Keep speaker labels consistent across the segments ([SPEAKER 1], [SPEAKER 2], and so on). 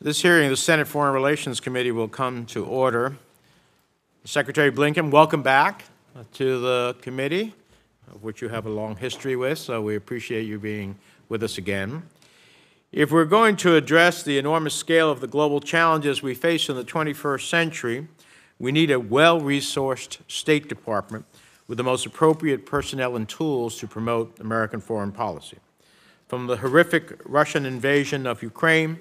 [SPEAKER 1] This hearing of the Senate Foreign Relations Committee will come to order. Secretary Blinken, welcome back to the committee, of which you have a long history with, so we appreciate you being with us again. If we're going to address the enormous scale of the global challenges we face in the 21st century, we need a well-resourced State Department with the most appropriate personnel and tools to promote American foreign policy. From the horrific Russian invasion of Ukraine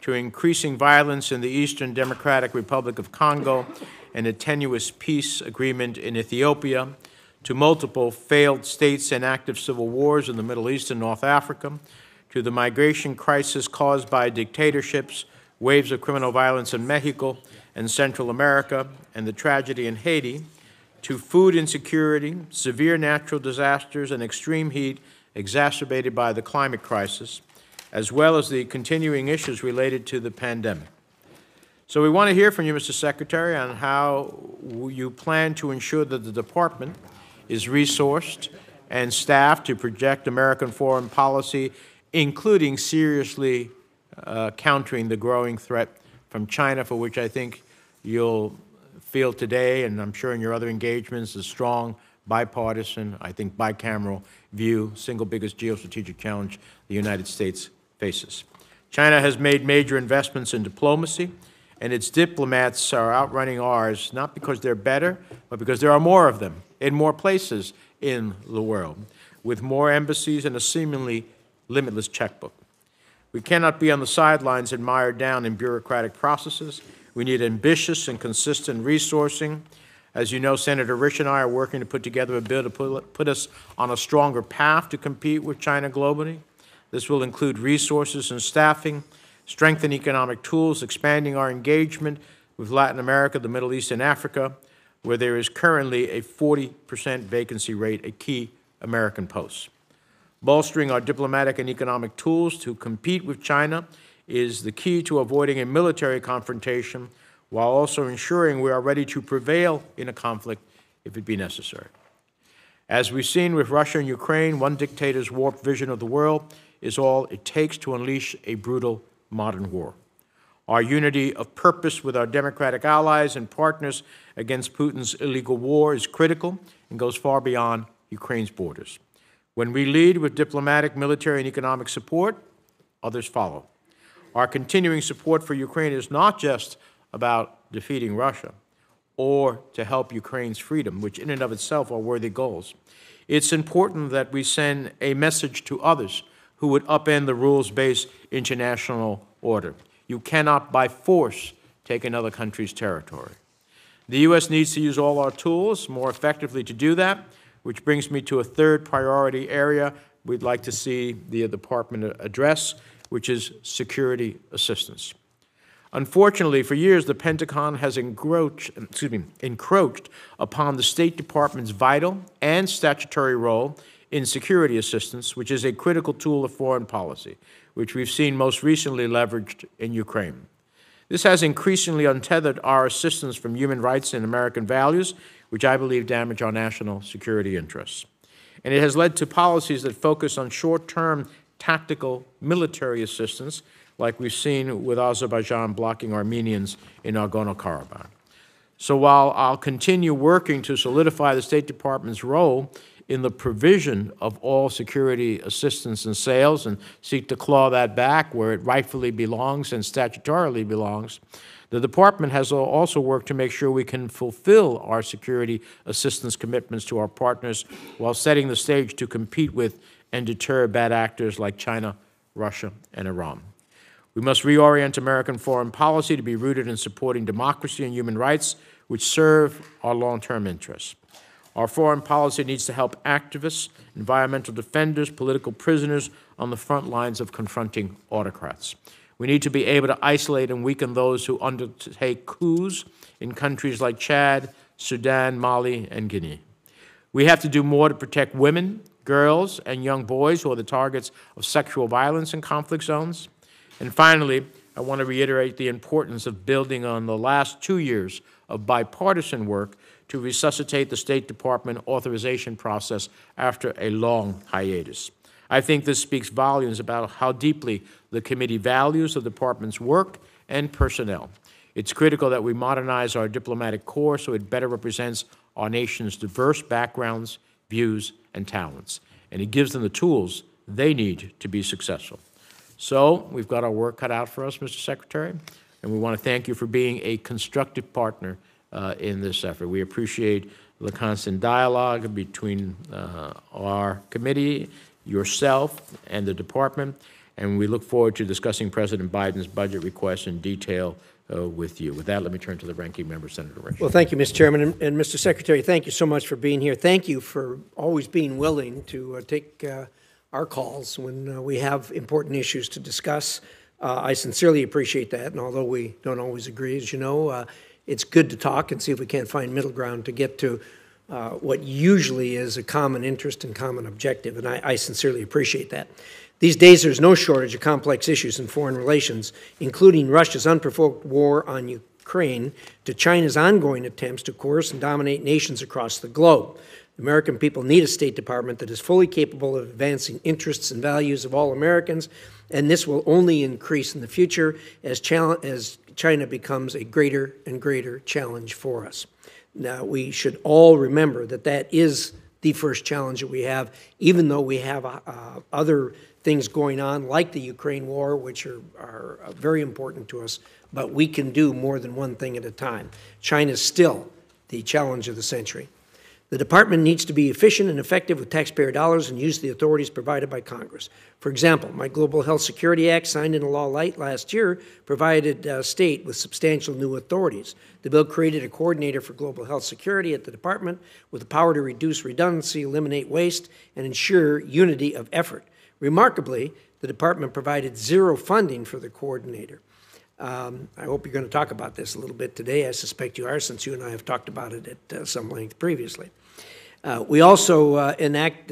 [SPEAKER 1] to increasing violence in the Eastern Democratic Republic of Congo and a tenuous peace agreement in Ethiopia, to multiple failed states and active civil wars in the Middle East and North Africa, to the migration crisis caused by dictatorships, waves of criminal violence in Mexico and Central America, and the tragedy in Haiti, to food insecurity, severe natural disasters, and extreme heat exacerbated by the climate crisis, as well as the continuing issues related to the pandemic. So we want to hear from you, Mr. Secretary, on how you plan to ensure that the Department is resourced and staffed to project American foreign policy, including seriously countering the growing threat from China, for which I think you'll feel today, and I'm sure in your other engagements, a strong bipartisan, I think bicameral view, single biggest geostrategic challenge the United States faces. China has made major investments in diplomacy, and its diplomats are outrunning ours, not because they're better, but because there are more of them in more places in the world, with more embassies and a seemingly limitless checkbook. We cannot be on the sidelines and mired down in bureaucratic processes. We need ambitious and consistent resourcing. As you know, Senator Rich and I are working to put together a bill to put us on a stronger path to compete with China globally. This will include resources and staffing, strengthen economic tools, expanding our engagement with Latin America, the Middle East, and Africa, where there is currently a 40% vacancy rate at key American posts. Bolstering our diplomatic and economic tools to compete with China is the key to avoiding a military confrontation, while also ensuring we are ready to prevail in a conflict if it be necessary. As we've seen with Russia and Ukraine, one dictator's warped vision of the world is all it takes to unleash a brutal modern war. Our unity of purpose with our democratic allies and partners against Putin's illegal war is critical and goes far beyond Ukraine's borders. When we lead with diplomatic, military, and economic support, others follow. Our continuing support for Ukraine is not just about defeating Russia or to help Ukraine's freedom, which in and of itself are worthy goals. It's important that we send a message to others who would upend the rules-based international order. You cannot, by force, take another country's territory. The U.S. needs to use all our tools more effectively to do that, which brings me to a third priority area we'd like to see the Department address, which is security assistance. Unfortunately, for years, the Pentagon has encroached upon the State Department's vital and statutory role in security assistance, which is a critical tool of foreign policy, which we've seen most recently leveraged in Ukraine. This has increasingly untethered our assistance from human rights and American values, which I believe damage our national security interests. And it has led to policies that focus on short-term tactical military assistance, like we've seen with Azerbaijan blocking Armenians in Nagorno-Karabakh. So while I'll continue working to solidify the State Department's role in the provision of all security assistance and sales and seek to claw that back where it rightfully belongs and statutorily belongs, the Department has also worked to make sure we can fulfill our security assistance commitments to our partners while setting the stage to compete with and deter bad actors like China, Russia, and Iran. We must reorient American foreign policy to be rooted in supporting democracy and human rights, which serve our long-term interests. Our foreign policy needs to help activists, environmental defenders, political prisoners on the front lines of confronting autocrats. We need to be able to isolate and weaken those who undertake coups in countries like Chad, Sudan, Mali, and Guinea. We have to do more to protect women, girls, and young boys who are the targets of sexual violence in conflict zones. And finally, I want to reiterate the importance of building on the last 2 years of bipartisan work to resuscitate the State Department authorization process after a long hiatus. I think this speaks volumes about how deeply the committee values the department's work and personnel. It's critical that we modernize our diplomatic corps so it better represents our nation's diverse backgrounds, views, and talents, and it gives them the tools they need to be successful. So we've got our work cut out for us, Mr. Secretary, and we want to thank you for being a constructive partner in this effort. We appreciate the constant dialogue between our committee, yourself, and the department, and we look forward to discussing President Biden's budget requests in detail with you. With that, let me turn to the ranking member, Senator Risch.
[SPEAKER 2] Well, thank you, Mr. Chairman. And Mr. Secretary, thank you so much for being here. Thank you for always being willing to take our calls when we have important issues to discuss. I sincerely appreciate that, and although we don't always agree, as you know, it's good to talk and see if we can't find middle ground to get to what usually is a common interest and common objective, and I sincerely appreciate that. These days, there's no shortage of complex issues in foreign relations, including Russia's unprovoked war on Ukraine to China's ongoing attempts to coerce and dominate nations across the globe. The American people need a State Department that is fully capable of advancing interests and values of all Americans, and this will only increase in the future as China becomes a greater and greater challenge for us. Now, we should all remember that that is the first challenge that we have, even though we have other things going on, like the Ukraine war, which are very important to us, but we can do more than one thing at a time. China is still the challenge of the century. The department needs to be efficient and effective with taxpayer dollars and use the authorities provided by Congress. For example, my Global Health Security Act, signed into law late last year, provided state with substantial new authorities. The bill created a coordinator for global health security at the department with the power to reduce redundancy, eliminate waste, and ensure unity of effort. Remarkably, the department provided zero funding for the coordinator. I hope you're going to talk about this a little bit today. I suspect you are, since you and I have talked about it at some length previously. We also enacted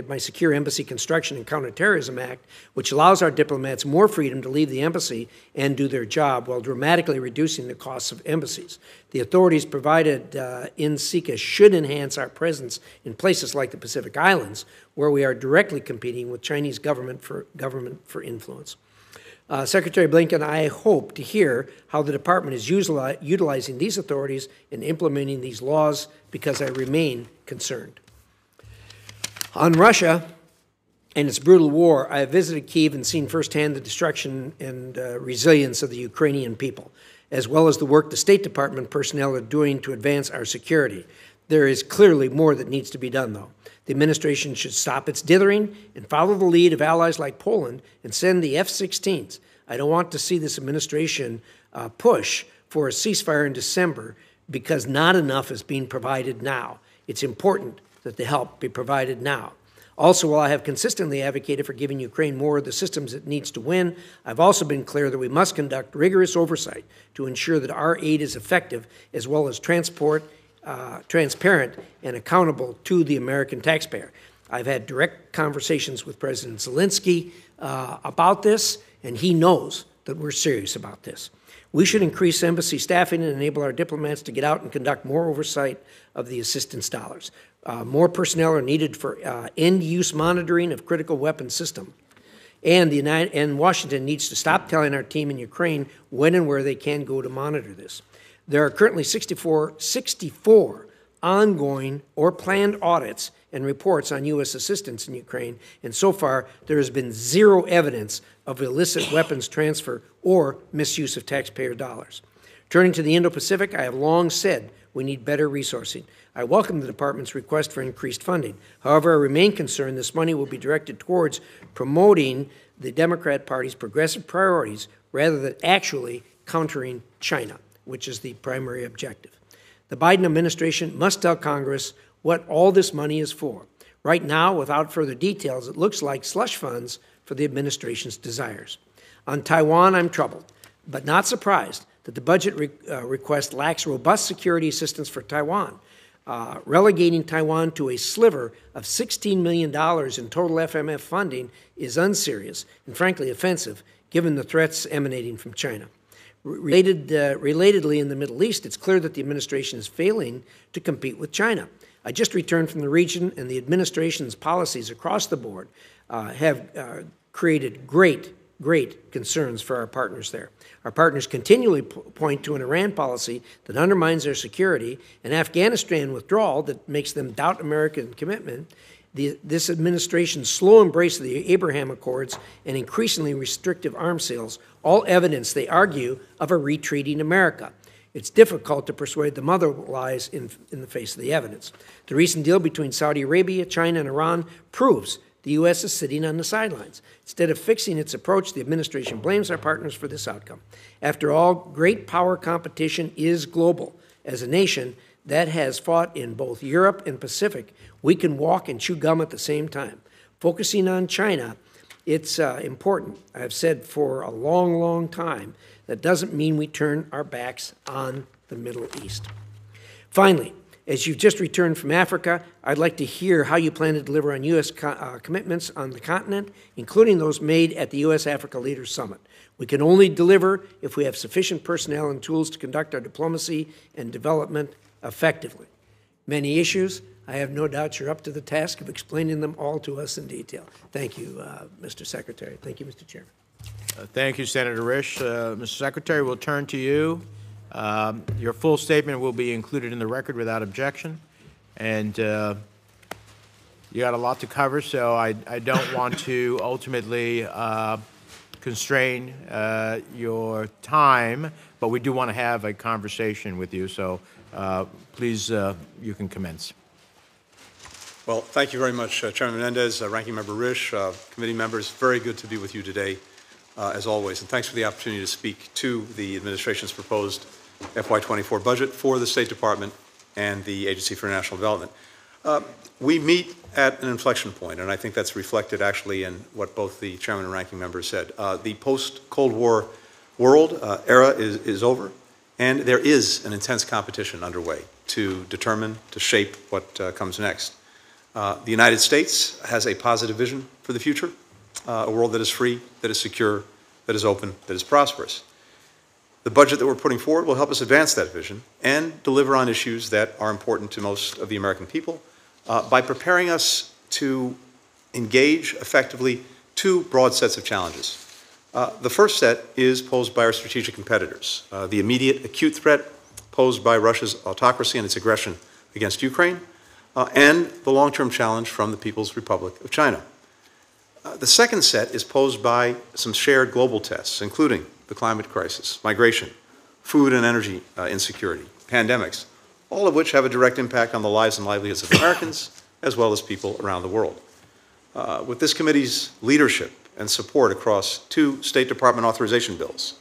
[SPEAKER 2] my Secure Embassy Construction and Counterterrorism Act, which allows our diplomats more freedom to leave the embassy and do their job while dramatically reducing the costs of embassies. The authorities provided in SECA should enhance our presence in places like the Pacific Islands, where we are directly competing with Chinese government for influence. Secretary Blinken, I hope to hear how the department is utilizing these authorities and implementing these laws, because I remain concerned. On Russia and its brutal war, I have visited Kyiv and seen firsthand the destruction and resilience of the Ukrainian people, as well as the work the State Department personnel are doing to advance our security. There is clearly more that needs to be done, though. The administration should stop its dithering and follow the lead of allies like Poland and send the F-16s. I don't want to see this administration push for a ceasefire in December, because not enough is being provided now. It's important that the help be provided now. Also, while I have consistently advocated for giving Ukraine more of the systems it needs to win, I've also been clear that we must conduct rigorous oversight to ensure that our aid is effective, as well as transparent and accountable to the American taxpayer. I've had direct conversations with President Zelensky about this, and he knows that we're serious about this. We should increase embassy staffing and enable our diplomats to get out and conduct more oversight of the assistance dollars. More personnel are needed for end-use monitoring of critical weapons systems. And Washington needs to stop telling our team in Ukraine when and where they can go to monitor this. There are currently 64 ongoing or planned audits and reports on U.S. assistance in Ukraine, and so far there has been zero evidence of illicit weapons transfer or misuse of taxpayer dollars. Turning to the Indo-Pacific, I have long said we need better resourcing. I welcome the department's request for increased funding. However, I remain concerned this money will be directed towards promoting the Democrat Party's progressive priorities rather than actually countering China, which is the primary objective. The Biden administration must tell Congress what all this money is for. Right now, without further details, it looks like slush funds for the administration's desires. On Taiwan, I'm troubled, but not surprised that the budget request lacks robust security assistance for Taiwan. Relegating Taiwan to a sliver of $16 million in total FMF funding is unserious and frankly offensive, given the threats emanating from China. Relatedly, in the Middle East, it's clear that the administration is failing to compete with China. I just returned from the region, and the administration's policies across the board have created great concerns for our partners there. Our partners continually point to an Iran policy that undermines their security, an Afghanistan withdrawal that makes them doubt American commitment, this administration's slow embrace of the Abraham Accords, and increasingly restrictive arms sales, all evidence, they argue, of a retreating America. It's difficult to persuade them otherwise in the face of the evidence. The recent deal between Saudi Arabia, China, and Iran proves the U.S. is sitting on the sidelines. Instead of fixing its approach, the administration blames our partners for this outcome. After all, great power competition is global. As a nation that has fought in both Europe and Pacific, we can walk and chew gum at the same time. Focusing on China, it's important. I've said for a long time, that doesn't mean we turn our backs on the Middle East. Finally, as you've just returned from Africa, I'd like to hear how you plan to deliver on U.S. commitments on the continent, including those made at the U.S.-Africa Leaders Summit. We can only deliver if we have sufficient personnel and tools to conduct our diplomacy and development effectively. Many issues. I have no doubt you're up to the task of explaining them all to us in detail. Thank you, Mr. Secretary. Thank you, Mr. Chairman.
[SPEAKER 1] Thank you, Senator Risch. Mr. Secretary, we'll turn to you. Your full statement will be included in the record without objection. And you got a lot to cover, so I don't want to ultimately constrain your time, but we do want to have a conversation with you. So please, you can commence.
[SPEAKER 3] Well, thank you very much, Chairman Menendez, Ranking Member Risch, committee members. Very good to be with you today, as always. And thanks for the opportunity to speak to the administration's proposed FY24 budget for the State Department and the Agency for International Development. We meet at an inflection point, and I think that's reflected actually in what both the Chairman and Ranking Member said. The post-Cold War world era is over, and there is an intense competition underway to determine, to shape what comes next. The United States has a positive vision for the future, a world that is free, that is secure, that is open, that is prosperous. The budget that we're putting forward will help us advance that vision and deliver on issues that are important to most of the American people by preparing us to engage effectively two broad sets of challenges. The first set is posed by our strategic competitors, the immediate acute threat posed by Russia's autocracy and its aggression against Ukraine, and the long-term challenge from the People's Republic of China. The second set is posed by some shared global tests, including the climate crisis, migration, food and energy insecurity, pandemics, all of which have a direct impact on the lives and livelihoods of Americans, as well as people around the world. With this committee's leadership and support across two State Department authorization bills,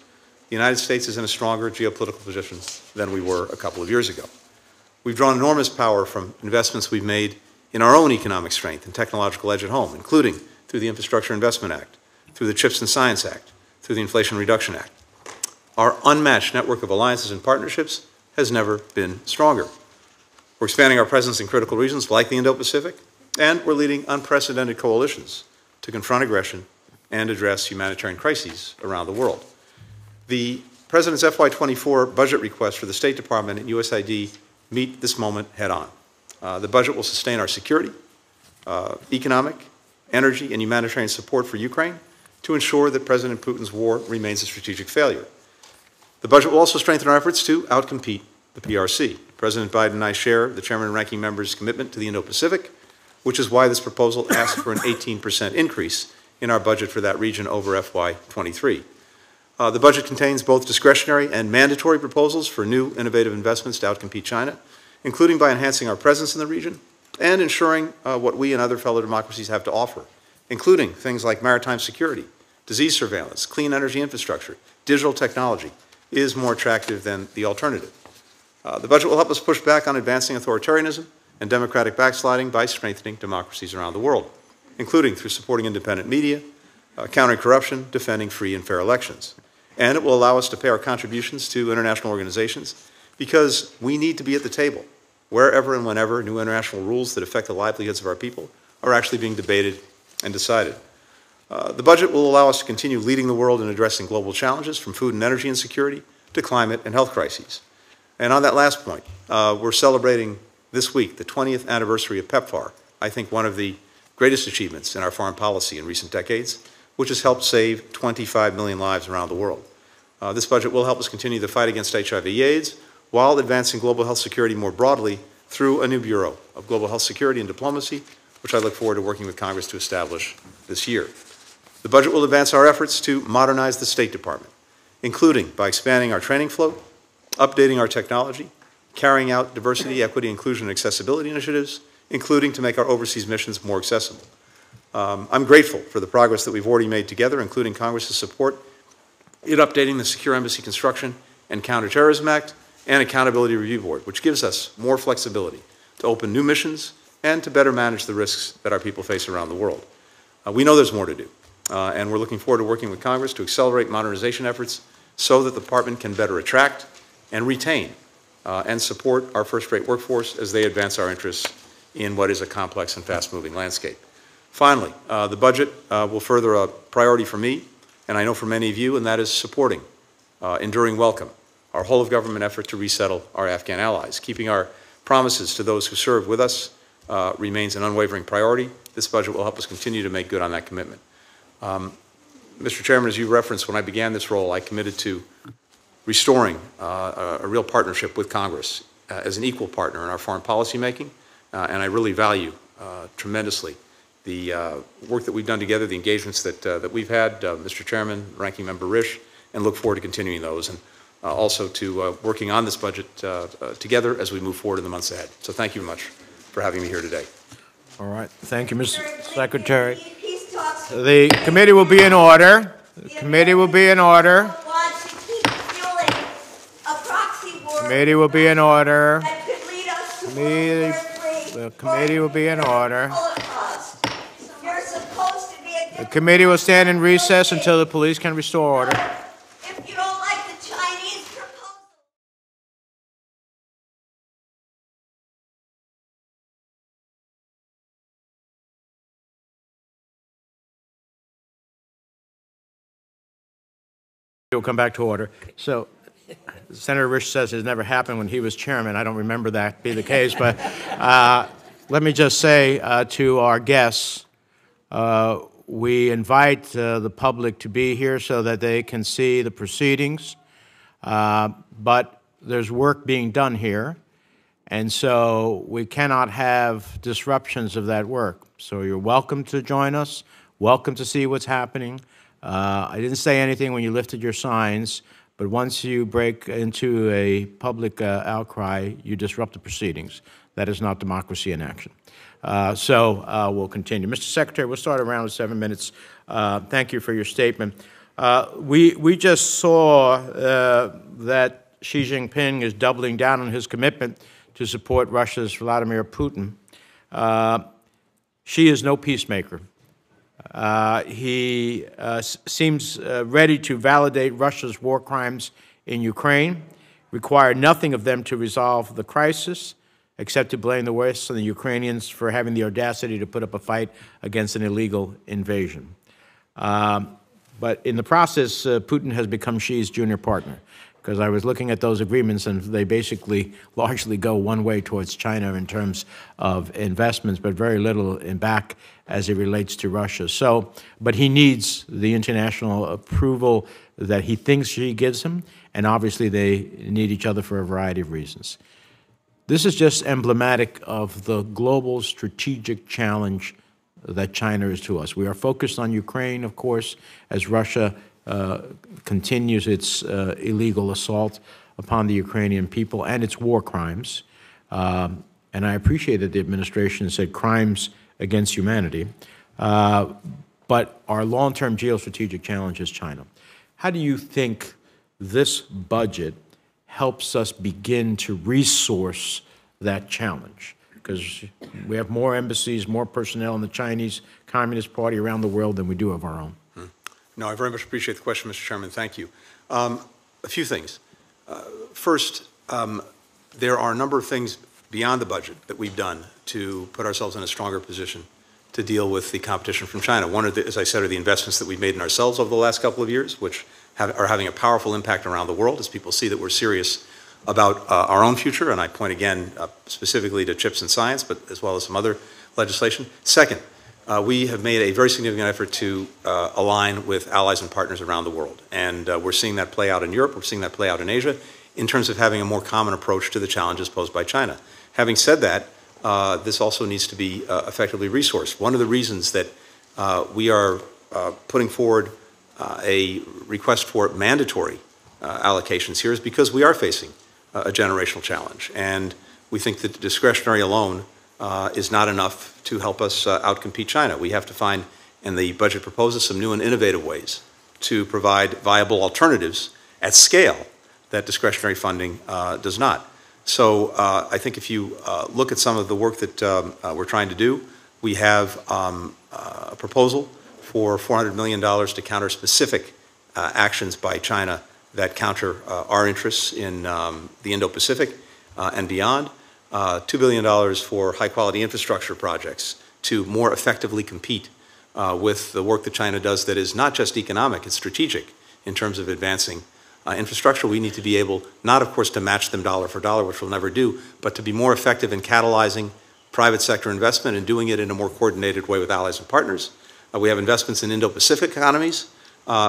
[SPEAKER 3] the United States is in a stronger geopolitical position than we were a couple of years ago. We've drawn enormous power from investments we've made in our own economic strength and technological edge at home, including through the Infrastructure Investment Act, through the CHIPS and Science Act, through the Inflation Reduction Act. Our unmatched network of alliances and partnerships has never been stronger. We're expanding our presence in critical regions like the Indo-Pacific, and we're leading unprecedented coalitions to confront aggression and address humanitarian crises around the world. The President's FY24 budget request for the State Department and USAID meet this moment head-on. The budget will sustain our security, economic, energy, and humanitarian support for Ukraine to ensure that President Putin's war remains a strategic failure. The budget will also strengthen our efforts to outcompete the PRC. President Biden and I share the Chairman and Ranking Member's commitment to the Indo-Pacific, which is why this proposal asks for an 18% increase in our budget for that region over FY23. The budget contains both discretionary and mandatory proposals for new innovative investments to outcompete China, including by enhancing our presence in the region and ensuring what we and other fellow democracies have to offer, including things like maritime security, disease surveillance, clean energy infrastructure, digital technology, is more attractive than the alternative. The budget will help us push back on advancing authoritarianism and democratic backsliding by strengthening democracies around the world, including through supporting independent media, countering corruption, defending free and fair elections. And it will allow us to pay our contributions to international organizations because we need to be at the table wherever and whenever new international rules that affect the livelihoods of our people are actually being debated and decided. The budget will allow us to continue leading the world in addressing global challenges from food and energy insecurity to climate and health crises. And on that last point, we're celebrating this week, the 20th anniversary of PEPFAR, I think one of the greatest achievements in our foreign policy in recent decades, which has helped save 25 million lives around the world. This budget will help us continue the fight against HIV/AIDS while advancing global health security more broadly through a new Bureau of Global Health Security and Diplomacy, which I look forward to working with Congress to establish this year. The budget will advance our efforts to modernize the State Department, including by expanding our training float, updating our technology, carrying out diversity, equity, inclusion, and accessibility initiatives, including to make our overseas missions more accessible. I'm grateful for the progress that we've already made together, including Congress's support in updating the Secure Embassy Construction and Counterterrorism Act and Accountability Review Board, which gives us more flexibility to open new missions and to better manage the risks that our people face around the world. We know there's more to do, and we're looking forward to working with Congress to accelerate modernization efforts so that the Department can better attract and retain and support our first-rate workforce as they advance our interests in what is a complex and fast-moving landscape. Finally, the budget will further a priority for me, and I know for many of you, and that is supporting Enduring Welcome, our whole-of-government effort to resettle our Afghan allies. Keeping our promises to those who serve with us remains an unwavering priority. This budget will help us continue to make good on that commitment. Mr. Chairman, as you referenced, when I began this role, I committed to restoring a real partnership with Congress as an equal partner in our foreign policy making, and I really value tremendously the work that we've done together, the engagements that we've had, Mr. Chairman, Ranking Member Risch, and look forward to continuing those, and also to working on this budget together as we move forward in the months ahead. So thank you very much for having me here today.
[SPEAKER 1] All right. Thank you, Mr. Secretary. The committee will be in order. The committee will be in order. Committee will be in order. The committee will be in order. The committee will stand in recess until the police can restore order.
[SPEAKER 4] If you don't like the Chinese proposal.
[SPEAKER 1] We'll come back to order. So, Senator Risch says it never happened when he was chairman. I don't remember that be the case, but let me just say to our guests, we invite the public to be here so that they can see the proceedings, but there's work being done here, and so we cannot have disruptions of that work. So you're welcome to join us, welcome to see what's happening. I didn't say anything when you lifted your signs, but once you break into a public outcry, you disrupt the proceedings. That is not democracy in action. So we'll continue. Mr. Secretary, we'll start around with 7 minutes. Thank you for your statement. We just saw that Xi Jinping is doubling down on his commitment to support Russia's Vladimir Putin. Xi is no peacemaker. He seems ready to validate Russia's war crimes in Ukraine, require nothing of them to resolve the crisis, except to blame the West and the Ukrainians for having the audacity to put up a fight against an illegal invasion. But in the process, Putin has become Xi's junior partner, because I was looking at those agreements, and they basically largely go one way towards China in terms of investments, but very little in back as it relates to Russia. So, but he needs the international approval that he thinks Xi gives him, and obviously they need each other for a variety of reasons. This is just emblematic of the global strategic challenge that China is to us. We are focused on Ukraine, of course, as Russia continues its illegal assault upon the Ukrainian people and its war crimes. And I appreciate that the administration said crimes against humanity. But our long-term geostrategic challenge is China. How do you think this budget helps us begin to resource that challenge? Because we have more embassies, more personnel in the Chinese Communist Party around the world than we do of our own.
[SPEAKER 3] No, I very much appreciate the question, Mr. Chairman. Thank you. A few things. First, there are a number of things beyond the budget that we've done to put ourselves in a stronger position to deal with the competition from China. One, as I said, are the investments that we've made in ourselves over the last couple of years, which are having a powerful impact around the world as people see that we're serious about our own future, and I point again specifically to CHIPS and science, but as well as some other legislation. Second, we have made a very significant effort to align with allies and partners around the world, and we're seeing that play out in Europe, we're seeing that play out in Asia, in terms of having a more common approach to the challenges posed by China. Having said that, this also needs to be effectively resourced. One of the reasons that we are putting forward a request for mandatory allocations here is because we are facing a generational challenge, and we think that discretionary alone is not enough to help us outcompete China. We have to find, and the budget proposes, some new and innovative ways to provide viable alternatives at scale that discretionary funding does not. So I think if you look at some of the work that we're trying to do, we have a proposal for $400 million to counter specific actions by China that counter our interests in the Indo-Pacific and beyond. $2 billion for high-quality infrastructure projects to more effectively compete with the work that China does that is not just economic, it's strategic in terms of advancing infrastructure. We need to be able, not of course to match them dollar for dollar, which we'll never do, but to be more effective in catalyzing private sector investment and doing it in a more coordinated way with allies and partners. We have investments in Indo-Pacific economies.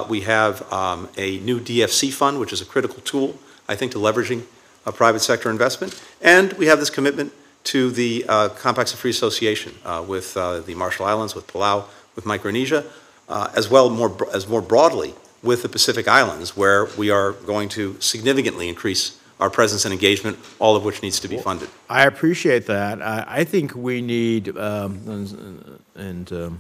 [SPEAKER 3] We have a new DFC fund, which is a critical tool, I think, to leveraging private sector investment. And we have this commitment to the Compacts of Free Association with the Marshall Islands, with Palau, with Micronesia, as well as more broadly with the Pacific Islands, where we are going to significantly increase our presence and engagement, all of which needs to be funded.
[SPEAKER 1] I appreciate that. I think we need, and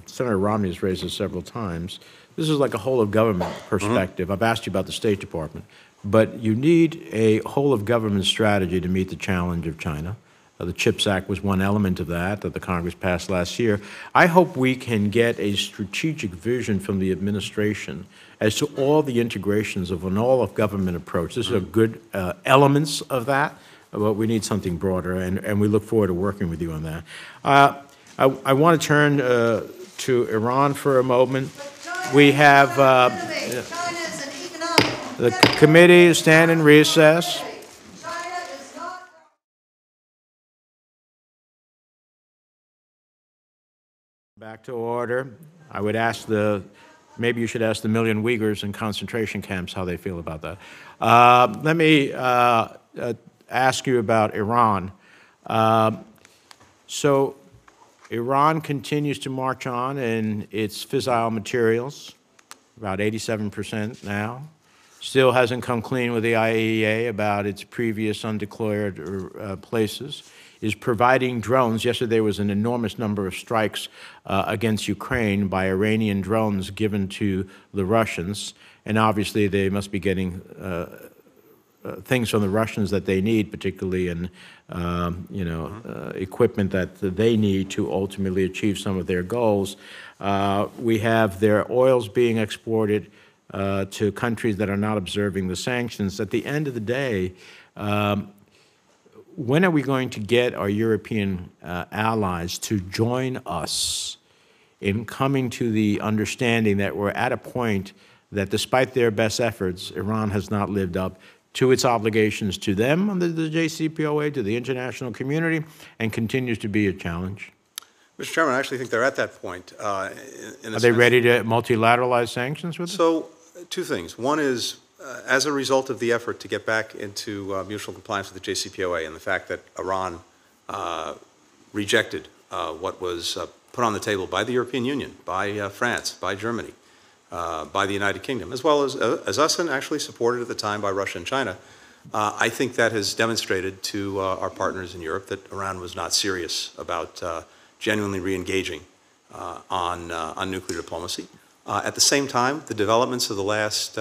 [SPEAKER 1] Senator Romney has raised this several times, this is like a whole-of-government perspective. I've asked you about the State Department. But you need a whole-of-government strategy to meet the challenge of China. The CHIPS Act was one element of that the Congress passed last year. I hope we can get a strategic vision from the administration as to all the integrations of an all-of-government approach. This is a good elements of that, but we need something broader, and we look forward to working with you on that. I want to turn to Iran for a moment. We have the committee stand in recess. Back to order. I would ask maybe you should ask the million Uyghurs in concentration camps how they feel about that. Let me ask you about Iran. So Iran continues to march on in its fissile materials, about 87% now. Still hasn't come clean with the IAEA about its previous undeclared places. Is providing drones. Yesterday there was an enormous number of strikes against Ukraine by Iranian drones given to the Russians, and obviously they must be getting things from the Russians that they need, particularly in equipment that they need to ultimately achieve some of their goals. We have their oils being exported to countries that are not observing the sanctions. At the end of the day, when are we going to get our European allies to join us in coming to the understanding that we're at a point that despite their best efforts, Iran has not lived up to its obligations to them under the JCPOA, to the international community, and continues to be a challenge?
[SPEAKER 3] Mr. Chairman, I actually think they're at that point.
[SPEAKER 1] Are they ready to multilateralize sanctions with us?
[SPEAKER 3] So, two things. One is, as a result of the effort to get back into mutual compliance with the JCPOA and the fact that Iran rejected what was put on the table by the European Union, by France, by Germany, by the United Kingdom, as well as us, and actually supported at the time by Russia and China, I think that has demonstrated to our partners in Europe that Iran was not serious about genuinely re-engaging on nuclear diplomacy. At the same time, the developments of the last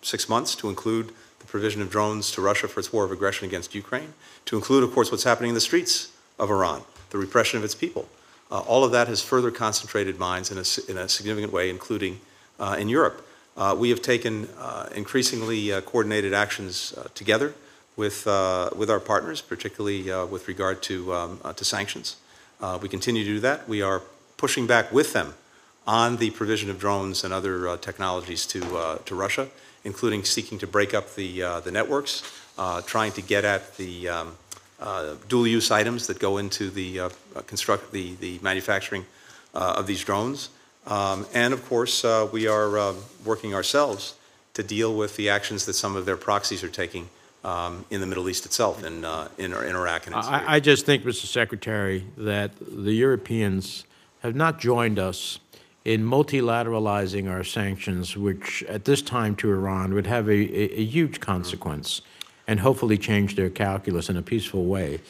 [SPEAKER 3] 6 months, to include the provision of drones to Russia for its war of aggression against Ukraine, to include, of course, what's happening in the streets of Iran, the repression of its people. All of that has further concentrated minds in a significant way, including in Europe. We have taken increasingly coordinated actions together with our partners, particularly with regard to sanctions. We continue to do that. We are pushing back with them on the provision of drones and other technologies to Russia, including seeking to break up the networks trying to get at the dual-use items that go into the the manufacturing of these drones. And of course, we are working ourselves to deal with the actions that some of their proxies are taking in the Middle East itself, in Iraq and in Syria.
[SPEAKER 1] I just think, Mr. Secretary, that the Europeans have not joined us in multilateralizing our sanctions, which at this time to Iran would have a huge consequence and hopefully change their calculus in a peaceful way.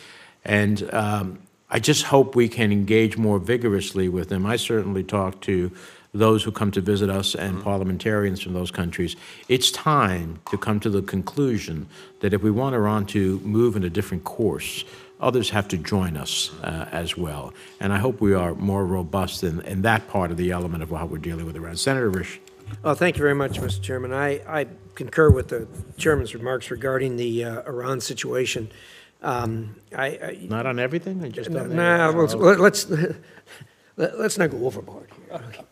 [SPEAKER 1] And I just hope we can engage more vigorously with them. I certainly talk to those who come to visit us and parliamentarians from those countries. It's time to come to the conclusion that if we want Iran to move in a different course, others have to join us as well. And I hope we are more robust in that part of the element of how we're dealing with Iran. Senator Risch.
[SPEAKER 2] Well, thank you very much, Mr. Chairman. I concur with the chairman's remarks regarding the Iran situation.
[SPEAKER 1] Not on everything? Just on
[SPEAKER 2] let's not go overboard here. Okay.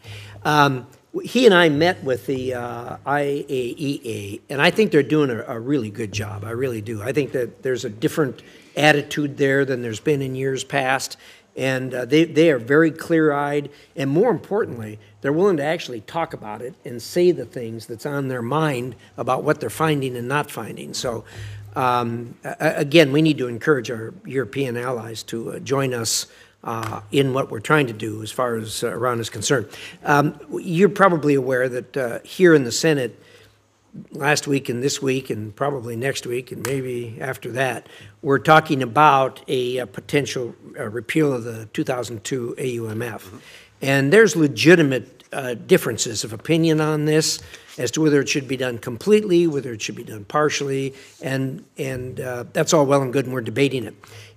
[SPEAKER 2] He and I met with the IAEA, and I think they're doing a really good job. I really do. I think that there's a different attitude there than there's been in years past, and they are very clear-eyed, and more importantly, they're willing to actually talk about it and say the things that's on their mind about what they're finding and not finding. So, again, we need to encourage our European allies to join us in what we're trying to do as far as Iran is concerned. You're probably aware that here in the Senate, last week and this week and probably next week and maybe after that, we're talking about a potential repeal of the 2002 AUMF. And there's legitimate differences of opinion on this as to whether it should be done completely, whether it should be done partially, and that's all well and good, and we're debating it.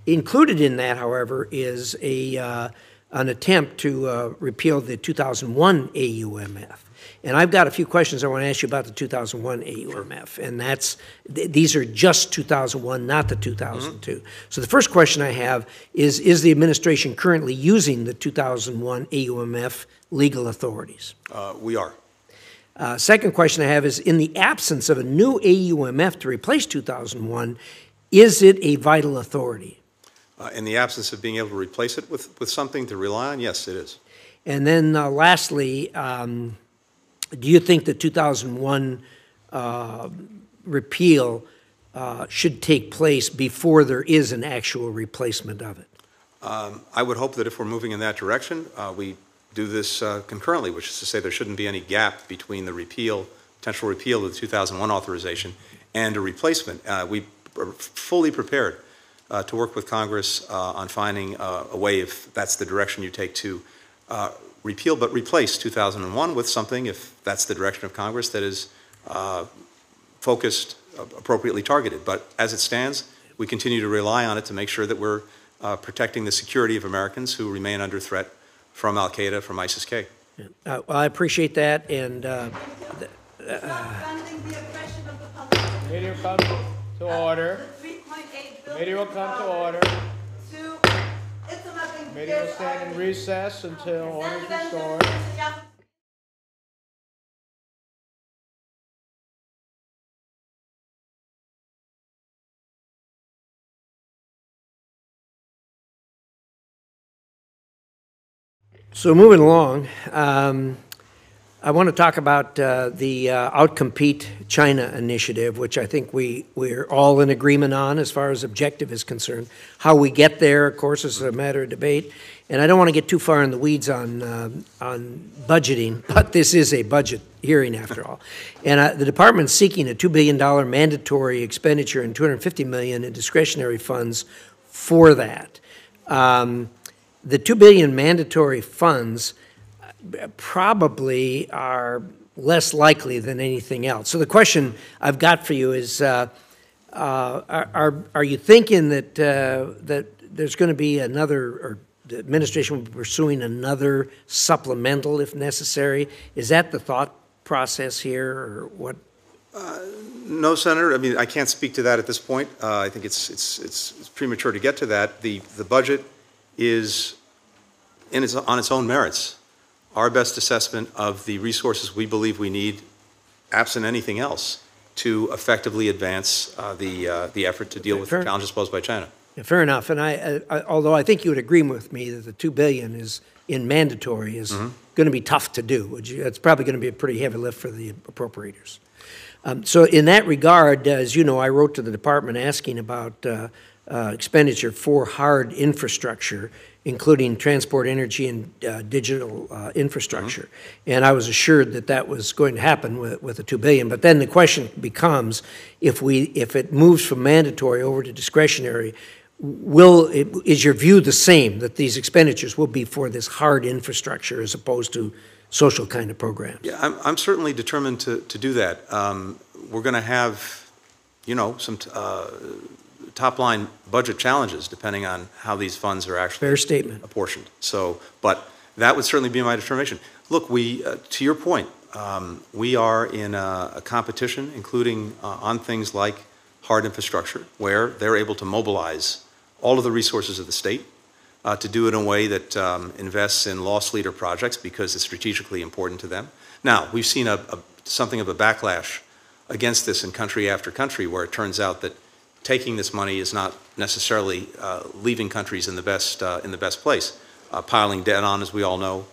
[SPEAKER 2] Included in that, however, is an attempt to repeal the 2001 AUMF. And I've got a few questions I want to ask you about the 2001 AUMF, and these are just 2001, not the 2002. So the first question I have is the administration currently using the 2001 AUMF legal authorities?
[SPEAKER 3] We are.
[SPEAKER 2] Second question I have is, in the absence of a new AUMF to replace 2001, is it a vital authority?
[SPEAKER 3] In the absence of being able to replace it with something to rely on, yes, it is.
[SPEAKER 2] And then lastly, do you think the 2001 repeal should take place before there is an actual replacement of it?
[SPEAKER 3] I would hope that if we're moving in that direction, we do this concurrently, which is to say there shouldn't be any gap between the potential repeal of the 2001 authorization and a replacement. We are fully prepared to work with Congress on finding a way, if that's the direction you take, to repeal but replace 2001 with something, if that's the direction of Congress, that is focused, appropriately targeted. But as it stands, we continue to rely on it to make sure that we're protecting the security of Americans who remain under threat from Al-Qaeda, from ISIS-K.
[SPEAKER 2] Well, I appreciate that, and
[SPEAKER 4] Stop funding the oppression of the public.
[SPEAKER 1] Meeting will come to order.
[SPEAKER 4] The 3.8 billion.
[SPEAKER 1] Meeting will come to order.
[SPEAKER 4] It's nothing.
[SPEAKER 1] Meeting will stand in recess until order is restored.
[SPEAKER 2] so moving along, I want to talk about the Outcompete China initiative, which I think we're all in agreement on as far as objective is concerned. How we get there, of course, is a matter of debate. And I don't want to get too far in the weeds on budgeting, but this is a budget hearing after all. And the department's seeking a $2 billion mandatory expenditure and $250 million in discretionary funds for that. The $2 billion mandatory funds probably are less likely than anything else. So the question I've got for you is, are you thinking that that there's going to be another, or the administration will be pursuing another supplemental if necessary? Is that the thought process here, or what?
[SPEAKER 3] No, Senator. I mean, I can't speak to that at this point. I think it's premature to get to that. The budget is on its own merits our best assessment of the resources we believe we need, absent anything else, to effectively advance the effort to deal with the challenges posed by China.
[SPEAKER 2] Yeah, fair enough. And although I think you would agree with me that the $2 billion is in mandatory is going to be tough to do. It's probably going to be a pretty heavy lift for the appropriators. So in that regard, as you know, I wrote to the department asking about expenditure for hard infrastructure, including transport, energy, and digital infrastructure. And I was assured that that was going to happen with the $2 billion. But then the question becomes, if it moves from mandatory over to discretionary, is your view the same, that these expenditures will be for this hard infrastructure as opposed to social kind of programs?
[SPEAKER 3] Yeah, I'm certainly determined to do that. We're going to have, you know, some top-line budget challenges depending on how these funds are actually
[SPEAKER 2] fair statement
[SPEAKER 3] apportioned. So, but that would certainly be my determination. Look, to your point, we are in a competition, including on things like hard infrastructure, where they're able to mobilize all of the resources of the state to do it in a way that invests in loss leader projects because it's strategically important to them. Now, we've seen something of a backlash against this in country after country, where it turns out that taking this money is not necessarily leaving countries in the best place. Piling debt on, as we all know,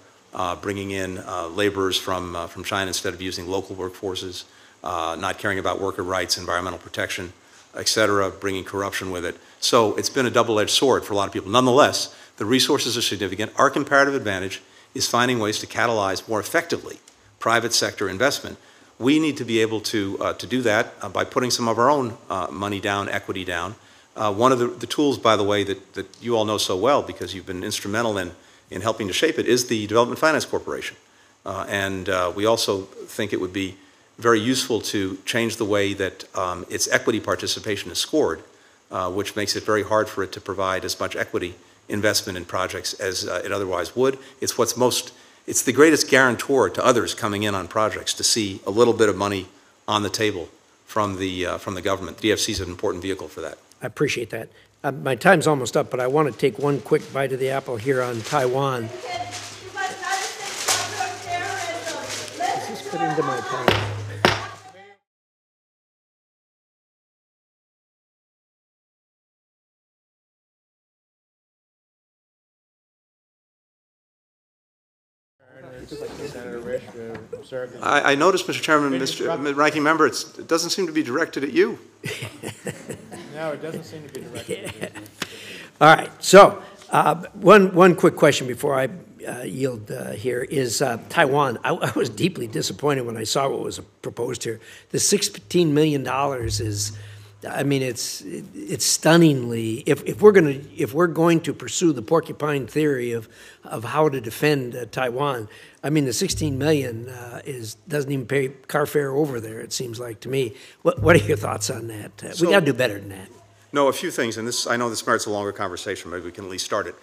[SPEAKER 3] bringing in laborers from China instead of using local workforces, not caring about worker rights, environmental protection, et cetera, bringing corruption with it. So it's been a double-edged sword for a lot of people. Nonetheless, the resources are significant. Our comparative advantage is finding ways to catalyze more effectively private sector investment. We need to be able to do that by putting some of our own money down, equity down. One of the tools, by the way, that you all know so well because you've been instrumental in helping to shape it is the Development Finance Corporation. And we also think it would be very useful to change the way that its equity participation is scored, which makes it very hard for it to provide as much equity investment in projects as it otherwise would. It's the greatest guarantor to others coming in on projects to see a little bit of money on the table from the government. The DFC is an important vehicle for that.
[SPEAKER 2] I appreciate that. My time's almost up, but I want to take one quick bite of the apple here on Taiwan. This is put into my time.
[SPEAKER 3] I noticed, Mr. Chairman, Mr. Ranking Member, it doesn't seem to be directed at you.
[SPEAKER 1] No, it doesn't seem to be directed at you.
[SPEAKER 2] All right. So one quick question before I yield here is Taiwan. I was deeply disappointed when I saw what was proposed here. The $16 million is, I mean, it's stunningly. If we're going to pursue the porcupine theory of how to defend Taiwan, I mean, the $16 million doesn't even pay car fare over there. It seems like to me. What are your thoughts on that? We got to do better than that.
[SPEAKER 3] No, a few things, and I know this merits a longer conversation. Maybe we can at least start it.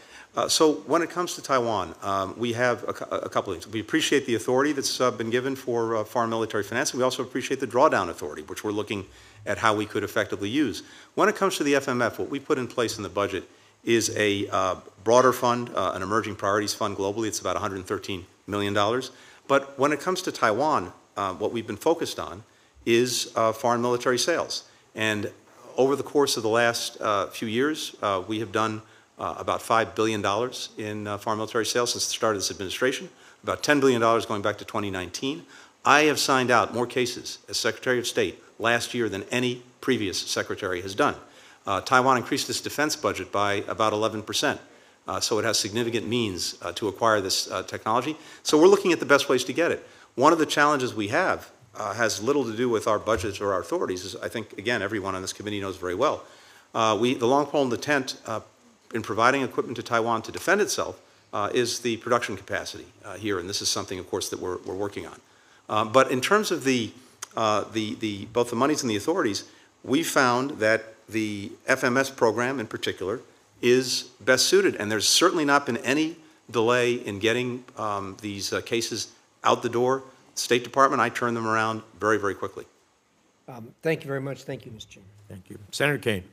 [SPEAKER 3] So when it comes to Taiwan, we have a couple of things. We appreciate the authority that's been given for foreign military financing. We also appreciate the drawdown authority, which we're looking at how we could effectively use. When it comes to the FMF, what we put in place in the budget is a broader fund, an emerging priorities fund globally. It's about $113 million. But when it comes to Taiwan, what we've been focused on is foreign military sales. And over the course of the last few years, we have done about $5 billion in foreign military sales since the start of this administration, about $10 billion going back to 2019. I have signed out more cases as Secretary of State last year than any previous secretary has done. Taiwan increased its defense budget by about 11%, so it has significant means to acquire this technology. So we're looking at the best ways to get it. One of the challenges we have has little to do with our budgets or our authorities, as I think, again, everyone on this committee knows very well. The long pole in the tent in providing equipment to Taiwan to defend itself is the production capacity here, and this is something, of course, that we're working on. But in terms of both the monies and the authorities, we found that the FMS program in particular is best suited, and there's certainly not been any delay in getting these cases out the door. State Department, I turn them around very, very quickly.
[SPEAKER 2] Thank you very much. Thank you, Mr. Chairman.
[SPEAKER 1] Thank you. Senator Kane.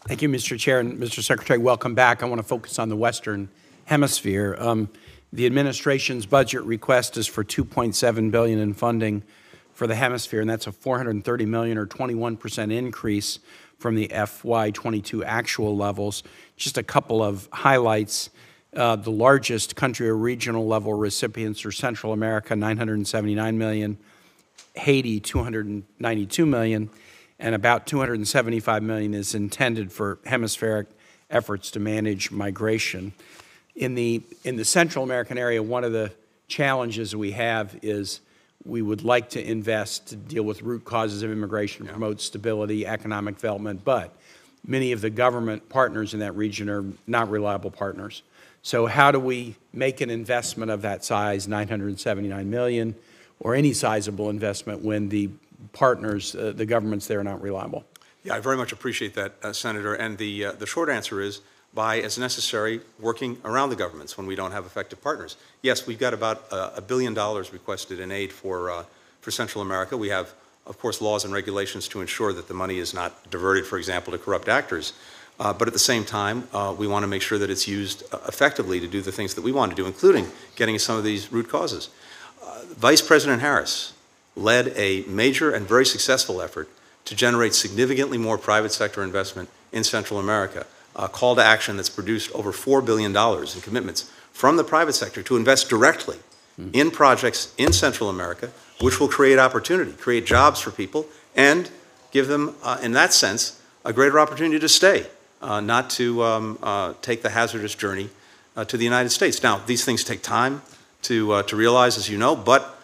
[SPEAKER 5] Thank you, Mr. Chair. And Mr. Secretary, welcome back. I want to focus on the Western Hemisphere. The administration's budget request is for $2.7 billion in funding for the hemisphere, and that's a $430 million or 21% increase from the FY22 actual levels. Just a couple of highlights. The largest country or regional level recipients are Central America, $979 million, Haiti, $292 million, and about $275 million is intended for hemispheric efforts to manage migration. In the Central American area, one of the challenges we have is we would like to invest to deal with root causes of immigration, promote stability, economic development, but many of the government partners in that region are not reliable partners. So how do we make an investment of that size, $979 million, or any sizable investment when the partners, the governments there are not reliable?
[SPEAKER 3] Yeah, I very much appreciate that, Senator. And the short answer is by, as necessary, working around the governments when we don't have effective partners. Yes, we've got about $1 billion requested in aid for Central America. We have, of course, laws and regulations to ensure that the money is not diverted, for example, to corrupt actors. But at the same time, we want to make sure that it's used effectively to do the things that we want to do, including getting at some of these root causes. Vice President Harris led a major and very successful effort to generate significantly more private sector investment in Central America, a call to action that's produced over $4 billion in commitments from the private sector to invest directly in projects in Central America, which will create opportunity, create jobs for people, and give them, in that sense, a greater opportunity to stay, not to take the hazardous journey to the United States. Now, these things take time to realize, as you know, but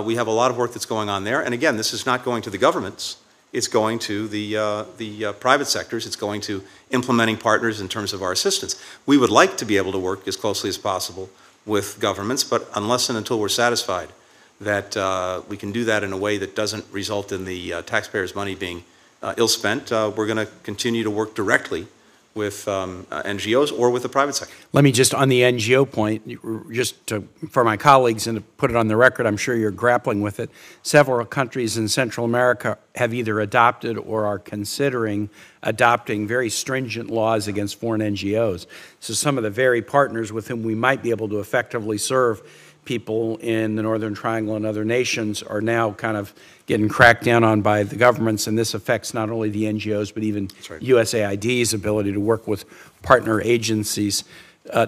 [SPEAKER 3] we have a lot of work that's going on there. And again, this is not going to the governments. It's going to the private sectors. It's going to implementing partners in terms of our assistance. We would like to be able to work as closely as possible with governments, but unless and until we're satisfied that we can do that in a way that doesn't result in the taxpayers' money being ill-spent, we're going to continue to work directly with NGOs or with the private sector.
[SPEAKER 5] Let me just, on the NGO point, for my colleagues and to put it on the record, I'm sure you're grappling with it. Several countries in Central America have either adopted or are considering adopting very stringent laws against foreign NGOs. So some of the very partners with whom we might be able to effectively serve people in the Northern Triangle and other nations are now kind of getting cracked down on by the governments, and this affects not only the NGOs, but even USAID's ability to work with partner agencies.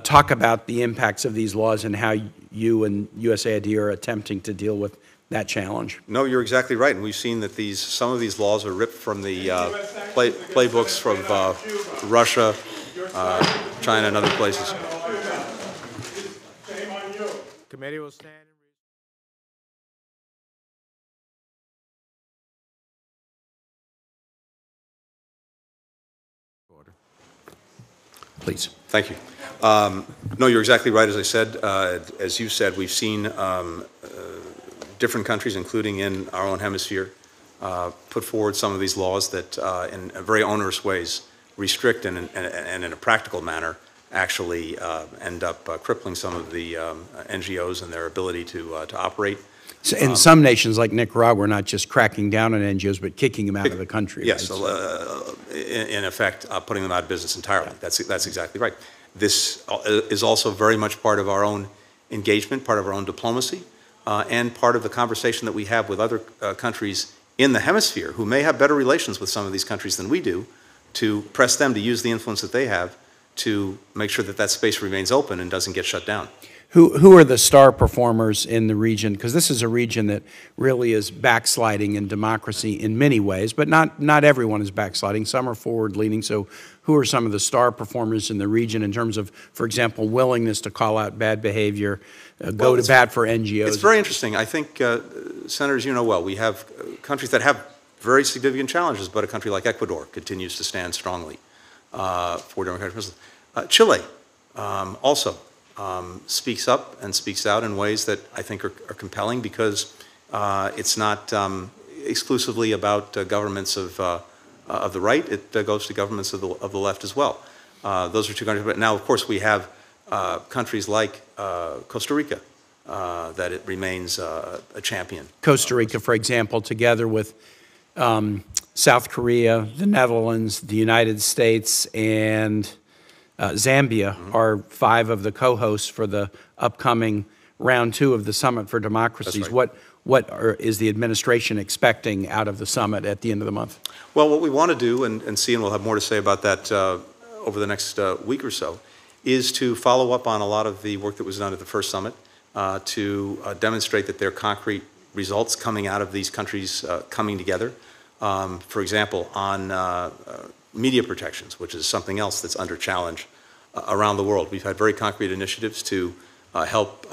[SPEAKER 5] Talk about the impacts of these laws and how you and USAID are attempting to deal with that challenge.
[SPEAKER 3] No, you're exactly right, and we've seen that some of these laws are ripped from the playbooks from Russia, China, and other places.
[SPEAKER 1] Committee will stand. Order.
[SPEAKER 5] Please.
[SPEAKER 3] Thank you. No, you're exactly right. As I said, as you said, we've seen different countries, including in our own hemisphere, put forward some of these laws that, in very onerous ways, restrict and in a practical manner actually end up crippling some of the NGOs and their ability to operate.
[SPEAKER 5] So in some nations like Nicaragua, we're not just cracking down on NGOs, but kicking them out of the country.
[SPEAKER 3] Yes,
[SPEAKER 5] right?
[SPEAKER 3] in effect, putting them out of business entirely. That's exactly right. This is also very much part of our own engagement, part of our own diplomacy, and part of the conversation that we have with other countries in the hemisphere who may have better relations with some of these countries than we do, to press them to use the influence that they have to make sure that that space remains open and doesn't get shut down.
[SPEAKER 5] Who are the star performers in the region? Because this is a region that really is backsliding in democracy in many ways, but not everyone is backsliding. Some are forward-leaning. So who are some of the star performers in the region in terms of, for example, willingness to call out bad behavior, go to bat for NGOs? It's
[SPEAKER 3] very interesting. I think, Senators, you know well, we have countries that have very significant challenges, but a country like Ecuador continues to stand strongly for democratic principles. Chile also speaks up and speaks out in ways that I think are compelling, because it's not exclusively about governments of the right. It goes to governments of the left as well. Those are two countries. But now, of course, we have countries like Costa Rica that it remains a champion.
[SPEAKER 5] Costa Rica, for example, together with South Korea, the Netherlands, the United States, and Zambia are 5 of the co-hosts for the upcoming round 2 of the Summit for Democracies.
[SPEAKER 3] That's right.
[SPEAKER 5] is the administration expecting out of the summit at the end of the month?
[SPEAKER 3] Well, what we want to do, and CN will have more to say about that over the next week or so, is to follow up on a lot of the work that was done at the first summit to demonstrate that there are concrete results coming out of these countries coming together. For example, on media protections, which is something else that's under challenge around the world. We've had very concrete initiatives to help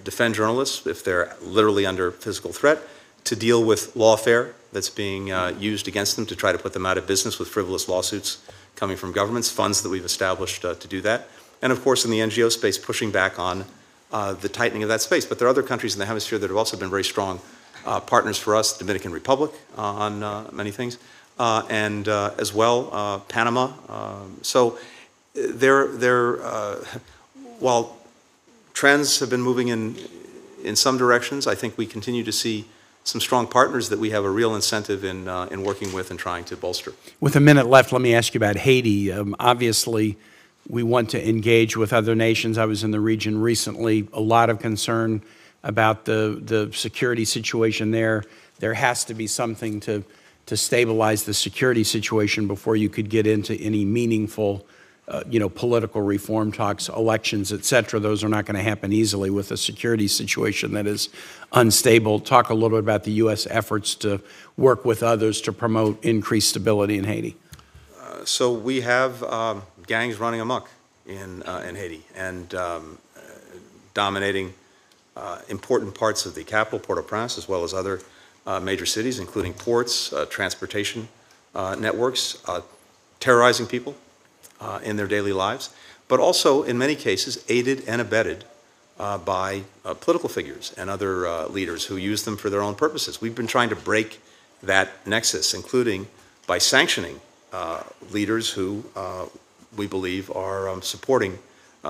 [SPEAKER 3] defend journalists if they're literally under physical threat, to deal with lawfare that's being used against them to try to put them out of business with frivolous lawsuits coming from governments, funds that we've established to do that. And of course, in the NGO space, pushing back on the tightening of that space. But there are other countries in the hemisphere that have also been very strong partners for us, Dominican Republic on many things, and as well, Panama. So while trends have been moving in some directions, I think we continue to see some strong partners that we have a real incentive in working with and trying to bolster.
[SPEAKER 5] With a minute left, let me ask you about Haiti. Obviously, we want to engage with other nations. I was in the region recently, a lot of concern about the security situation there. There has to be something to stabilize the security situation before you could get into any meaningful political reform talks, elections, et cetera. Those are not going to happen easily with a security situation that is unstable. Talk a little bit about the U.S. efforts to work with others to promote increased stability in Haiti.
[SPEAKER 3] So we have gangs running amok in Haiti and dominating important parts of the capital, Port-au-Prince, as well as other major cities, including ports, transportation networks, terrorizing people in their daily lives, but also, in many cases, aided and abetted by political figures and other leaders who use them for their own purposes. We've been trying to break that nexus, including by sanctioning leaders who we believe are supporting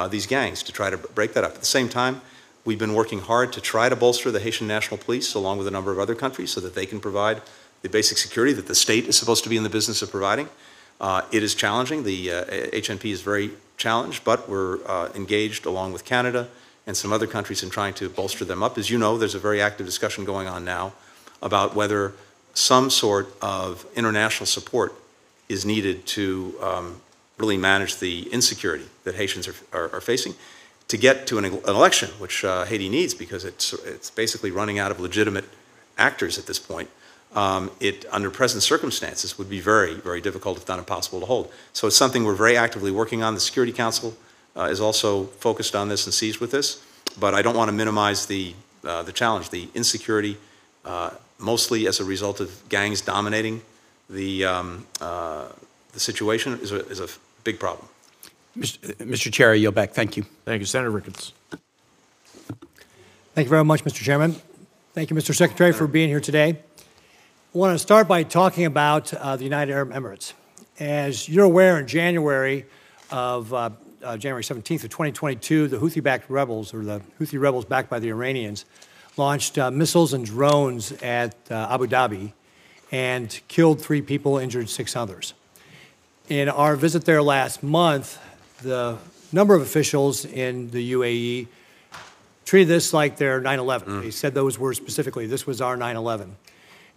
[SPEAKER 3] these gangs, to try to break that up. At the same time, we've been working hard to try to bolster the Haitian National Police, along with a number of other countries, so that they can provide the basic security that the state is supposed to be in the business of providing. It is challenging. The HNP is very challenged, but we're engaged along with Canada and some other countries in trying to bolster them up. As you know, there's a very active discussion going on now about whether some sort of international support is needed to really manage the insecurity that Haitians are facing to get to an election, which Haiti needs because it's basically running out of legitimate actors at this point. Under present circumstances, would be very, very difficult, if not impossible, to hold. So it's something we're very actively working on. The Security Council is also focused on this and seized with this. But I don't want to minimize the challenge. The insecurity, mostly as a result of gangs dominating the situation, is a big problem.
[SPEAKER 5] Mr. Chair, I yield back. Thank you.
[SPEAKER 1] Thank you. Senator Ricketts.
[SPEAKER 6] Thank you very much, Mr. Chairman. Thank you, Mr. Secretary, for being here today. I want to start by talking about the United Arab Emirates. As you're aware, in January of January 17th of 2022, the Houthi-backed rebels, or the Houthi rebels backed by the Iranians, launched missiles and drones at Abu Dhabi and killed 3 people, injured 6 others. In our visit there last month, the number of officials in the UAE treated this like their 9/11. They said those words specifically, this was our 9/11.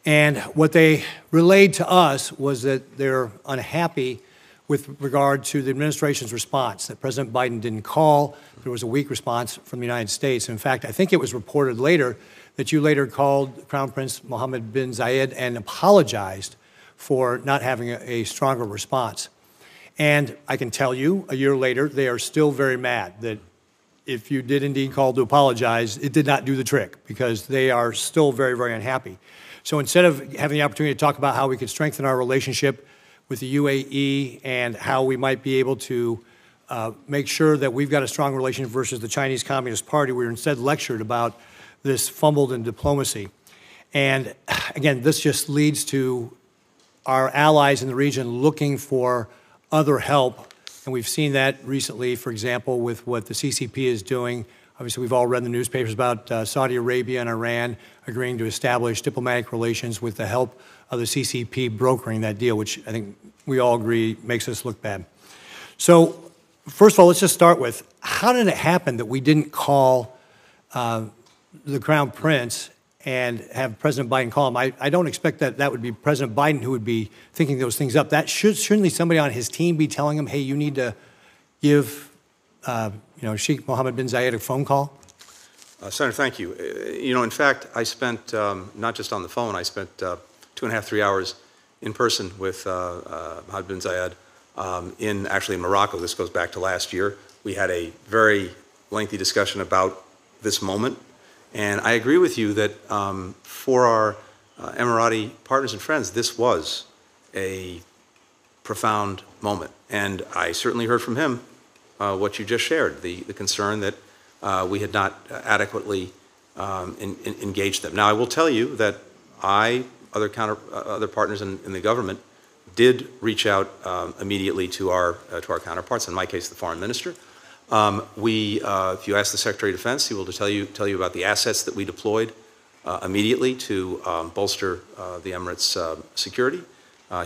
[SPEAKER 6] And what they relayed to us was that they're unhappy with regard to the administration's response, that President Biden didn't call. There was a weak response from the United States. In fact, I think it was reported later that you later called Crown Prince Mohammed bin Zayed and apologized for not having a stronger response. And I can tell you, a year later, they are still very mad that if you did indeed call to apologize, it did not do the trick, because they are still very, very unhappy. So instead of having the opportunity to talk about how we could strengthen our relationship with the UAE and how we might be able to make sure that we've got a strong relationship versus the Chinese Communist Party, we were instead lectured about this fumbled in diplomacy. And again, this just leads to our allies in the region looking for other help. And we've seen that recently, for example, with what the CCP is doing. Obviously, we've all read in the newspapers about Saudi Arabia and Iran agreeing to establish diplomatic relations with the help of the CCP brokering that deal, which I think we all agree makes us look bad. So, first of all, let's just start with, how did it happen that we didn't call the Crown Prince and have President Biden call him. I don't expect that that would be President Biden who would be thinking those things up. That shouldn't somebody on his team be telling him, hey, you need to give Sheikh Mohammed bin Zayed a phone call?
[SPEAKER 3] Senator, thank you. In fact, I spent, not just on the phone, I spent 2.5, 3 hours in person with Mohammed bin Zayed actually in Morocco. This goes back to last year. We had a very lengthy discussion about this moment. And I agree with you that for our Emirati partners and friends, this was a profound moment. And I certainly heard from him what you just shared, the concern that we had not adequately engaged them. Now, I will tell you that other partners in the government did reach out immediately to our counterparts, in my case, the foreign minister. If you ask the Secretary of Defense, he will tell you about the assets that we deployed immediately to bolster the Emirates' security.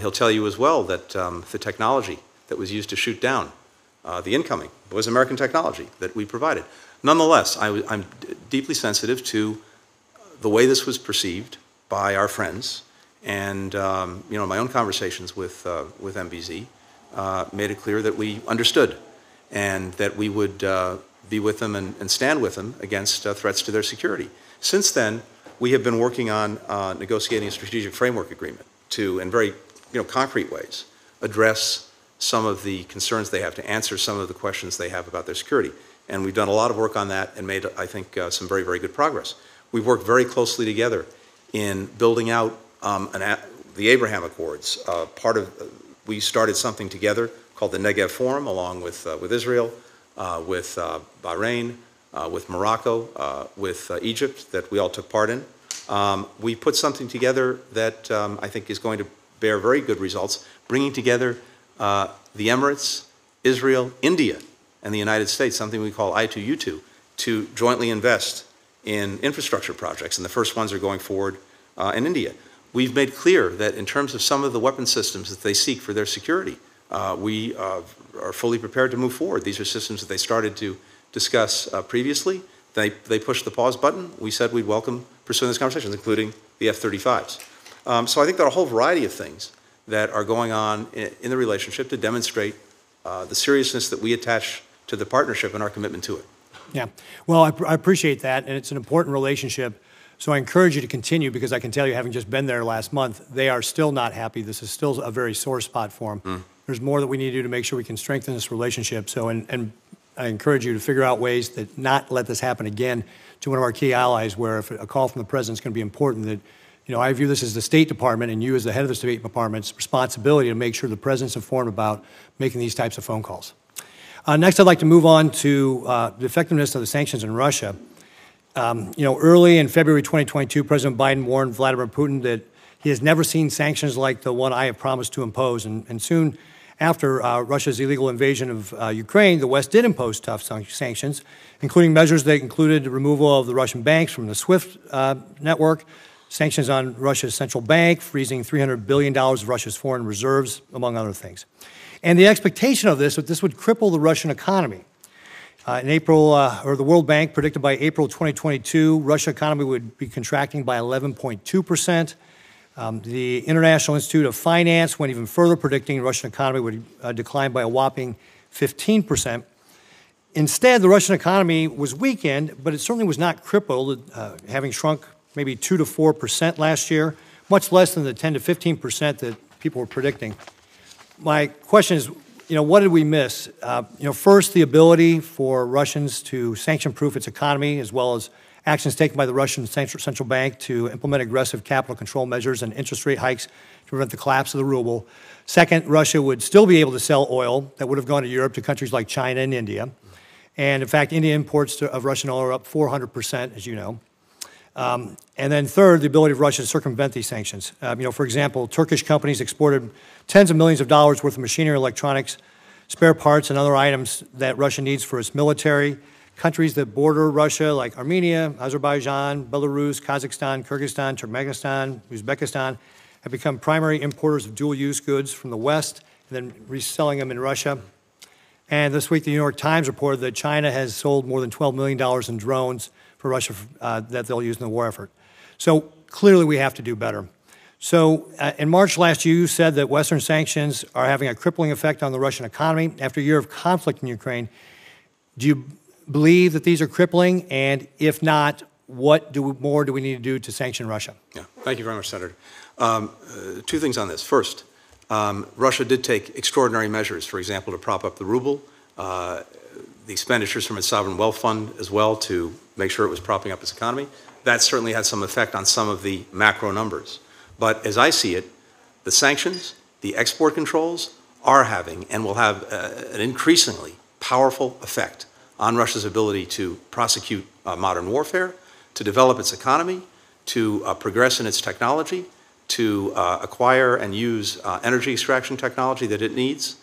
[SPEAKER 3] He'll tell you as well that the technology that was used to shoot down the incoming was American technology that we provided. Nonetheless, I'm deeply sensitive to the way this was perceived by our friends, and my own conversations with MBZ made it clear that we understood and that we would be with them and stand with them against threats to their security. Since then, we have been working on negotiating a strategic framework agreement to, in very concrete ways, address some of the concerns they have, to answer some of the questions they have about their security. And we've done a lot of work on that and made, I think, some very, very good progress. We've worked very closely together in building out the Abraham Accords. We started something together called the Negev Forum, along with Israel, with Bahrain, with Morocco, with Egypt, that we all took part in. We put something together that I think is going to bear very good results, bringing together the Emirates, Israel, India, and the United States, something we call I2U2, to jointly invest in infrastructure projects, and the first ones are going forward in India. We've made clear that in terms of some of the weapon systems that they seek for their security, we are fully prepared to move forward. These are systems that they started to discuss previously. They pushed the pause button. We said we'd welcome pursuing these conversations, including the F-35s. So I think there are a whole variety of things that are going on in the relationship to demonstrate the seriousness that we attach to the partnership and our commitment to it.
[SPEAKER 6] Yeah, well, I appreciate that, and it's an important relationship. So I encourage you to continue, because I can tell you, having just been there last month, they are still not happy. This is still a very sore spot for them. There's more that we need to do to make sure we can strengthen this relationship. So, and I encourage you to figure out ways that not let this happen again to one of our key allies, where if a call from the president is going to be important, that, I view this as the State Department, and you as the head of the State Department's responsibility to make sure the president's informed about making these types of phone calls. Next, I'd like to move on to the effectiveness of the sanctions in Russia. Early in February 2022, President Biden warned Vladimir Putin that he has never seen sanctions like the one I have promised to impose. And soon after Russia's illegal invasion of Ukraine, the West did impose tough sanctions, including measures that included the removal of the Russian banks from the SWIFT network, sanctions on Russia's central bank, freezing $300 billion of Russia's foreign reserves, among other things. And the expectation of this, that this would cripple the Russian economy. In April, or the World Bank predicted by April 2022, Russia's economy would be contracting by 11.2%. The International Institute of Finance went even further, predicting the Russian economy would decline by a whopping 15%. Instead, the Russian economy was weakened, but it certainly was not crippled, having shrunk maybe 2 to 4% last year, much less than the 10 to 15% that people were predicting. My question is, what did we miss? First, the ability for Russians to sanction-proof its economy, as well as actions taken by the Russian central bank to implement aggressive capital control measures and interest rate hikes to prevent the collapse of the ruble. Second, Russia would still be able to sell oil that would have gone to Europe to countries like China and India. And in fact, India imports of Russian oil are up 400%, as you know. And then third, the ability of Russia to circumvent these sanctions. For example, Turkish companies exported tens of millions of dollars worth of machinery, electronics, spare parts, and other items that Russia needs for its military. Countries that border Russia, like Armenia, Azerbaijan, Belarus, Kazakhstan, Kyrgyzstan, Turkmenistan, Uzbekistan, have become primary importers of dual-use goods from the West and then reselling them in Russia. And this week, the New York Times reported that China has sold more than $12 million in drones for Russia that they'll use in the war effort. So clearly we have to do better. So in March last year, you said that Western sanctions are having a crippling effect on the Russian economy. After a year of conflict in Ukraine, do you believe that these are crippling? And if not, what more do we need to do to sanction Russia?
[SPEAKER 3] Yeah, thank you very much, Senator. Two things on this. First, Russia did take extraordinary measures, for example, to prop up the ruble, the expenditures from its sovereign wealth fund as well to make sure it was propping up its economy. That certainly had some effect on some of the macro numbers. But as I see it, the sanctions, the export controls are having and will have an increasingly powerful effect on Russia's ability to prosecute modern warfare, to develop its economy, to progress in its technology, to acquire and use energy extraction technology that it needs,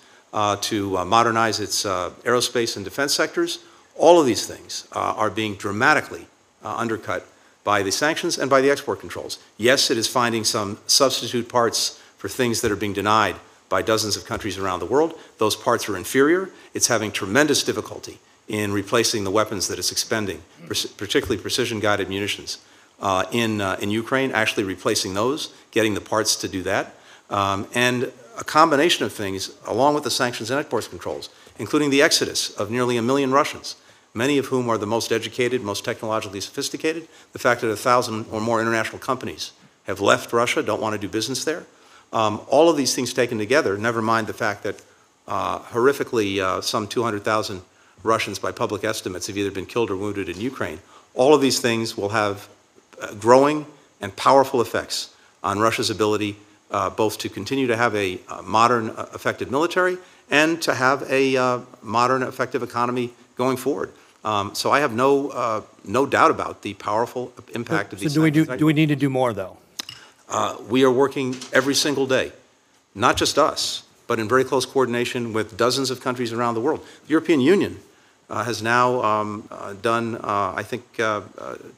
[SPEAKER 3] to modernize its aerospace and defense sectors. All of these things are being dramatically undercut by the sanctions and by the export controls. Yes, it is finding some substitute parts for things that are being denied by dozens of countries around the world. Those parts are inferior. It's having tremendous difficulty in replacing the weapons that it's expending, particularly precision-guided munitions in Ukraine, actually replacing those, getting the parts to do that. And a combination of things, along with the sanctions and export controls, including the exodus of nearly 1 million Russians, many of whom are the most educated, most technologically sophisticated, the fact that 1,000 or more international companies have left Russia, don't want to do business there. All of these things taken together, never mind the fact that horrifically some 200,000 Russians, by public estimates, have either been killed or wounded in Ukraine. All of these things will have growing and powerful effects on Russia's ability both to continue to have a modern, effective military and to have a modern, effective economy going forward. So I have no doubt about the powerful impact of these sanctions.
[SPEAKER 6] Do we need to do more, though?
[SPEAKER 3] We are working every single day, not just us, but in very close coordination with dozens of countries around the world. The European Union has now done, I think,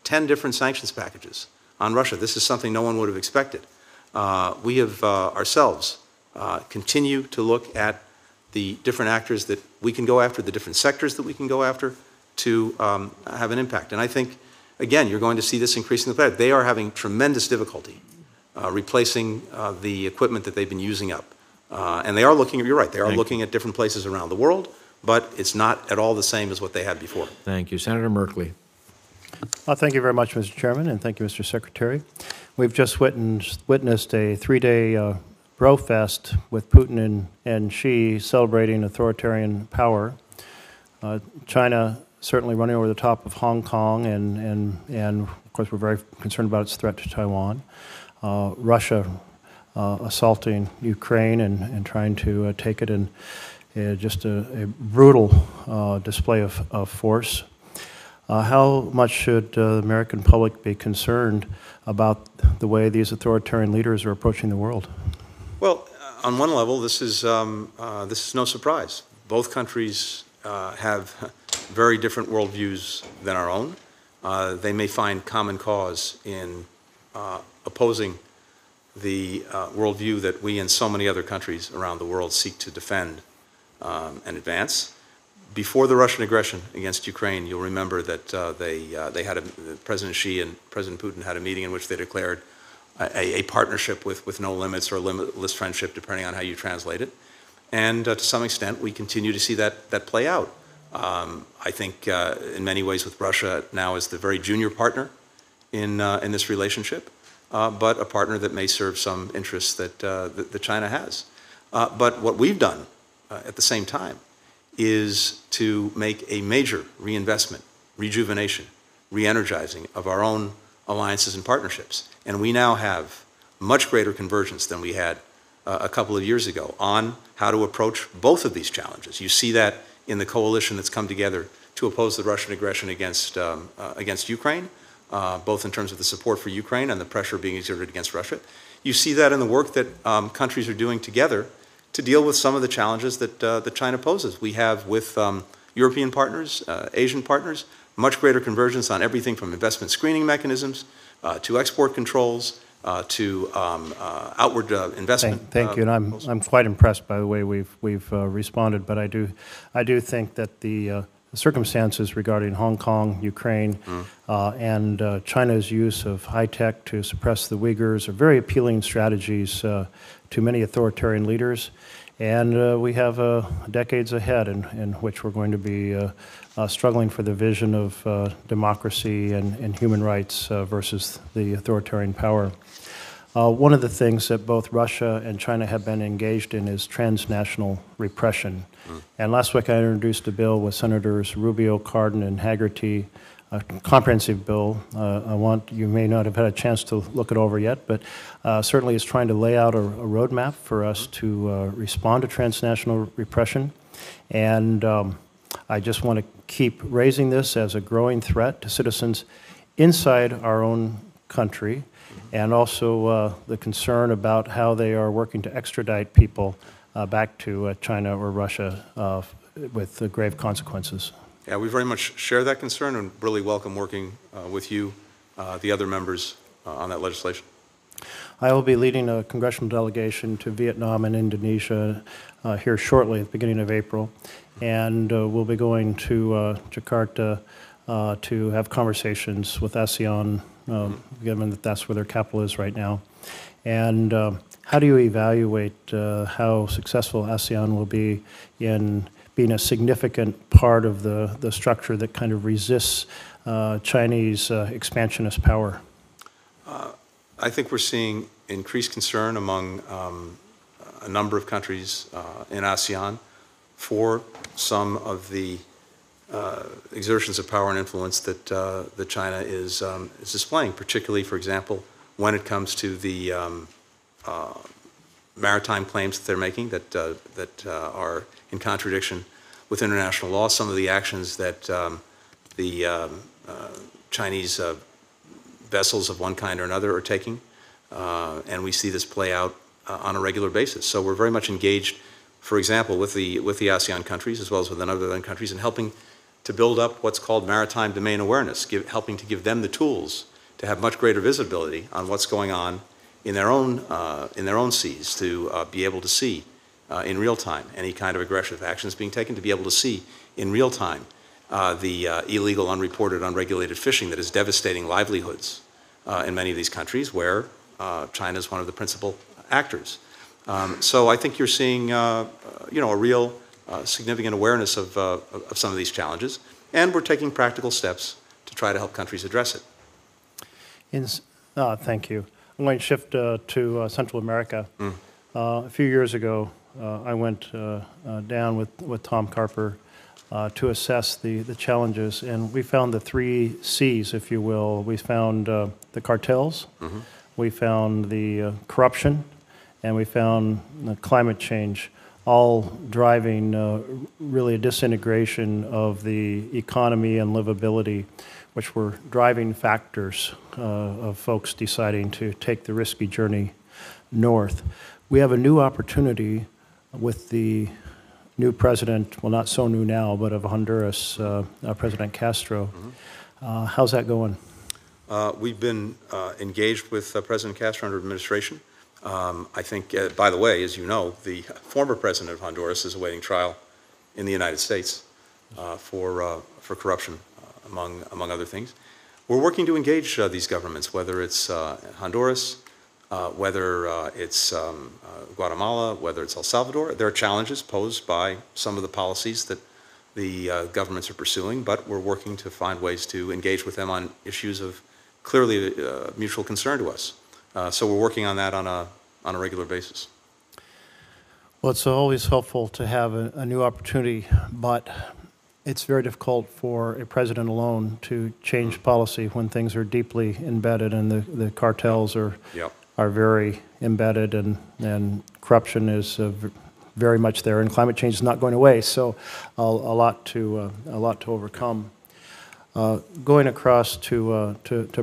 [SPEAKER 3] 10 different sanctions packages on Russia. This is something no one would have expected. We have ourselves continue to look at the different actors that we can go after, the different sectors that we can go after to have an impact. And I think, again, you're going to see this increasing. They are having tremendous difficulty replacing the equipment that they've been using up. And they are looking, you're right, they are looking at different places around the world, but it's not at all the same as what they had before.
[SPEAKER 1] Thank you. Senator Merkley.
[SPEAKER 7] Thank you very much, Mr. Chairman, and thank you, Mr. Secretary. We've just witnessed a 3-day bro fest with Putin and Xi celebrating authoritarian power. China certainly running over the top of Hong Kong, and of course we're very concerned about its threat to Taiwan. Russia assaulting Ukraine and trying to take it in just a brutal display of force. How much should the American public be concerned about the way these authoritarian leaders are approaching the world?
[SPEAKER 3] Well, on one level, this is no surprise. Both countries have very different worldviews than our own. They may find common cause in opposing the worldview that we and so many other countries around the world seek to defend and advance. Before the Russian aggression against Ukraine, you'll remember that they had President Xi and President Putin had a meeting in which they declared a partnership with no limits or limitless friendship, depending on how you translate it. And to some extent, we continue to see that play out. I think in many ways with Russia now as the very junior partner in this relationship, but a partner that may serve some interests that China has. But what we've done at the same time is to make a major reinvestment, rejuvenation, re-energizing of our own alliances and partnerships. And we now have much greater convergence than we had a couple of years ago on how to approach both of these challenges. You see that in the coalition that's come together to oppose the Russian aggression against Ukraine, both in terms of the support for Ukraine and the pressure being exerted against Russia. You see that in the work that countries are doing together to deal with some of the challenges that China poses. We have with European partners, Asian partners, much greater convergence on everything from investment screening mechanisms to export controls to outward investment.
[SPEAKER 7] Thank you, and I'm quite impressed by the way we've responded. But I do think that the circumstances regarding Hong Kong, Ukraine, and China's use of high tech to suppress the Uyghurs are very appealing strategies to many authoritarian leaders. And we have decades ahead in which we're going to be struggling for the vision of democracy and human rights versus the authoritarian power. One of the things that both Russia and China have been engaged in is transnational repression. And last week I introduced a bill with Senators Rubio, Cardin, and Haggerty, a comprehensive bill. You may not have had a chance to look it over yet, but certainly it's trying to lay out a roadmap for us to respond to transnational repression. And I just want to keep raising this as a growing threat to citizens inside our own country, and also the concern about how they are working to extradite people back to China or Russia with grave consequences.
[SPEAKER 3] Yeah, we very much share that concern and really welcome working with you, the other members, on that legislation.
[SPEAKER 7] I will be leading a congressional delegation to Vietnam and Indonesia here shortly at the beginning of April, and we'll be going to Jakarta to have conversations with ASEAN, given that that's where their capital is right now. And how do you evaluate how successful ASEAN will be in being a significant part of the structure that kind of resists Chinese expansionist power?
[SPEAKER 3] I think we're seeing increased concern among a number of countries in ASEAN for some of the exertions of power and influence that China is displaying, particularly, for example, when it comes to the maritime claims that they're making that are in contradiction with international law. Some of the actions that the Chinese vessels of one kind or another are taking, and we see this play out on a regular basis. So we're very much engaged, for example, with the ASEAN countries as well as with other countries in helping to build up what's called maritime domain awareness, helping to give them the tools to have much greater visibility on what's going on in their own seas, to be able to see in real time any kind of aggressive actions being taken, to be able to see in real time the illegal, unreported, unregulated fishing that is devastating livelihoods in many of these countries where China is one of the principal actors. So I think you're seeing a real significant awareness of some of these challenges, and we're taking practical steps to try to help countries address it.
[SPEAKER 7] Thank you. I'm going to shift to Central America. A few years ago, I went down with Tom Carper to assess the challenges, and we found the 3 C's, if you will. We found the cartels, we found the corruption, and we found climate change, all driving really a disintegration of the economy and livability, which were driving factors of folks deciding to take the risky journey north. We have a new opportunity with the new president, well, not so new now, but of Honduras, President Castro. How's that going?
[SPEAKER 3] We've been engaged with President Castro under administration. I think, by the way, as you know, the former president of Honduras is awaiting trial in the United States for corruption, among other things. We're working to engage these governments, whether it's Honduras, whether it's Guatemala, whether it's El Salvador. There are challenges posed by some of the policies that the governments are pursuing, but we're working to find ways to engage with them on issues of clearly mutual concern to us. So we're working on that on a regular basis.
[SPEAKER 7] Well, it's always helpful to have a new opportunity, but it's very difficult for a president alone to change policy when things are deeply embedded and the cartels are very embedded, and corruption is very much there, and climate change is not going away. So a lot to overcome. Going across to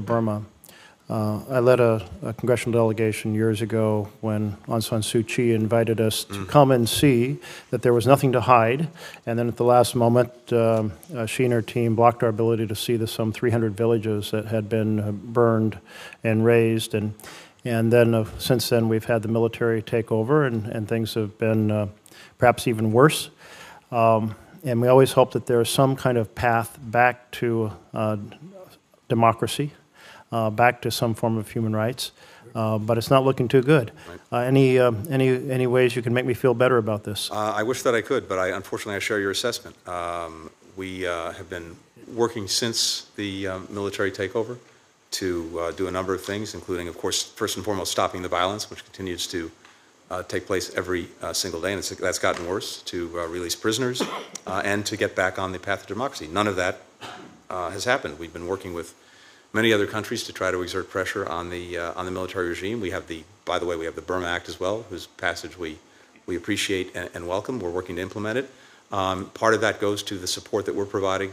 [SPEAKER 7] Burma, I led a congressional delegation years ago when Aung San Suu Kyi invited us to come and see that there was nothing to hide, and then at the last moment, she and her team blocked our ability to see the some 300 villages that had been burned and razed, and then since then we've had the military take over, and things have been perhaps even worse. and we always hope that there's some kind of path back to democracy, back to some form of human rights, but it's not looking too good. Any ways you can make me feel better about this?
[SPEAKER 3] I wish that I could, but unfortunately I share your assessment. We have been working since the military takeover to do a number of things, including, of course, first and foremost, stopping the violence, which continues to take place every single day, and that's gotten worse, to release prisoners and to get back on the path of democracy. None of that has happened. We've been working with many other countries to try to exert pressure on the military regime. We have by the way, we have the Burma Act as well, whose passage we appreciate and welcome. We're working to implement it. Part of that goes to the support that we're providing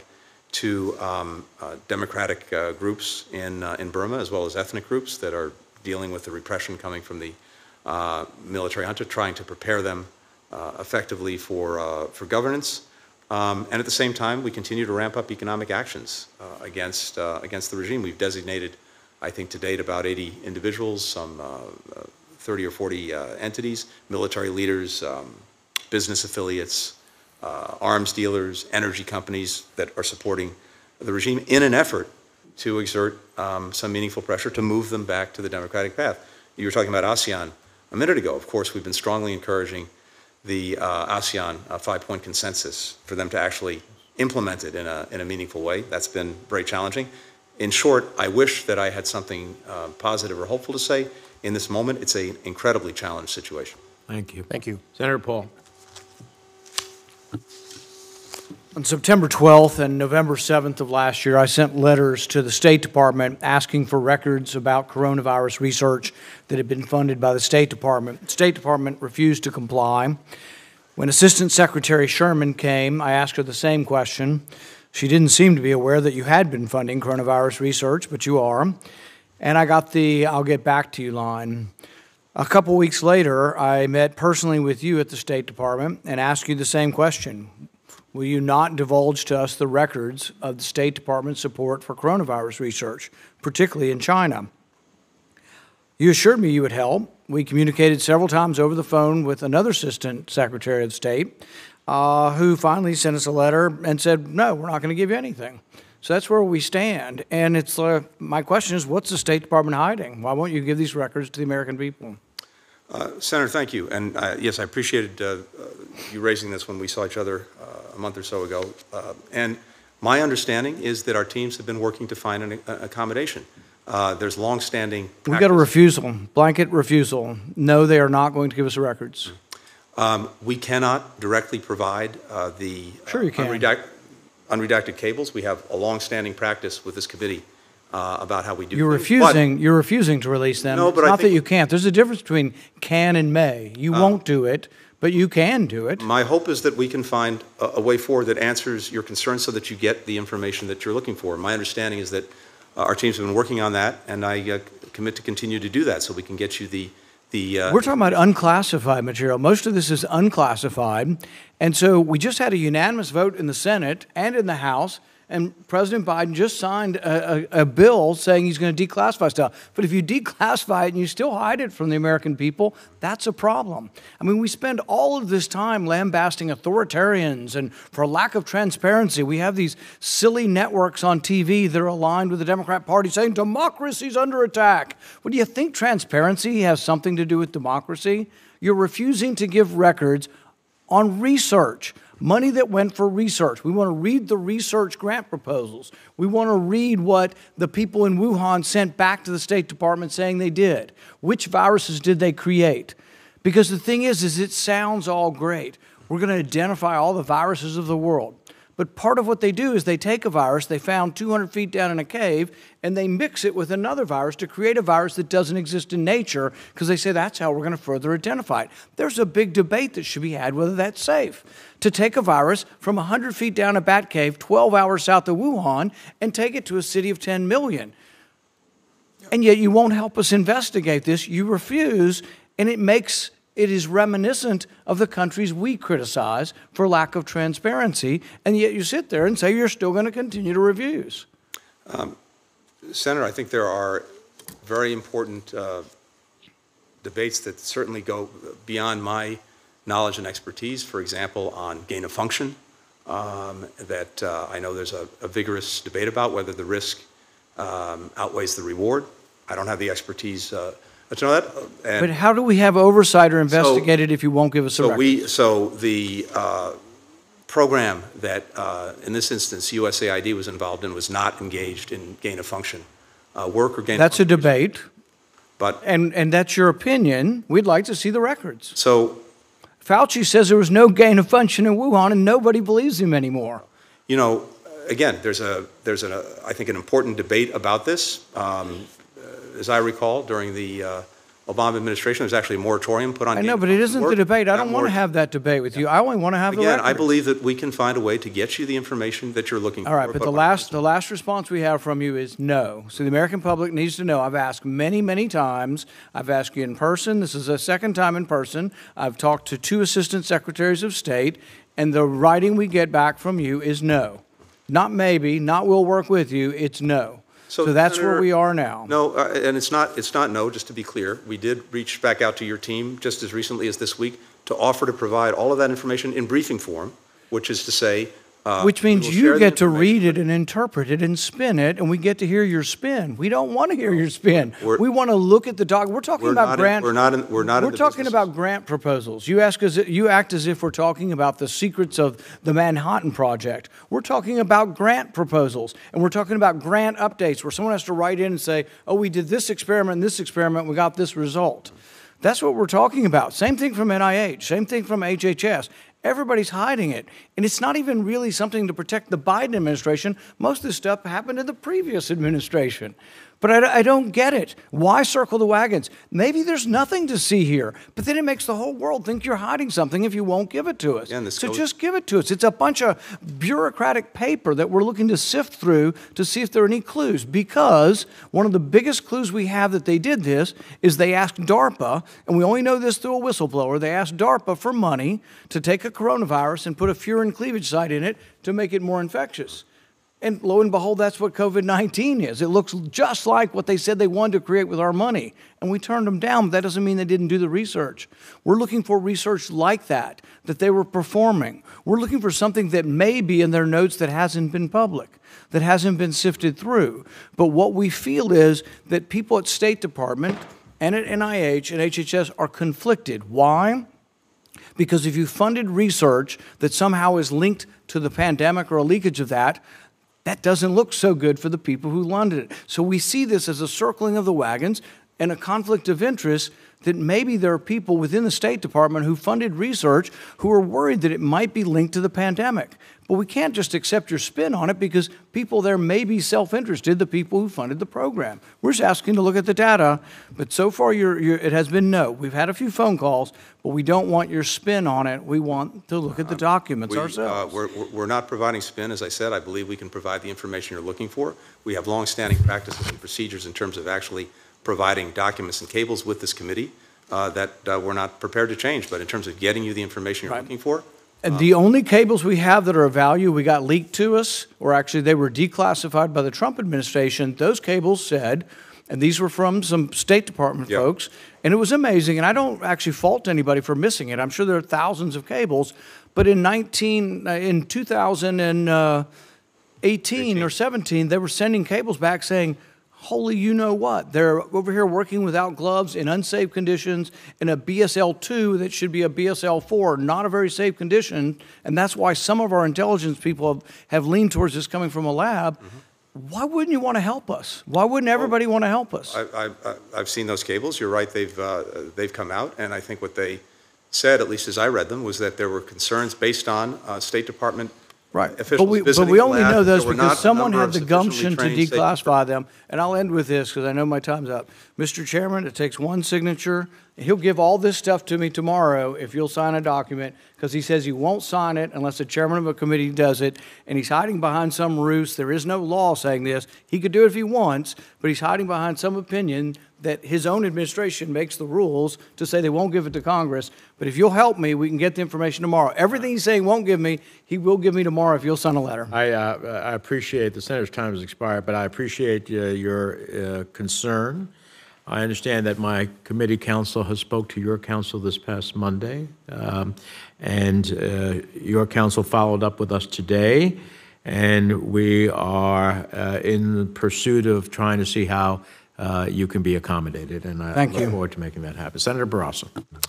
[SPEAKER 3] to democratic groups in Burma, as well as ethnic groups that are dealing with the repression coming from the military junta, trying to prepare them effectively for governance. And at the same time, we continue to ramp up economic actions against the regime. We've designated, I think to date, about 80 individuals, some 30 or 40 entities, military leaders, business affiliates, arms dealers, energy companies that are supporting the regime in an effort to exert some meaningful pressure to move them back to the democratic path. You were talking about ASEAN a minute ago. Of course, we've been strongly encouraging the ASEAN five-point consensus for them to actually implement it in a meaningful way. That's been very challenging. In short, I wish that I had something positive or hopeful to say. In this moment, it's an incredibly challenged situation.
[SPEAKER 1] Thank you.
[SPEAKER 7] Thank you.
[SPEAKER 1] Senator Paul.
[SPEAKER 6] On September 12th and November 7th of last year, I sent letters to the State Department asking for records about coronavirus research that had been funded by the State Department. The State Department refused to comply. When Assistant Secretary Sherman came, I asked her the same question. She didn't seem to be aware that you had been funding coronavirus research, but you are. And I got the "I'll get back to you" line. A couple weeks later, I met personally with you at the State Department and asked you the same question. Will you not divulge to us the records of the State Department's support for coronavirus research, particularly in China? You assured me you would help. We communicated several times over the phone with another Assistant Secretary of State who finally sent us a letter and said, no, we're not going to give you anything. So that's where we stand. And it's my question is, what's the State Department hiding? Why won't you give these records to the American people?
[SPEAKER 3] Senator, thank you. And yes, I appreciated you raising this when we saw each other a month or so ago. And my understanding is that our teams have been working to find an accommodation. There's longstanding practice.
[SPEAKER 6] We got a refusal, blanket refusal. No, they are not going to give us the records.
[SPEAKER 3] We cannot directly provide the
[SPEAKER 6] Sure you can.
[SPEAKER 3] unredacted cables. We have a longstanding practice with this committee about how we do
[SPEAKER 6] You're
[SPEAKER 3] things.
[SPEAKER 6] You're refusing to release them.
[SPEAKER 3] No, but
[SPEAKER 6] it's
[SPEAKER 3] I
[SPEAKER 6] not that
[SPEAKER 3] think-
[SPEAKER 6] you can't. There's a difference between can and may. You won't do it, but you can do it.
[SPEAKER 3] My hope is that we can find a way forward that answers your concerns so that you get the information that you're looking for. My understanding is that our teams have been working on that, and I commit to continue to do that so we can get you the
[SPEAKER 6] We're talking about unclassified material. Most of this is unclassified. And so we just had a unanimous vote in the Senate and in the House, and President Biden just signed a bill saying he's going to declassify stuff. But if you declassify it and you still hide it from the American people, that's a problem. I mean, we spend all of this time lambasting authoritarians and for lack of transparency. We have these silly networks on TV that are aligned with the Democrat Party saying democracy's under attack. Well, do you think transparency has something to do with democracy? You're refusing to give records on research. Money that went for research. We want to read the research grant proposals. We want to read what the people in Wuhan sent back to the State Department saying they did. Which viruses did they create? Because the thing is it sounds all great. We're going to identify all the viruses of the world. But part of what they do is they take a virus they found 200 feet down in a cave and they mix it with another virus to create a virus that doesn't exist in nature because they say that's how we're going to further identify it. There's a big debate that should be had whether that's safe. To take a virus from 100 feet down a bat cave 12 hours south of Wuhan and take it to a city of 10 million. And yet you won't help us investigate this. You refuse, and it is reminiscent of the countries we criticize for lack of transparency, and yet you sit there and say you're still going to continue to reviews.
[SPEAKER 3] Senator, I think there are very important debates that certainly go beyond my knowledge and expertise, for example, on gain of function, that I know there's a vigorous debate about whether the risk outweighs the reward. I don't have the expertise to know that.
[SPEAKER 5] But how do we have oversight or investigate it if you won't give us a record?
[SPEAKER 3] So the program that, in this instance, USAID was involved in was not engaged in gain of function work or gain of function.
[SPEAKER 5] That's a debate.
[SPEAKER 3] But
[SPEAKER 5] and that's your opinion. We'd like to see the records.
[SPEAKER 3] So
[SPEAKER 5] Fauci says there was no gain of function in Wuhan, and nobody believes him anymore.
[SPEAKER 3] You know, again, there's I think an important debate about this. As I recall, during the Obama administration, there's actually a moratorium put on.
[SPEAKER 5] I know, but it isn't the debate. I don't want to have that debate with you. I only want to have the records.
[SPEAKER 3] Again, I believe that we can find a way to get you the information that you're looking for.
[SPEAKER 5] All right, but the last response we have from you is no. So the American public needs to know. I've asked many, many times. I've asked you in person. This is the second time in person. I've talked to 2 assistant secretaries of state, and the writing we get back from you is no. Not maybe, not we'll work with you, it's no. So that's
[SPEAKER 3] Senator,
[SPEAKER 5] where we are now.
[SPEAKER 3] No, and it's not no, just to be clear. We did reach back out to your team just as recently as this week to offer to provide all of that information in briefing form, which is to say,
[SPEAKER 5] which means you get to read it and interpret it and spin it, and we get to hear your spin. We don't want to hear your spin. We want to look at the doc. We're talking about grant. We're talking about grant proposals. You act as if we're talking about the secrets of the Manhattan Project. We're talking about grant proposals, and we're talking about grant updates where someone has to write in and say, "Oh, we did this experiment, we got this result." That's what we're talking about. Same thing from NIH. Same thing from HHS. Everybody's hiding it. And it's not even really something to protect the Biden administration. Most of this stuff happened in the previous administration. But I don't get it. Why circle the wagons? Maybe there's nothing to see here, but then it makes the whole world think you're hiding something if you won't give it to us. So just give it to us. It's a bunch of bureaucratic paper that we're looking to sift through to see if there are any clues, because one of the biggest clues we have that they did this is they asked DARPA, and we only know this through a whistleblower, they asked DARPA for money to take a coronavirus and put a furin cleavage site in it to make it more infectious. And lo and behold, that's what COVID-19 is. It looks just like what they said they wanted to create with our money. And we turned them down, but that doesn't mean they didn't do the research. We're looking for research like that they were performing. We're looking for something that may be in their notes that hasn't been public, that hasn't been sifted through. But what we feel is that people at State Department and at NIH and HHS are conflicted. Why? Because if you funded research that somehow is linked to the pandemic or a leakage of that doesn't look so good for the people who funded it. So we see this as a circling of the wagons and a conflict of interest that maybe there are people within the State Department who funded research who are worried that it might be linked to the pandemic. But we can't just accept your spin on it because people there may be self-interested, the people who funded the program. We're just asking to look at the data, but so far it has been no. We've had a few phone calls, but we don't want your spin on it. We want to look at the documents ourselves.
[SPEAKER 3] We're not providing spin. As I said, I believe we can provide the information you're looking for. We have long-standing practices and procedures in terms of actually providing documents and cables with this committee that we're not prepared to change. But in terms of getting you the information you're looking for,
[SPEAKER 5] and the only cables we have that are of value, we got leaked to us, or actually they were declassified by the Trump administration. Those cables said, and these were from some State Department folks, and it was amazing. And I don't actually fault anybody for missing it. I'm sure there are thousands of cables. But in 2018 or 17, they were sending cables back saying, holy you know what, they're over here working without gloves in unsafe conditions in a BSL-2 that should be a BSL-4, not a very safe condition, and that's why some of our intelligence people have leaned towards this coming from a lab. Why wouldn't you want to help us? Why wouldn't everybody want to help us?
[SPEAKER 3] I've seen those cables. You're right, they've come out, and I think what they said, at least as I read them, was that there were concerns based on State Department officials
[SPEAKER 5] but we only know those because someone had the gumption to declassify them. And I'll end with this because I know my time's up. Mr. Chairman, it takes one signature. He'll give all this stuff to me tomorrow if you'll sign a document, because he says he won't sign it unless the chairman of a committee does it, and he's hiding behind some ruse. There is no law saying this. He could do it if he wants, but he's hiding behind some opinion that his own administration makes the rules to say they won't give it to Congress. But if you'll help me, we can get the information tomorrow. Everything he's saying won't give me, he will give me tomorrow if you'll sign a letter.
[SPEAKER 1] I appreciate the Senator's time has expired, but I appreciate your concern. I understand that my committee counsel has spoke to your counsel this past Monday, and your counsel followed up with us today, and we are in pursuit of trying to see how you can be accommodated, and I look forward to making that happen. Senator Barrasso.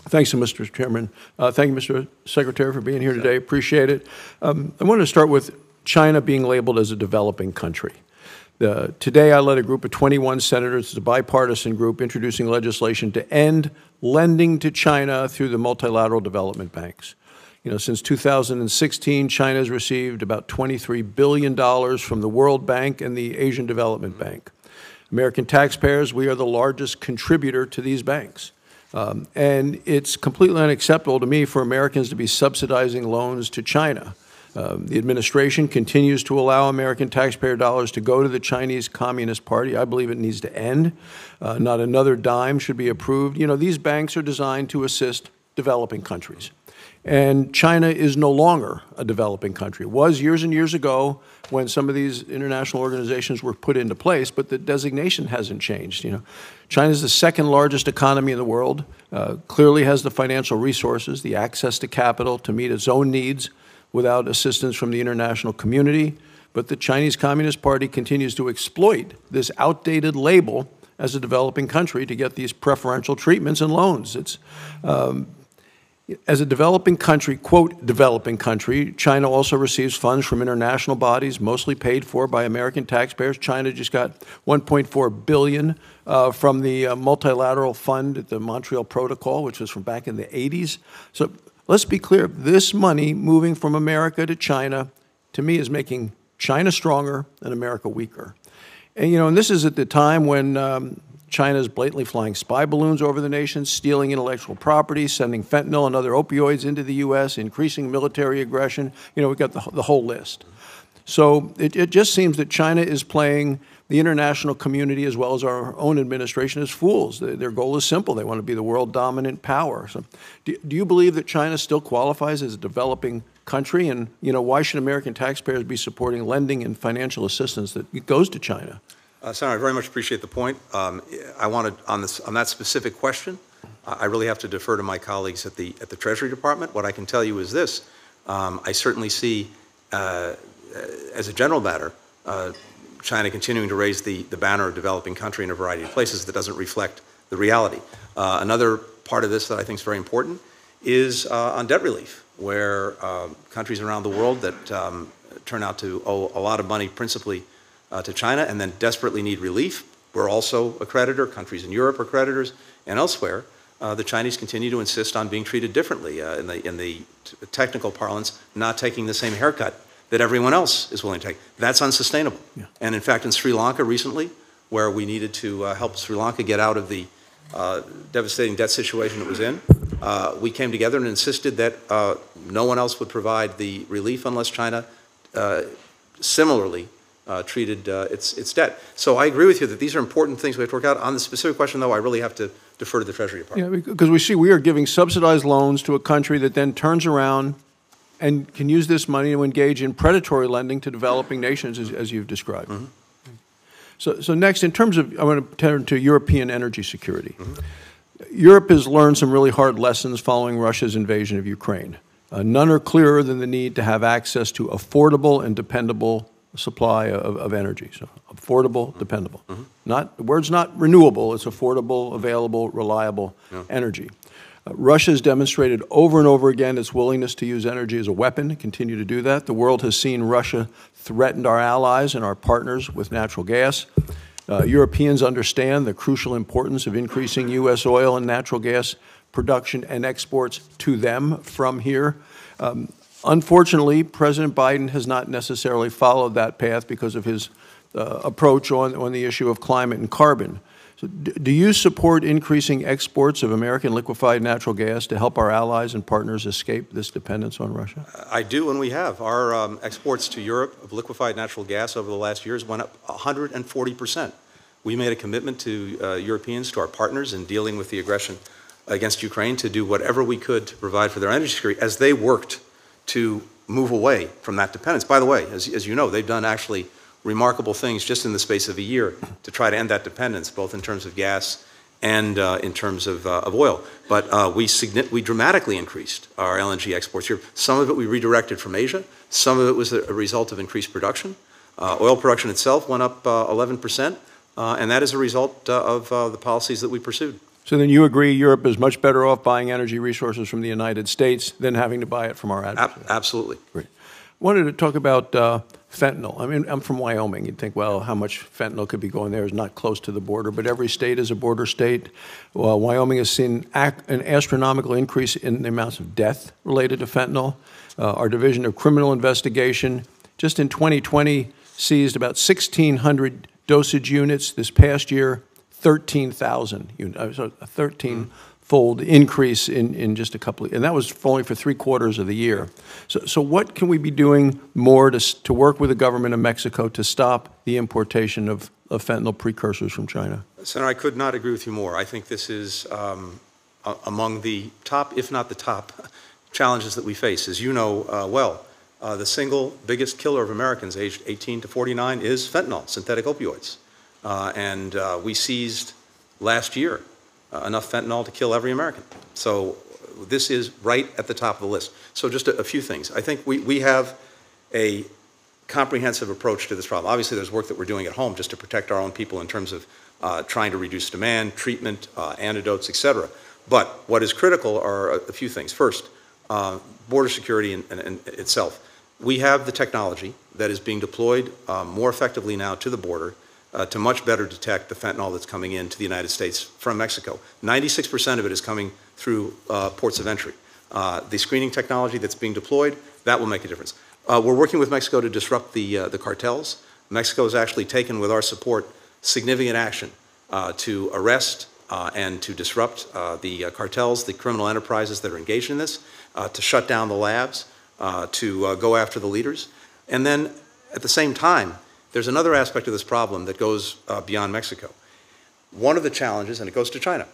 [SPEAKER 8] Thanks, Mr. Chairman. Thank you, Mr. Secretary, for being here today. Appreciate it. I want to start with China being labeled as a developing country. Today, I led a group of 21 senators, it's a bipartisan group, introducing legislation to end lending to China through the multilateral development banks. You know, since 2016, China has received about $23 billion from the World Bank and the Asian Development Bank. American taxpayers, we are the largest contributor to these banks. And it's completely unacceptable to me for Americans to be subsidizing loans to China. The administration continues to allow American taxpayer dollars to go to the Chinese Communist Party. I believe it needs to end. Not another dime should be approved. You know, these banks are designed to assist developing countries. And China is no longer a developing country. It was years and years ago when some of these international organizations were put into place, but the designation hasn't changed. You know, China is the second largest economy in the world, clearly has the financial resources, the access to capital to meet its own needs without assistance from the international community. But the Chinese Communist Party continues to exploit this outdated label as a developing country to get these preferential treatments and loans. It's as a developing country, quote, developing country, China also receives funds from international bodies, mostly paid for by American taxpayers. China just got $1.4 billion from the multilateral fund at the Montreal Protocol, which was from back in the 80s. So let's be clear, this money moving from America to China, to me, is making China stronger and America weaker. And, you know, and this is at the time when China is blatantly flying spy balloons over the nation, stealing intellectual property, sending fentanyl and other opioids into the U.S., increasing military aggression. You know, we've got the whole list. So it just seems that China is playing the international community as well as our own administration as fools. Their goal is simple. They want to be the world dominant power. So do you believe that China still qualifies as a developing country? And, you know, why should American taxpayers be supporting lending and financial assistance that goes to China?
[SPEAKER 3] Senator, I very much appreciate the point. I wanted on that specific question, I really have to defer to my colleagues at the Treasury Department. What I can tell you is this: I certainly see, as a general matter, China continuing to raise the banner of developing country in a variety of places that doesn't reflect the reality. Another part of this that I think is very important is on debt relief, where countries around the world that turn out to owe a lot of money principally to China and then desperately need relief. We're also a creditor. Countries in Europe are creditors, and elsewhere, the Chinese continue to insist on being treated differently. In the technical parlance, not taking the same haircut that everyone else is willing to take. That's unsustainable. Yeah. And in fact, in Sri Lanka recently, where we needed to help Sri Lanka get out of the devastating debt situation it was in, we came together and insisted that no one else would provide the relief unless China similarly treated its debt. So I agree with you that these are important things we have to work out. On the specific question, though, I really have to defer to the Treasury Department.
[SPEAKER 8] Yeah, because we are giving subsidized loans to a country that then turns around and can use this money to engage in predatory lending to developing nations, as you've described. Mm-hmm. So next, in terms of, I want to turn to European energy security. Mm-hmm. Europe has learned some really hard lessons following Russia's invasion of Ukraine. None are clearer than the need to have access to affordable and dependable supply of energy. So affordable, dependable. Mm-hmm. The word's not renewable, it's affordable, available, reliable energy. Russia has demonstrated over and over again its willingness to use energy as a weapon, continue to do that. The world has seen Russia threaten our allies and our partners with natural gas. Europeans understand the crucial importance of increasing U.S. oil and natural gas production and exports to them from here. Unfortunately, President Biden has not necessarily followed that path because of his approach on the issue of climate and carbon. So do you support increasing exports of American liquefied natural gas to help our allies and partners escape this dependence on Russia?
[SPEAKER 3] I do, and we have. Our exports to Europe of liquefied natural gas over the last years went up 140%. We made a commitment to Europeans, to our partners in dealing with the aggression against Ukraine, to do whatever we could to provide for their energy security as they worked to move away from that dependence. By the way, as you know, they've done actually remarkable things just in the space of a year to try to end that dependence, both in terms of gas and in terms of oil. But we dramatically increased our LNG exports here. Some of it we redirected from Asia. Some of it was a result of increased production. Oil production itself went up 11%, and that is a result of the policies that we pursued.
[SPEAKER 8] So then you agree Europe is much better off buying energy resources from the United States than having to buy it from our adversaries?
[SPEAKER 3] Absolutely.
[SPEAKER 8] Great. Wanted to talk about fentanyl. I mean, I'm from Wyoming. You'd think, well, how much fentanyl could be going there? Is not close to the border, but every state is a border state. Well, Wyoming has seen an astronomical increase in the amounts of death related to fentanyl. Our Division of Criminal Investigation, just in 2020, seized about 1,600 dosage units. This past year, 13,000 units, so a 13-fold increase in just a couple of, and that was only for 3/4 of the year. So what can we be doing more to work with the government of Mexico to stop the importation of fentanyl precursors from China?
[SPEAKER 3] Senator, I could not agree with you more. I think this is among the top, if not the top, challenges that we face. As you know the single biggest killer of Americans aged 18 to 49 is fentanyl, synthetic opioids. And we seized last year enough fentanyl to kill every American. So this is right at the top of the list. So just a few things. I think we have a comprehensive approach to this problem. Obviously, there's work that we're doing at home just to protect our own people in terms of trying to reduce demand, treatment, antidotes, et cetera. But what is critical are a few things. First, border security in itself. We have the technology that is being deployed more effectively now to the border to much better detect the fentanyl that's coming into the United States from Mexico. 96% of it is coming through ports of entry. The screening technology that's being deployed, that will make a difference. We're working with Mexico to disrupt the cartels. Mexico has actually taken, with our support, significant action to arrest and to disrupt the cartels, the criminal enterprises that are engaged in this, to shut down the labs, to go after the leaders. And then, at the same time, there's another aspect of this problem that goes beyond Mexico. One of the challenges, and it goes to China,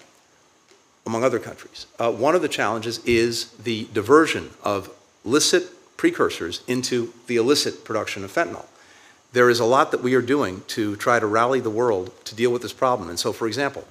[SPEAKER 3] among other countries, one of the challenges is the diversion of licit precursors into the illicit production of fentanyl. There is a lot that we are doing to try to rally the world to deal with this problem. And so, for example,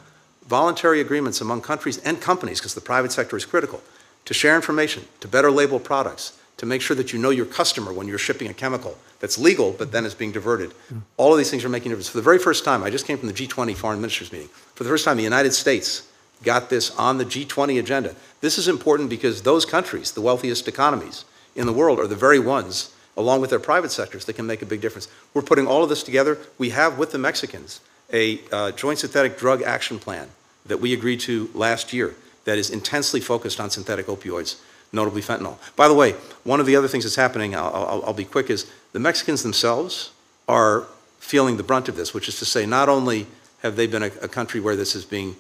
[SPEAKER 3] voluntary agreements among countries and companies, because the private sector is critical, to share information, to better label products, to make sure that you know your customer when you're shipping a chemical that's legal but then is being diverted. All of these things are making a difference. For the very first time, I just came from the G20 Foreign Ministers meeting. For the first time, the United States got this on the G20 agenda. This is important because those countries, the wealthiest economies in the world, are the very ones, along with their private sectors, that can make a big difference. We're putting all of this together. We have, with the Mexicans, a joint synthetic drug action plan that we agreed to last year that is intensely focused on synthetic opioids, notably fentanyl. By the way, one of the other things that's happening, I'll be quick, is the Mexicans themselves are feeling the brunt of this, which is to say not only have they been a country where this is being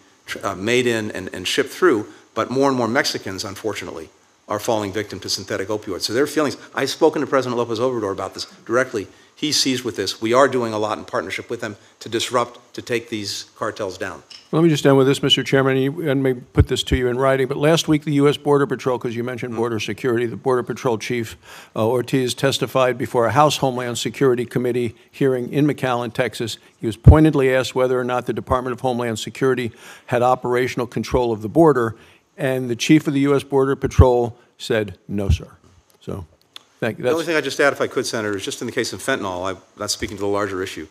[SPEAKER 3] made in and shipped through, but more and more Mexicans, unfortunately, are falling victim to synthetic opioids. So their feelings, I've spoken to President López Obrador about this directly. He's seized with this. We are doing a lot in partnership with them to disrupt, to take these cartels down.
[SPEAKER 8] Let me just end with this, Mr. Chairman, and maybe put this to you in writing. But last week, the U.S. Border Patrol, because you mentioned border security, the Border Patrol Chief Ortiz testified before a House Homeland Security Committee hearing in McAllen, Texas. He was pointedly asked whether or not the Department of Homeland Security had operational control of the border, and the Chief of the U.S. Border Patrol said, no, sir. So, thank you.
[SPEAKER 3] The only thing I'd just add, if I could, Senator, is just in the case of fentanyl, I'm not speaking to the larger issue.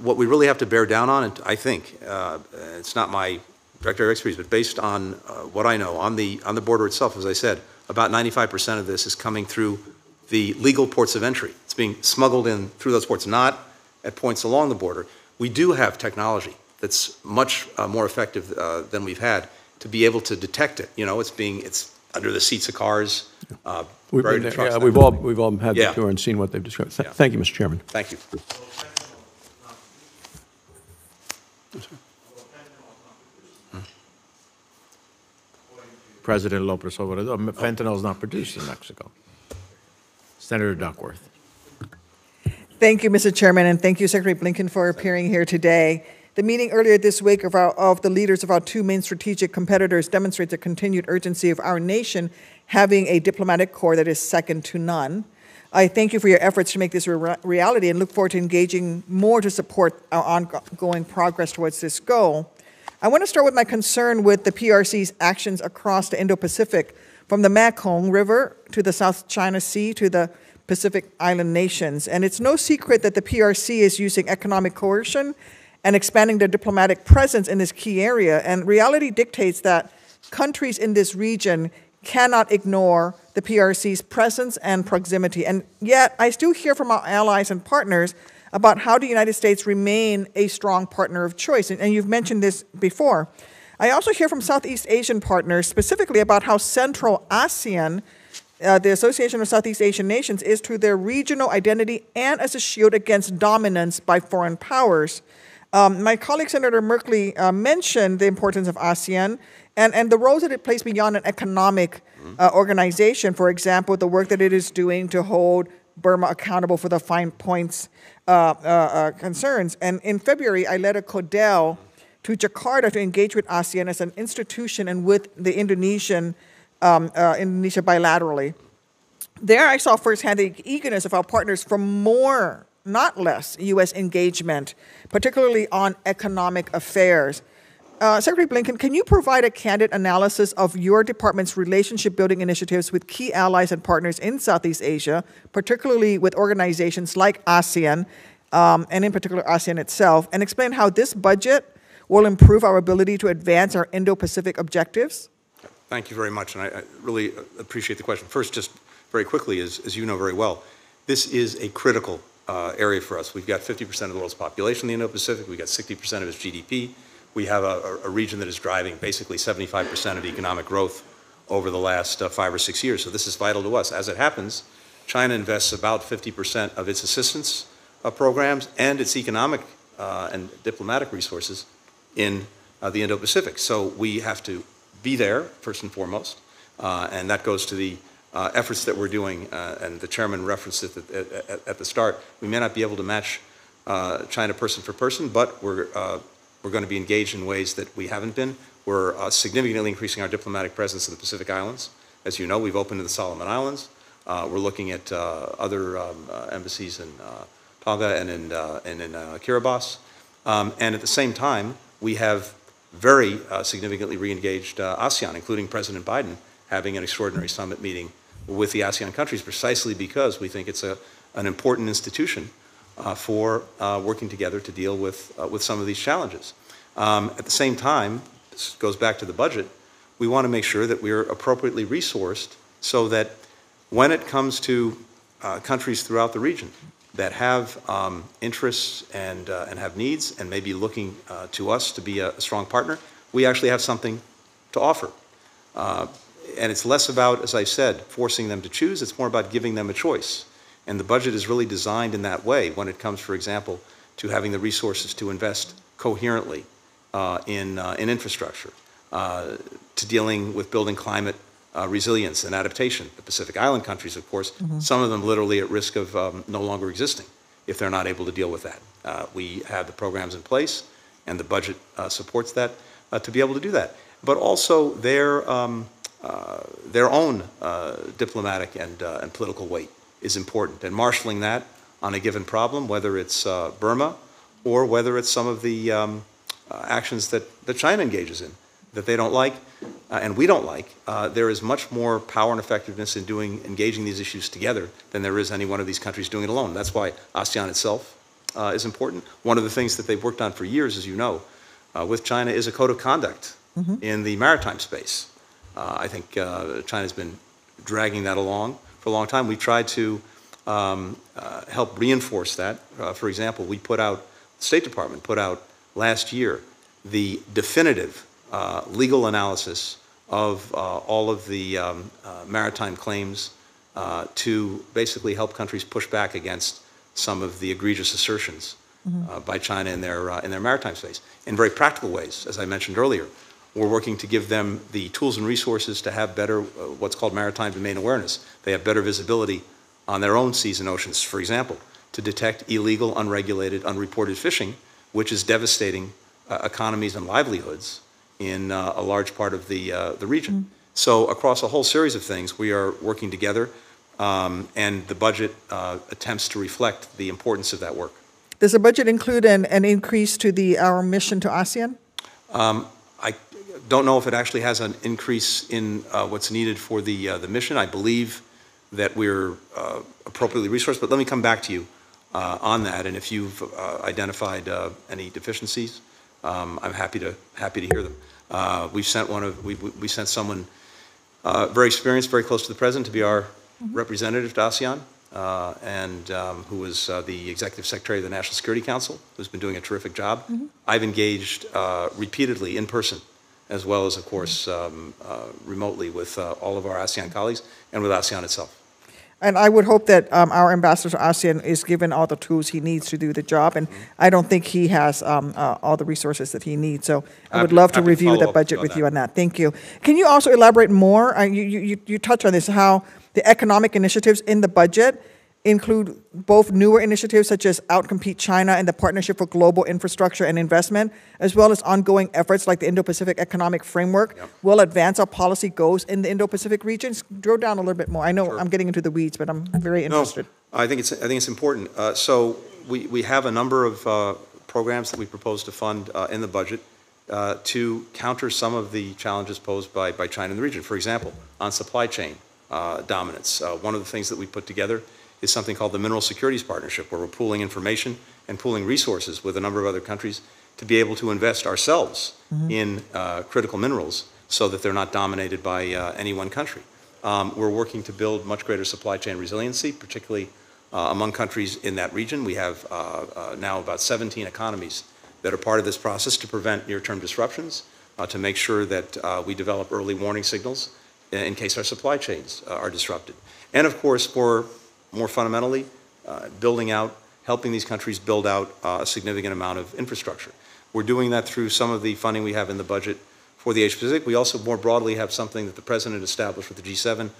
[SPEAKER 3] What we really have to bear down on, and I think, it's not my direct area of expertise, but based on what I know, on the border itself, as I said, about 95% of this is coming through the legal ports of entry. It's being smuggled in through those ports, not at points along the border. We do have technology that's much more effective than we've had to be able to detect it. You know, it's under the seats of cars, buried in trucks.
[SPEAKER 8] Yeah, we've all had the tour and seen what they've described. Thank you, Mr. Chairman.
[SPEAKER 3] Thank you.
[SPEAKER 1] President López Obrador, fentanyl is not produced in Mexico. Senator Duckworth.
[SPEAKER 9] Thank you, Mr. Chairman, and thank you, Secretary Blinken, for appearing here today. The meeting earlier this week of the leaders of our two main strategic competitors demonstrates the continued urgency of our nation having a diplomatic corps that is second to none. I thank you for your efforts to make this a reality and look forward to engaging more to support our ongoing progress towards this goal. I want to start with my concern with the PRC's actions across the Indo-Pacific, from the Mekong River to the South China Sea to the Pacific Island nations. And it's no secret that the PRC is using economic coercion and expanding their diplomatic presence in this key area. And reality dictates that countries in this region cannot ignore the PRC's presence and proximity. And yet, I still hear from our allies and partners about how the United States remain a strong partner of choice. And you've mentioned this before. I also hear from Southeast Asian partners specifically about how central ASEAN, the Association of Southeast Asian Nations, is to their regional identity and as a shield against dominance by foreign powers. My colleague, Senator Merkley, mentioned the importance of ASEAN and the roles that it plays beyond an economic organization. For example, the work that it is doing to hold Burma accountable for the fine points concerns. And in February, I led a CODEL to Jakarta to engage with ASEAN as an institution and with the Indonesia bilaterally. There I saw firsthand the eagerness of our partners for more, not less, U.S. engagement, particularly on economic affairs. Secretary Blinken, can you provide a candid analysis of your department's relationship-building initiatives with key allies and partners in Southeast Asia, particularly with organizations like ASEAN, and in particular ASEAN itself, and explain how this budget will improve our ability to advance our Indo-Pacific objectives?
[SPEAKER 3] Thank you very much, and I really appreciate the question. First, just very quickly, as you know very well, this is a critical area for us. We've got 50% of the world's population in the Indo-Pacific. We've got 60% of its GDP. We have a region that is driving basically 75% of economic growth over the last 5 or 6 years. So this is vital to us. As it happens, China invests about 50% of its assistance programs and its economic and diplomatic resources in the Indo-Pacific. So we have to be there, first and foremost, and that goes to the efforts that we're doing, and the chairman referenced it at the start. We may not be able to match China person for person, but we're going to be engaged in ways that we haven't been. We're significantly increasing our diplomatic presence in the Pacific Islands. As you know, we've opened in the Solomon Islands. We're looking at other embassies in Tonga and in Kiribati. And at the same time, we have very significantly re-engaged ASEAN, including President Biden, having an extraordinary summit meeting with the ASEAN countries precisely because we think it's an important institution for working together to deal with some of these challenges. At the same time, this goes back to the budget, we want to make sure that we're appropriately resourced so that when it comes to countries throughout the region that have interests and have needs and may be looking to us to be a strong partner, we actually have something to offer. And it's less about, as I said, forcing them to choose. It's more about giving them a choice. And the budget is really designed in that way when it comes, for example, to having the resources to invest coherently in infrastructure, to dealing with building climate resilience and adaptation. The Pacific Island countries, of course, some of them literally at risk of no longer existing if they're not able to deal with that. We have the programs in place, and the budget supports that to be able to do that. But also their own diplomatic and political weight is important, and marshaling that on a given problem, whether it's Burma or whether it's some of the actions that China engages in that they don't like and we don't like, there is much more power and effectiveness in engaging these issues together than there is any one of these countries doing it alone. That's why ASEAN itself is important. One of the things that they've worked on for years, as you know, with China is a code of conduct in the maritime space. I think China's been dragging that along for a long time. We've tried to help reinforce that. For example, the State Department put out last year the definitive legal analysis of all of the maritime claims to basically help countries push back against some of the egregious assertions by China in their maritime space. In very practical ways, as I mentioned earlier, we're working to give them the tools and resources to have better what's called maritime domain awareness. They have better visibility on their own seas and oceans, for example, to detect illegal, unregulated, unreported fishing, which is devastating economies and livelihoods in a large part of the region. So across a whole series of things, we are working together, and the budget attempts to reflect the importance of that work.
[SPEAKER 9] Does the budget include an increase to our mission to ASEAN?
[SPEAKER 3] I don't know if it actually has an increase in what's needed for the mission. I believe that we're appropriately resourced, but let me come back to you on that. And if you've identified any deficiencies, I'm happy to hear them. We sent someone very experienced, very close to the president, to be our representative to ASEAN, and who was the executive secretary of the National Security Council, who's been doing a terrific job. I've engaged repeatedly in person, as well as, of course, remotely with all of our ASEAN colleagues and with ASEAN itself.
[SPEAKER 9] And I would hope that our ambassador to ASEAN is given all the tools he needs to do the job, and I don't think he has all the resources that he needs. So I would love to review the budget with you on that. Thank you. Can you also elaborate more? You touched on this, how the economic initiatives in the budget include both newer initiatives such as Outcompete China and the Partnership for Global Infrastructure and Investment, as well as ongoing efforts like the Indo-Pacific Economic Framework will advance our policy goals in the Indo-Pacific regions. Drill down a little bit more. I know I'm getting into the weeds, but I'm very interested.
[SPEAKER 3] No, I think it's important. So we have a number of programs that we propose to fund in the budget to counter some of the challenges posed by China in the region. For example, on supply chain dominance, one of the things that we put together is something called the Mineral Securities Partnership, where we're pooling information and pooling resources with a number of other countries to be able to invest ourselves in critical minerals so that they're not dominated by any one country. We're working to build much greater supply chain resiliency, particularly among countries in that region. We have now about 17 economies that are part of this process to prevent near-term disruptions, to make sure that we develop early warning signals in case our supply chains are disrupted. And of course, for more fundamentally, helping these countries build out a significant amount of infrastructure. We're doing that through some of the funding we have in the budget for the Asia-Pacific. We also more broadly have something that the President established with the G7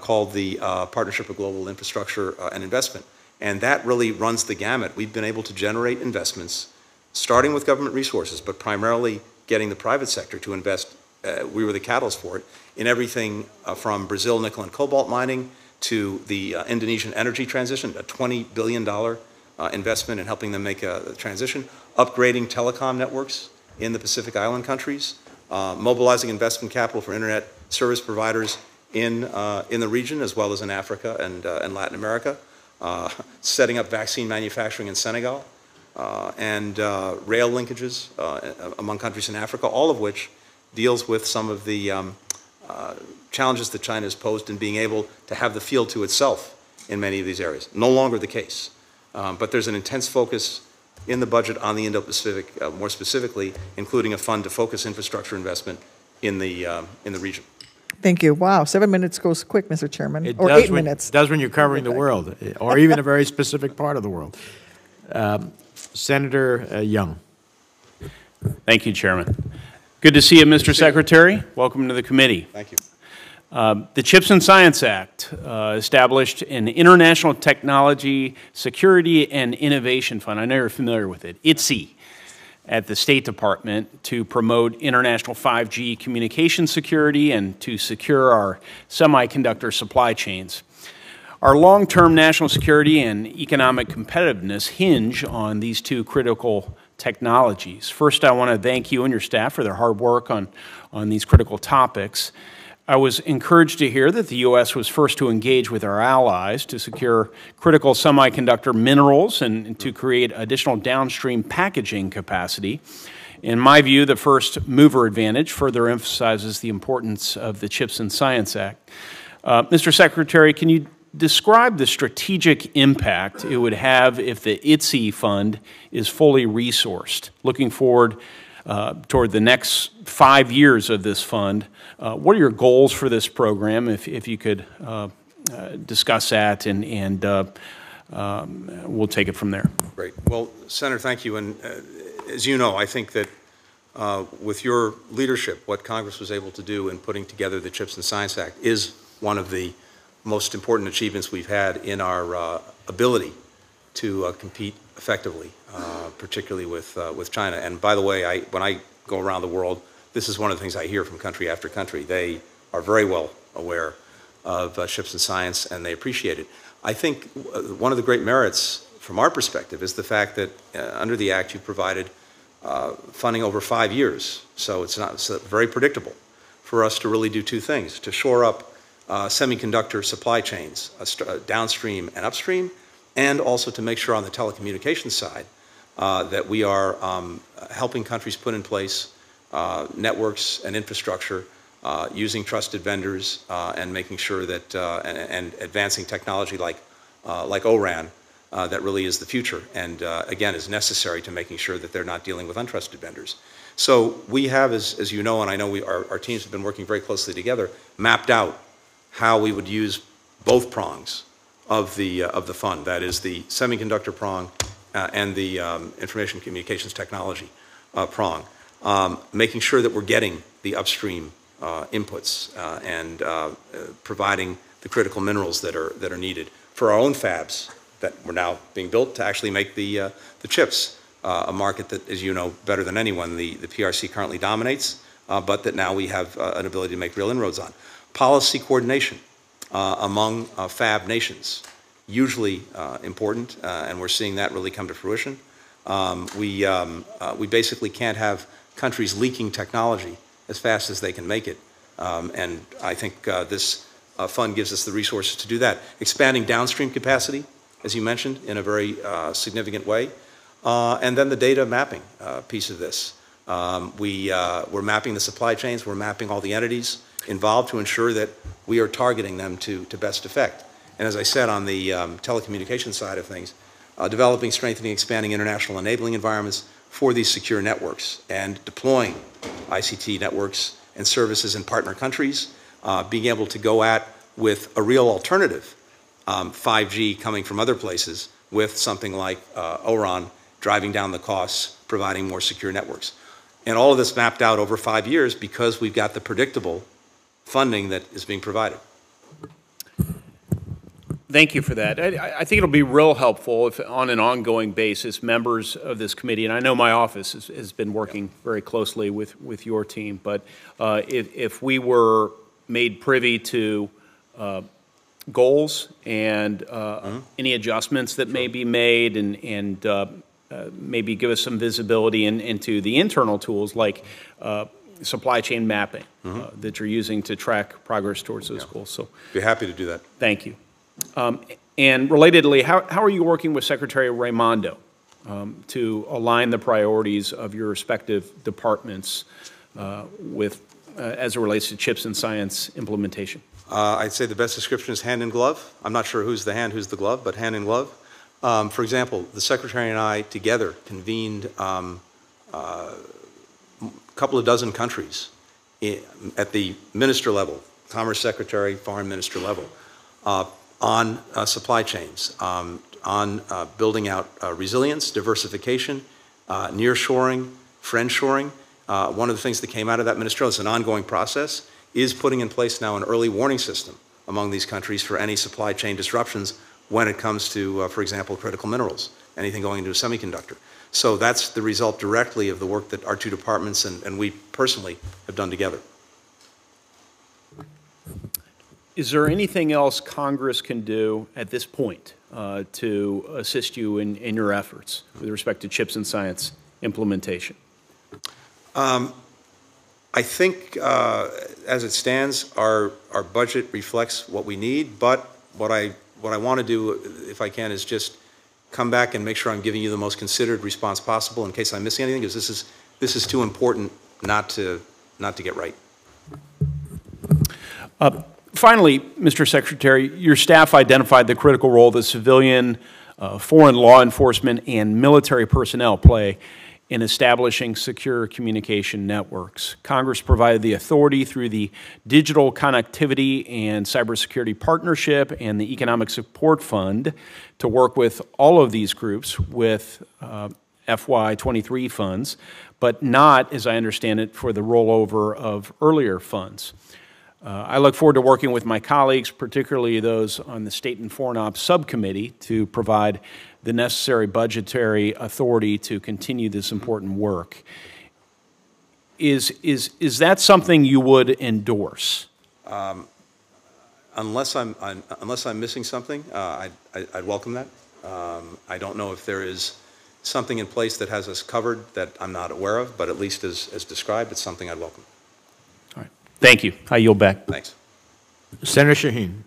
[SPEAKER 3] called the Partnership for Global Infrastructure and Investment. And that really runs the gamut. We've been able to generate investments, starting with government resources, but primarily getting the private sector to invest. We were the catalyst for it, in everything from Brazil nickel and cobalt mining to the Indonesian energy transition, a $20 billion investment in helping them make a transition, upgrading telecom networks in the Pacific Island countries, mobilizing investment capital for internet service providers in the region as well as in Africa and Latin America, setting up vaccine manufacturing in Senegal, and rail linkages among countries in Africa, all of which deals with some of the challenges that China has posed in being able to have the field to itself in many of these areas. No longer the case. But there's an intense focus in the budget on the Indo-Pacific, more specifically, including a fund to focus infrastructure investment in the region.
[SPEAKER 9] Thank you. Wow, 7 minutes goes quick, Mr. Chairman, or 8 minutes.
[SPEAKER 1] It does when you're covering the world, or even a very specific part of the world. Senator Young.
[SPEAKER 10] Thank you, Chairman. Good to see you, Mr. Secretary. Welcome to the committee.
[SPEAKER 3] Thank you.
[SPEAKER 10] The CHIPS and Science Act established an International Technology Security and Innovation Fund. I know you're familiar with it, ITSE, at the State Department to promote international 5G communication security and to secure our semiconductor supply chains. Our long-term national security and economic competitiveness hinge on these two critical technologies. First, I want to thank you and your staff for their hard work on these critical topics. I was encouraged to hear that the U.S. was first to engage with our allies to secure critical semiconductor minerals and to create additional downstream packaging capacity. In my view, the first mover advantage further emphasizes the importance of the CHIPS and Science Act. Mr. Secretary, can you describe the strategic impact it would have if the ITSE fund is fully resourced? Looking forward toward the next 5 years of this fund, what are your goals for this program, if you could discuss that, and we'll take it from there.
[SPEAKER 3] Great. Well, Senator, thank you. And as you know, I think that with your leadership, what Congress was able to do in putting together the CHIPS and Science Act is one of the most important achievements we've had in our ability to compete effectively, particularly with China. And by the way, when I go around the world, this is one of the things I hear from country after country. They are very well aware of CHIPS and science, and they appreciate it. I think one of the great merits from our perspective is the fact that under the Act you provided funding over 5 years. So it's very predictable for us to really do two things: to shore up semiconductor supply chains, downstream and upstream, and also to make sure on the telecommunications side that we are helping countries put in place networks and infrastructure using trusted vendors and making sure that and advancing technology like ORAN that really is the future and again is necessary to making sure that they're not dealing with untrusted vendors. So we have, as you know, and I know our teams have been working very closely together, mapped out how we would use both prongs of the fund. That is the semiconductor prong and the information communications technology prong, making sure that we're getting the upstream inputs and providing the critical minerals that are needed for our own fabs that were now being built to actually make the chips, a market that, as you know better than anyone, the PRC currently dominates, but that now we have an ability to make real inroads on. Policy coordination among fab nations, usually important, and we're seeing that really come to fruition. We basically can't have countries leaking technology as fast as they can make it, and I think this fund gives us the resources to do that. Expanding downstream capacity, as you mentioned, in a very significant way, and then the data mapping piece of this. We're mapping the supply chains, we're mapping all the entities involved to ensure that we are targeting them to best effect. And as I said, on the telecommunications side of things, developing, strengthening, expanding international enabling environments for these secure networks and deploying ICT networks and services in partner countries, being able to go at with a real alternative, 5G coming from other places with something like ORAN driving down the costs, providing more secure networks. And all of this mapped out over 5 years because we've got the predictable funding that is being provided.
[SPEAKER 10] Thank you for that. I think it'll be real helpful if, on an ongoing basis, members of this committee, and I know my office has been working very closely with your team, but if we were made privy to goals and any adjustments that may be made and maybe give us some visibility into the internal tools like supply chain mapping that you're using to track progress towards those goals. So,
[SPEAKER 3] be happy to do that.
[SPEAKER 10] Thank you. And relatedly, how are you working with Secretary Raimondo to align the priorities of your respective departments as it relates to CHIPS and science implementation?
[SPEAKER 3] I'd say the best description is hand in glove. I'm not sure who's the hand, who's the glove, but hand in glove. For example, the Secretary and I together convened a couple of dozen countries at the minister level, Commerce Secretary, Foreign Minister level, on supply chains, on building out resilience, diversification, nearshoring, friendshoring. One of the things that came out of that ministerial, it's an ongoing process, is putting in place now an early warning system among these countries for any supply chain disruptions when it comes to, for example, critical minerals, anything going into a semiconductor. So that's the result directly of the work that our two departments and we personally have done together.
[SPEAKER 10] Is there anything else Congress can do at this point to assist you in your efforts with respect to CHIPS and science implementation?
[SPEAKER 3] I think, as it stands, our budget reflects what we need. But what I want to do, if I can, is just come back and make sure I'm giving you the most considered response possible in case I'm missing anything, because this is too important not to get right.
[SPEAKER 10] Finally, Mr. Secretary, your staff identified the critical role that civilian, foreign law enforcement, and military personnel play in establishing secure communication networks. Congress provided the authority through the Digital Connectivity and Cybersecurity Partnership and the Economic Support Fund to work with all of these groups with FY23 funds, but not, as I understand it, for the rollover of earlier funds. I look forward to working with my colleagues, particularly those on the State and Foreign Ops Subcommittee, to provide the necessary budgetary authority to continue this important work. Is that something you would endorse?
[SPEAKER 3] Unless I'm missing something, I'd welcome that. I don't know if there is something in place that has us covered that I'm not aware of, but at least as described, it's something I'd welcome.
[SPEAKER 10] All right. Thank you. I yield back.
[SPEAKER 3] Thanks.
[SPEAKER 1] Senator Shaheen.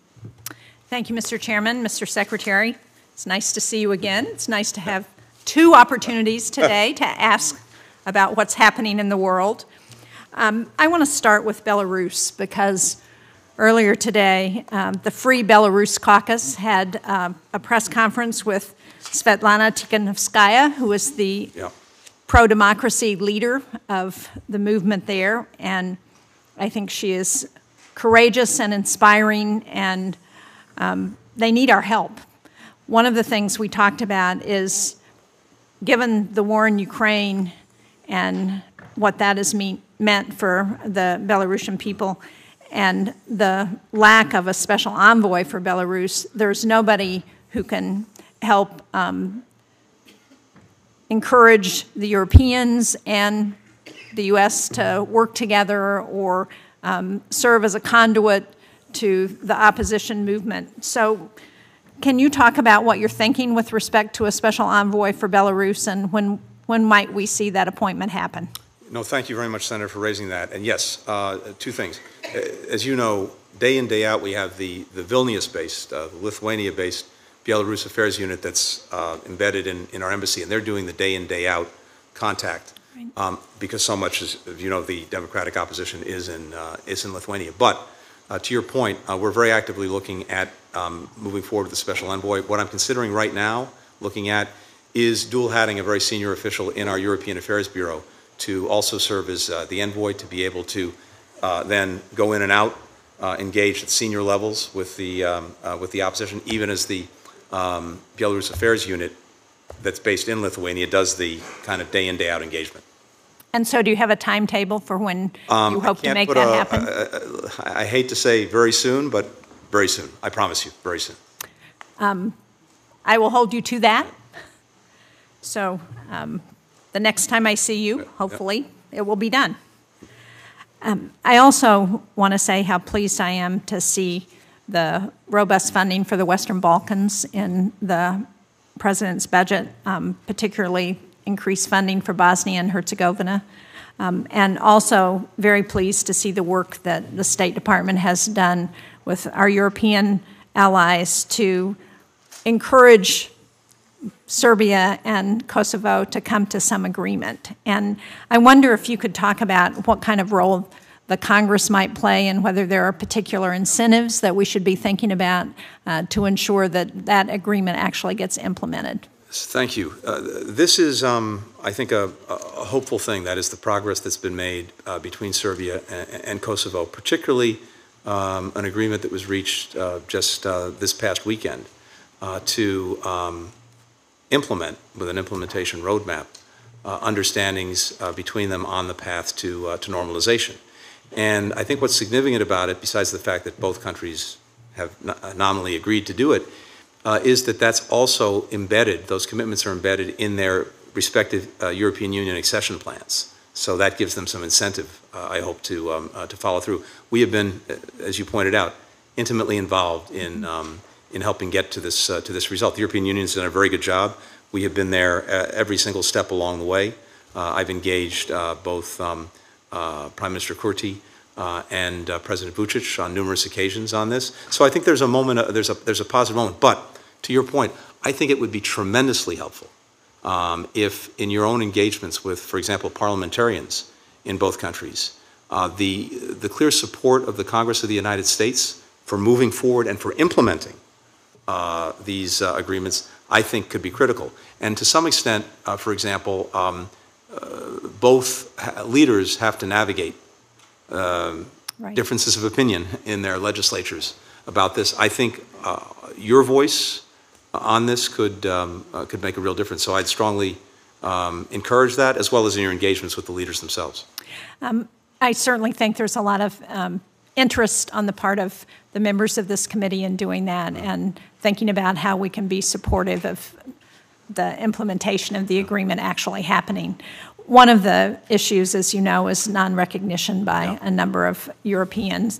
[SPEAKER 11] Thank you, Mr. Chairman, Mr. Secretary. It's nice to see you again. It's nice to have two opportunities today to ask about what's happening in the world. I want to start with Belarus because earlier today, the Free Belarus Caucus had a press conference with Svetlana Tikhanovskaya, who is the pro-democracy leader of the movement there, and I think she is courageous and inspiring, and they need our help. One of the things we talked about is, given the war in Ukraine and what that has meant for the Belarusian people and the lack of a special envoy for Belarus, there's nobody who can help encourage the Europeans and the U.S. to work together or serve as a conduit to the opposition movement. So can you talk about what you're thinking with respect to a special envoy for Belarus, and when might we see that appointment happen?
[SPEAKER 3] No, thank you very much, Senator, for raising that. And yes, two things. As you know, day in, day out, we have the Vilnius-based, Lithuania-based Belarus Affairs Unit that's embedded in our embassy, and they're doing the day in, day out contact because so much, as you know, the democratic opposition is in Lithuania. But to your point, we're very actively looking at moving forward with the special envoy. What I'm considering right now, looking at, is dual-hatting a very senior official in our European Affairs Bureau to also serve as the envoy, to be able to then go in and out, engage at senior levels with the opposition, even as the Belarus Affairs Unit that's based in Lithuania does the kind of day in, day out engagement.
[SPEAKER 11] And so do you have a timetable for when you hope to make that happen?
[SPEAKER 3] I hate to say very soon, but very soon. I promise you, very soon.
[SPEAKER 11] I will hold you to that. So the next time I see you, hopefully, it will be done. I also want to say how pleased I am to see the robust funding for the Western Balkans in the President's budget, particularly increased funding for Bosnia and Herzegovina, and also very pleased to see the work that the State Department has done with our European allies to encourage Serbia and Kosovo to come to some agreement. And I wonder if you could talk about what kind of role the Congress might play and whether there are particular incentives that we should be thinking about to ensure that that agreement actually gets implemented.
[SPEAKER 3] Thank you. This is, I think, a hopeful thing. That is the progress that's been made between Serbia and Kosovo, particularly an agreement that was reached just this past weekend to implement, with an implementation roadmap, understandings between them on the path to normalization. And I think what's significant about it, besides the fact that both countries have nominally agreed to do it, is that that's also embedded, those commitments are embedded in their respective European Union accession plans. So that gives them some incentive, I hope, to follow through. We have been, as you pointed out, intimately involved in helping get to this result. The European Union has done a very good job. We have been there every single step along the way. I've engaged both Prime Minister Kurti and President Vučić on numerous occasions on this. So I think there's a moment, there's a positive moment. But to your point, I think it would be tremendously helpful if, in your own engagements with, for example, parliamentarians in both countries, the clear support of the Congress of the United States for moving forward and for implementing these agreements, I think, could be critical. And to some extent, for example, both leaders have to navigate differences of opinion in their legislatures about this. I think your voice on this could make a real difference. So I'd strongly encourage that, as well as in your engagements with the leaders themselves.
[SPEAKER 11] I certainly think there's a lot of interest on the part of the members of this committee in doing that and thinking about how we can be supportive of the implementation of the agreement actually happening. One of the issues, as you know, is non-recognition by a number of European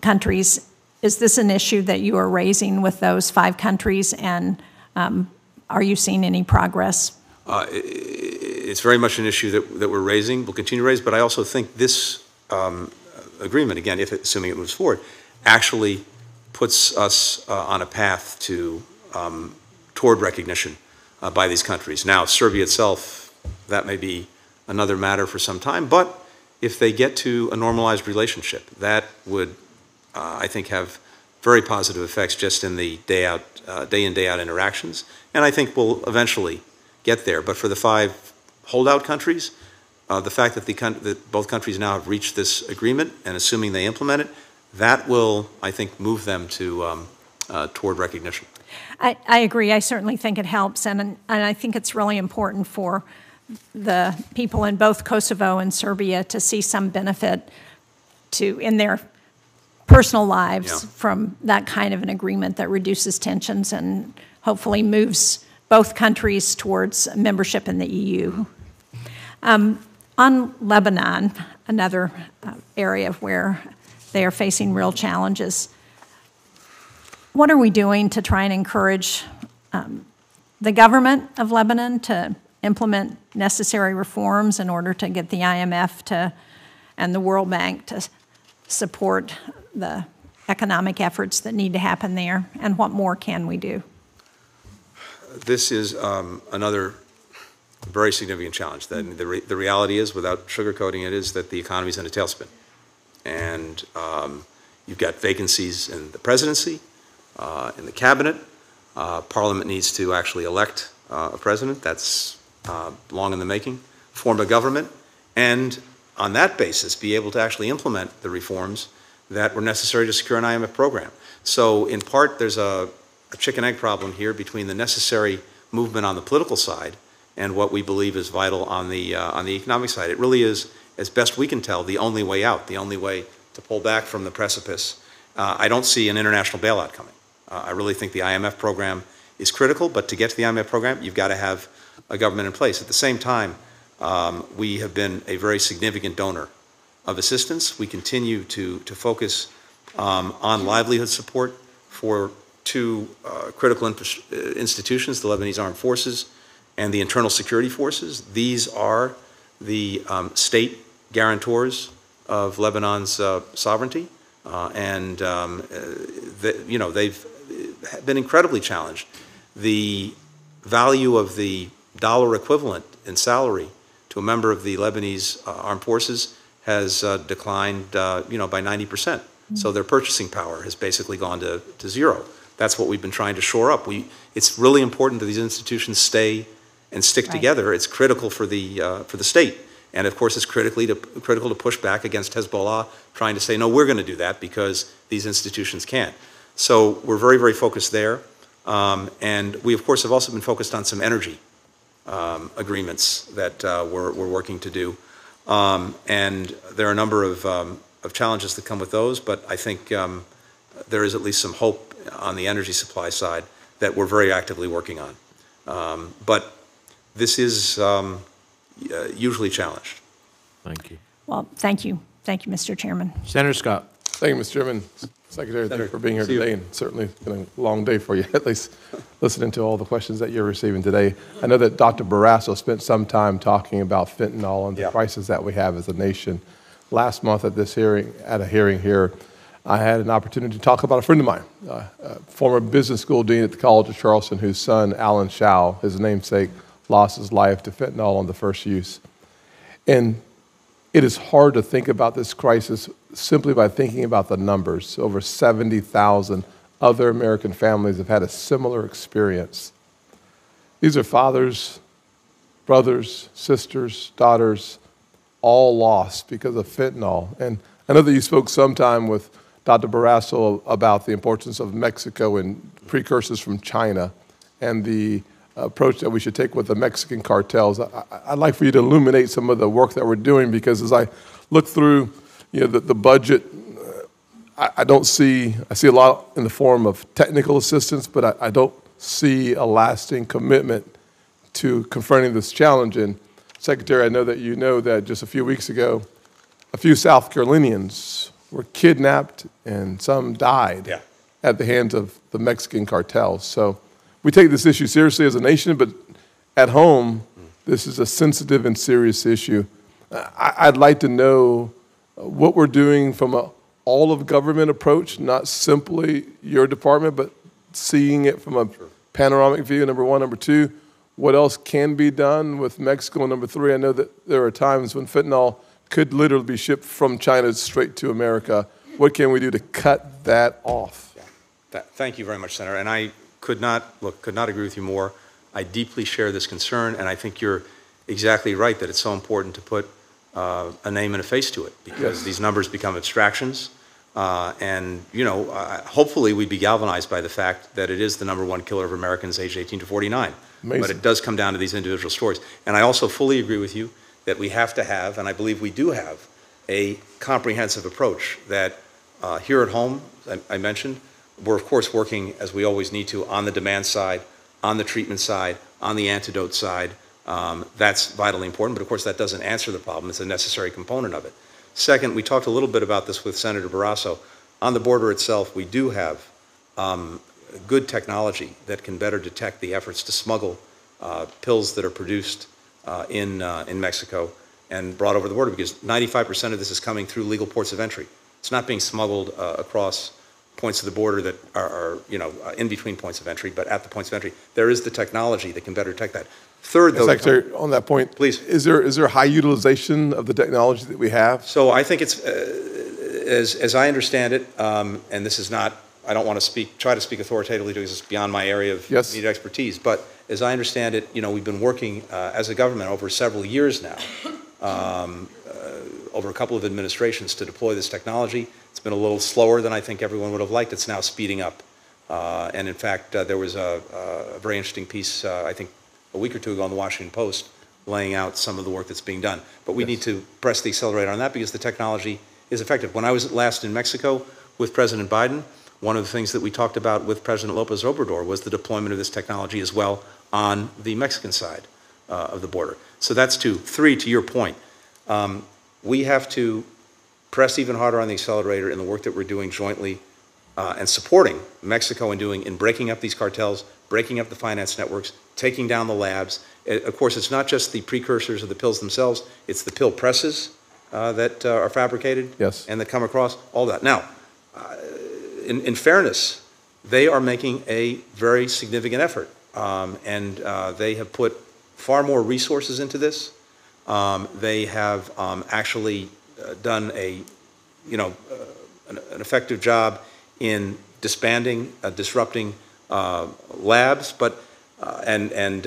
[SPEAKER 11] countries. Is this an issue that you are raising with those 5 countries, and are you seeing any progress?
[SPEAKER 3] It's very much an issue that we're raising, we'll continue to raise, but I also think this agreement, again, assuming it moves forward, actually puts us on a path to toward recognition by these countries. Now, Serbia itself, that may be another matter for some time, but if they get to a normalized relationship, that would, I think, have very positive effects just in the day in, day out interactions, and I think we'll eventually get there. But for the 5 holdout countries, the fact that both countries now have reached this agreement, and assuming they implement it, that will, I think, move them to toward recognition.
[SPEAKER 11] I agree. I certainly think it helps, and I think it's really important for the people in both Kosovo and Serbia to see some benefit in their personal lives from that kind of an agreement that reduces tensions and hopefully moves both countries towards membership in the EU. On Lebanon, another area where they are facing real challenges, what are we doing to try and encourage the government of Lebanon to implement necessary reforms in order to get the IMF and the World Bank to support the economic efforts that need to happen there, and what more can we do?
[SPEAKER 3] This is another very significant challenge. The reality is, without sugarcoating it, is that the economy is in a tailspin. And you've got vacancies in the presidency, in the cabinet. Parliament needs to actually elect a president. That's long in the making. Form a government, and on that basis be able to actually implement the reforms that were necessary to secure an IMF program. So in part, there's a chicken-egg problem here between the necessary movement on the political side and what we believe is vital on the economic side. It really is, as best we can tell, the only way out, the only way to pull back from the precipice. I don't see an international bailout coming. I really think the IMF program is critical, but to get to the IMF program, you've got to have a government in place. At the same time, we have been a very significant donor of assistance. We continue to focus on livelihood support for 2 critical institutions, the Lebanese Armed Forces and the Internal Security Forces. These are the state guarantors of Lebanon's sovereignty, and they've been incredibly challenged. The value of the dollar equivalent in salary to a member of the Lebanese Armed Forces has declined, by 90%. So their purchasing power has basically gone to zero. That's what we've been trying to shore up. It's really important that these institutions stay and stick together. It's critical for the state, and of course, it's critical to push back against Hezbollah, trying to say, no, we're going to do that because these institutions can't. So we're very, very focused there, and we, of course, have also been focused on some energy agreements that we're working to do, and there are a number of challenges that come with those, but I think there is at least some hope on the energy supply side that we're very actively working on. But this is usually challenged.
[SPEAKER 1] Thank you.
[SPEAKER 11] Well, thank you. Thank you, Mr. Chairman.
[SPEAKER 1] Senator Scott.
[SPEAKER 8] Thank you, Mr. Chairman. Secretary, thank you for being here today, and certainly it's been a long day for you, at least listening to all the questions that you're receiving today. I know that Dr. Barrasso spent some time talking about fentanyl and the crisis that we have as a nation. Last month at a hearing here, I had an opportunity to talk about a friend of mine, former business school dean at the College of Charleston, whose son, Alan Shao, his namesake, lost his life to fentanyl on the first use. And it is hard to think about this crisis simply by thinking about the numbers. Over 70,000 other American families have had a similar experience. These are fathers, brothers, sisters, daughters, all lost because of fentanyl. And I know that you spoke sometime with Dr. Barrasso about the importance of Mexico and precursors from China and the approach that we should take with the Mexican cartels. I'd like for you to illuminate some of the work that we're doing, because as I look through the budget, I see a lot in the form of technical assistance, but I don't see a lasting commitment to confronting this challenge. And Secretary, I know that just a few weeks ago, a few South Carolinians were kidnapped and some died at the hands of the Mexican cartels. So we take this issue seriously as a nation, but at home,
[SPEAKER 12] This is a sensitive and serious issue. I'd like to know what we're doing from a all-of-government approach, not simply your department, but seeing it from a panoramic view, number one. Number two, what else can be done with Mexico? And number three, I know that there are times when fentanyl could literally be shipped from China straight to America. What can we do to cut that off?
[SPEAKER 3] Yeah. Thank you very much, Senator. And I could not agree with you more. I deeply share this concern, and I think you're exactly right that it's so important to put a name and a face to it, because these numbers become abstractions. And, you know, hopefully we'd be galvanized by the fact that it is the #1 killer of Americans aged 18 to 49.
[SPEAKER 12] Amazing.
[SPEAKER 3] But it does come down to these individual stories. And I also fully agree with you that we have to have, and I believe we do have, a comprehensive approach that here at home, I mentioned, we're of course working, as we always need to, on the demand side, on the treatment side, on the antidote side. That's vitally important, but of course that doesn't answer the problem. It's a necessary component of it. Second, we talked a little bit about this with Senator Barrasso. On the border itself, we do have good technology that can better detect the efforts to smuggle pills that are produced in Mexico and brought over the border, because 95% of this is coming through legal ports of entry. It's not being smuggled across points of the border that are you know, in between points of entry, but at the points of entry. There is the technology that can better detect that. Third, though,
[SPEAKER 12] Secretary, on that point,
[SPEAKER 3] please.
[SPEAKER 12] Is there high utilization of the technology that we have?
[SPEAKER 3] So I think it's, as I understand it, and this is not, I don't want to try to speak authoritatively because it's beyond my area of needed expertise, but as I understand it, you know, we've been working as a government over several years now, over a couple of administrations to deploy this technology. It's been a little slower than I think everyone would have liked. It's now speeding up. And in fact, there was a very interesting piece, I think, a week or two ago in the Washington Post, laying out some of the work that's being done. But we need to press the accelerator on that because the technology is effective. When I was last in Mexico with President Biden, one of the things that we talked about with President Lopez Obrador was the deployment of this technology as well on the Mexican side of the border. So that's two. Three, to your point, we have to press even harder on the accelerator in the work that we're doing jointly and supporting Mexico in breaking up these cartels, breaking up the finance networks, taking down the labs. Of course, it's not just the precursors of the pills themselves, it's the pill presses that are fabricated and that come across, all that. Now, in fairness, they are making a very significant effort, and they have put far more resources into this. They have actually done an effective job in disbanding, disrupting labs, but and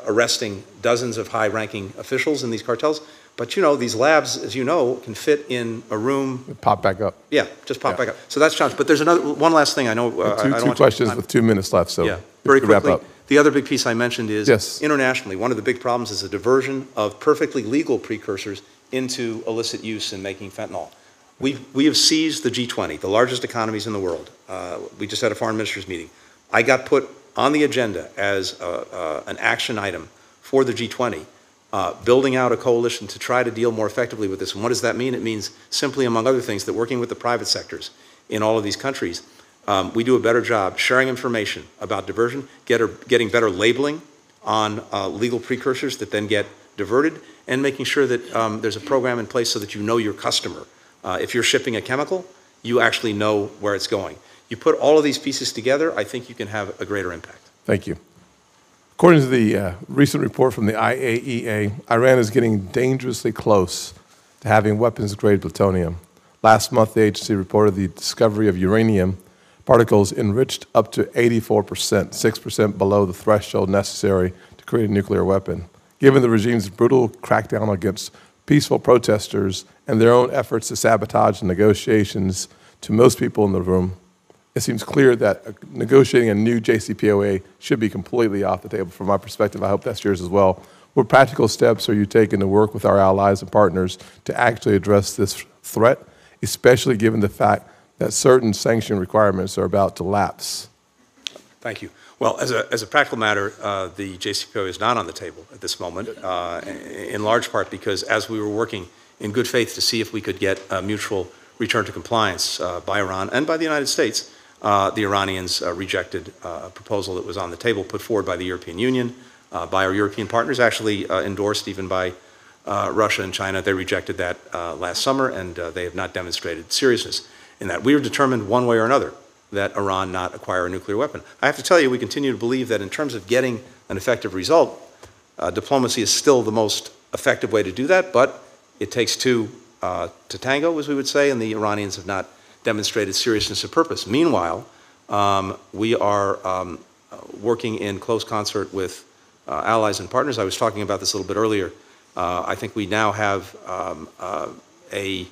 [SPEAKER 3] arresting dozens of high-ranking officials in these cartels. But you know, these labs, as you know, can fit in a room.
[SPEAKER 12] Pop back up.
[SPEAKER 3] Yeah, just pop back up. So that's challenge. But there's one last thing. I know.
[SPEAKER 12] Two questions with 2 minutes left. So
[SPEAKER 3] yeah, very quickly.
[SPEAKER 12] Wrap up.
[SPEAKER 3] The other big piece I mentioned is internationally, one of the big problems is the diversion of perfectly legal precursors into illicit use in making fentanyl. We have seized the G20, the largest economies in the world. We just had a foreign ministers meeting. I got put on the agenda as an action item for the G20, building out a coalition to try to deal more effectively with this. And what does that mean? It means simply, among other things, that working with the private sectors in all of these countries, we do a better job sharing information about diversion, getting better labeling on legal precursors that then get diverted, and making sure that there's a program in place so that you know your customer. If you're shipping a chemical, you actually know where it's going. You put all of these pieces together, I think you can have a greater impact.
[SPEAKER 12] Thank you. According to the recent report from the IAEA, Iran is getting dangerously close to having weapons-grade plutonium. Last month, the agency reported the discovery of uranium particles enriched up to 84%, 6% below the threshold necessary to create a nuclear weapon. Given the regime's brutal crackdown against peaceful protesters and their own efforts to sabotage the negotiations, to most people in the room, it seems clear that negotiating a new JCPOA should be completely off the table. From my perspective, I hope that's yours as well. What practical steps are you taking to work with our allies and partners to actually address this threat, especially given the fact that certain sanction requirements are about to lapse?
[SPEAKER 3] Thank you. Well, as a practical matter, the JCPOA is not on the table at this moment, in large part because as we were working in good faith to see if we could get a mutual return to compliance by Iran and by the United States, the Iranians rejected a proposal that was on the table put forward by the European Union by our European partners, actually endorsed even by Russia and China. They rejected that last summer, and they have not demonstrated seriousness in that. We are determined one way or another that Iran not acquire a nuclear weapon. I have to tell you, we continue to believe that in terms of getting an effective result, diplomacy is still the most effective way to do that, but it takes two to tango, as we would say, and the Iranians have not demonstrated seriousness of purpose. Meanwhile, we are working in close concert with allies and partners. I was talking about this a little bit earlier. I think we now have a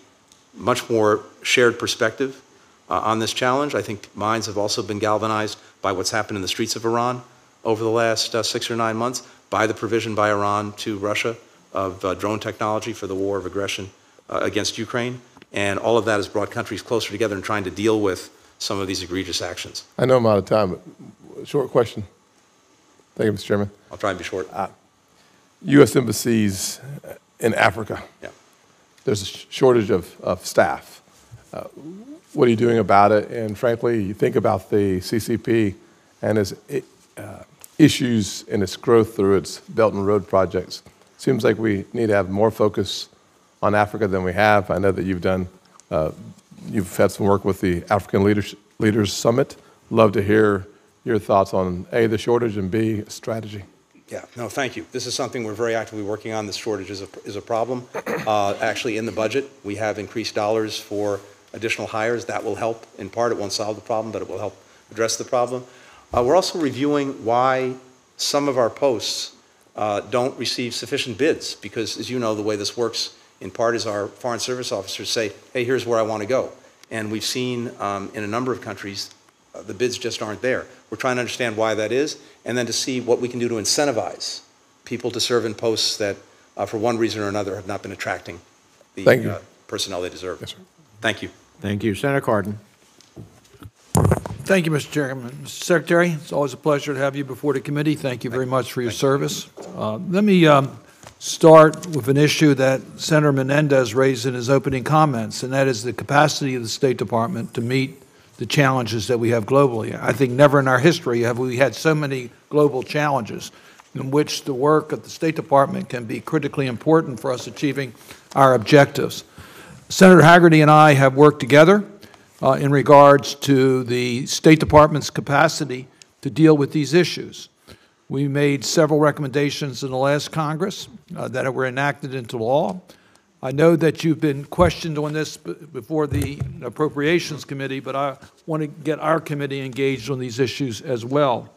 [SPEAKER 3] much more shared perspective on this challenge. I think minds have also been galvanized by what's happened in the streets of Iran over the last 6 or 9 months, by the provision by Iran to Russia of drone technology for the war of aggression against Ukraine. And all of that has brought countries closer together in trying to deal with some of these egregious actions.
[SPEAKER 12] I know I'm out of time, but short question. Thank you, Mr. Chairman.
[SPEAKER 3] I'll try and be short.
[SPEAKER 12] U.S. embassies in Africa.
[SPEAKER 3] Yeah.
[SPEAKER 12] There's a shortage of staff. What are you doing about it? And frankly, you think about the CCP and its issues in its growth through its Belt and Road projects. Seems like we need to have more focus on Africa than we have. I know that you've had some work with the African Leaders Summit. Love to hear your thoughts on A, the shortage, and B, strategy.
[SPEAKER 3] Yeah, no, thank you. This is something we're very actively working on. This shortage is a problem. Actually, in the budget, we have increased dollars for additional hires. That will help in part. It won't solve the problem, but it will help address the problem. We're also reviewing why some of our posts don't receive sufficient bids, because, as you know, the way this works in part is our Foreign Service officers say, hey, here's where I want to go. And we've seen in a number of countries, the bids just aren't there. We're trying to understand why that is, and then to see what we can do to incentivize people to serve in posts that, for one reason or another, have not been attracting the personnel they deserve.
[SPEAKER 12] Yes, sir.
[SPEAKER 3] Thank you.
[SPEAKER 1] Thank you. Senator Cardin.
[SPEAKER 13] Thank you, Mr. Chairman. Mr. Secretary, it's always a pleasure to have you before the committee. Thank you very much for your service. Let me start with an issue that Senator Menendez raised in his opening comments, and that is the capacity of the State Department to meet the challenges that we have globally. I think never in our history have we had so many global challenges in which the work of the State Department can be critically important for us achieving our objectives. Senator Hagerty and I have worked together in regards to the State Department's capacity to deal with these issues. We made several recommendations in the last Congress that were enacted into law. I know that you've been questioned on this before the Appropriations Committee, but I want to get our committee engaged on these issues as well.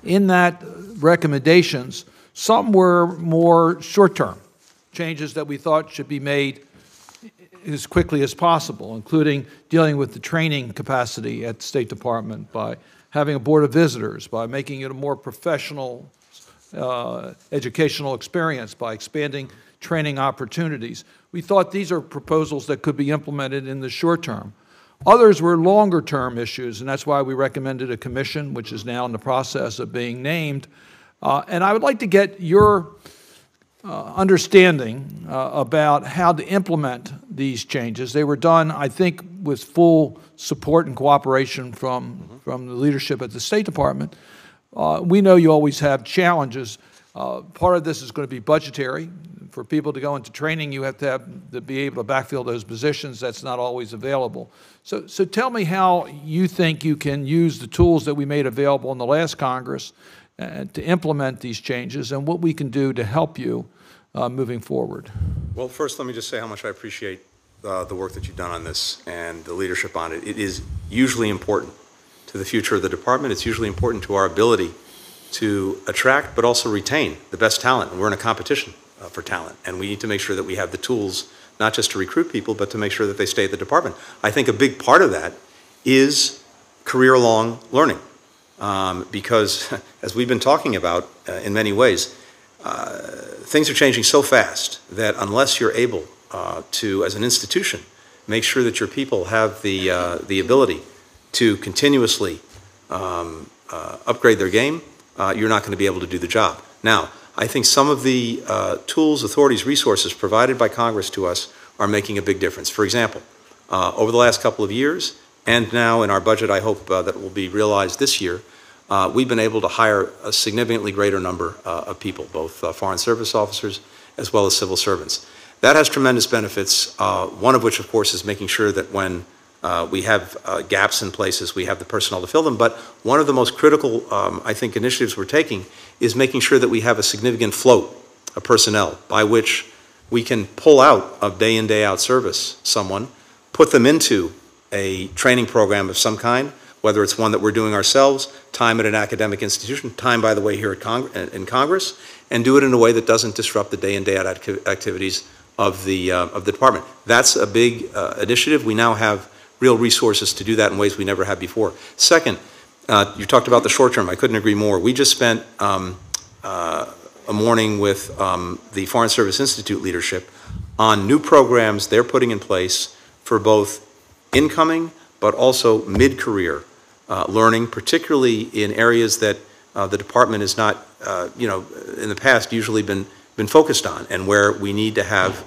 [SPEAKER 13] In that recommendations, some were more short-term changes that we thought should be made as quickly as possible, including dealing with the training capacity at the State Department by having a board of visitors, by making it a more professional educational experience, by expanding training opportunities. We thought these are proposals that could be implemented in the short term. Others were longer term issues, and that's why we recommended a commission, which is now in the process of being named. And I would like to get your understanding about how to implement these changes. They were done, I think, with full support and cooperation from the leadership at the State Department. We know you always have challenges. Part of this is going to be budgetary. For people to go into training, you have to be able to backfill those positions. That's not always available. So tell me how you think you can use the tools that we made available in the last Congress to implement these changes, and what we can do to help you moving forward.
[SPEAKER 3] Well, first, let me just say how much I appreciate the work that you've done on this and the leadership on it. It is hugely important to the future of the department. It's hugely important to our ability to attract but also retain the best talent. And we're in a competition for talent, and we need to make sure that we have the tools not just to recruit people, but to make sure that they stay at the department. I think a big part of that is career-long learning, because as we've been talking about in many ways, things are changing so fast that unless you're able to, as an institution, make sure that your people have the ability to continuously upgrade their game, you're not going to be able to do the job. Now, I think some of the tools, authorities, resources provided by Congress to us are making a big difference. For example, over the last couple of years, and now in our budget, I hope that will be realized this year, we've been able to hire a significantly greater number of people, both foreign service officers as well as civil servants. That has tremendous benefits, one of which, of course, is making sure that when we have gaps in places, we have the personnel to fill them. But one of the most critical, I think, initiatives we're taking is making sure that we have a significant float of personnel by which we can pull out of day in, day out service someone, put them into a training program of some kind, whether it's one that we're doing ourselves, time at an academic institution, time, by the way, here at in Congress, and do it in a way that doesn't disrupt the day in, day out activities of the department. That's a big initiative. We now have real resources to do that in ways we never had before. Second, you talked about the short term. I couldn't agree more. We just spent a morning with the Foreign Service Institute leadership on new programs they're putting in place for both incoming but also mid-career learning, particularly in areas that the department has not, in the past usually been focused on, and where we need to have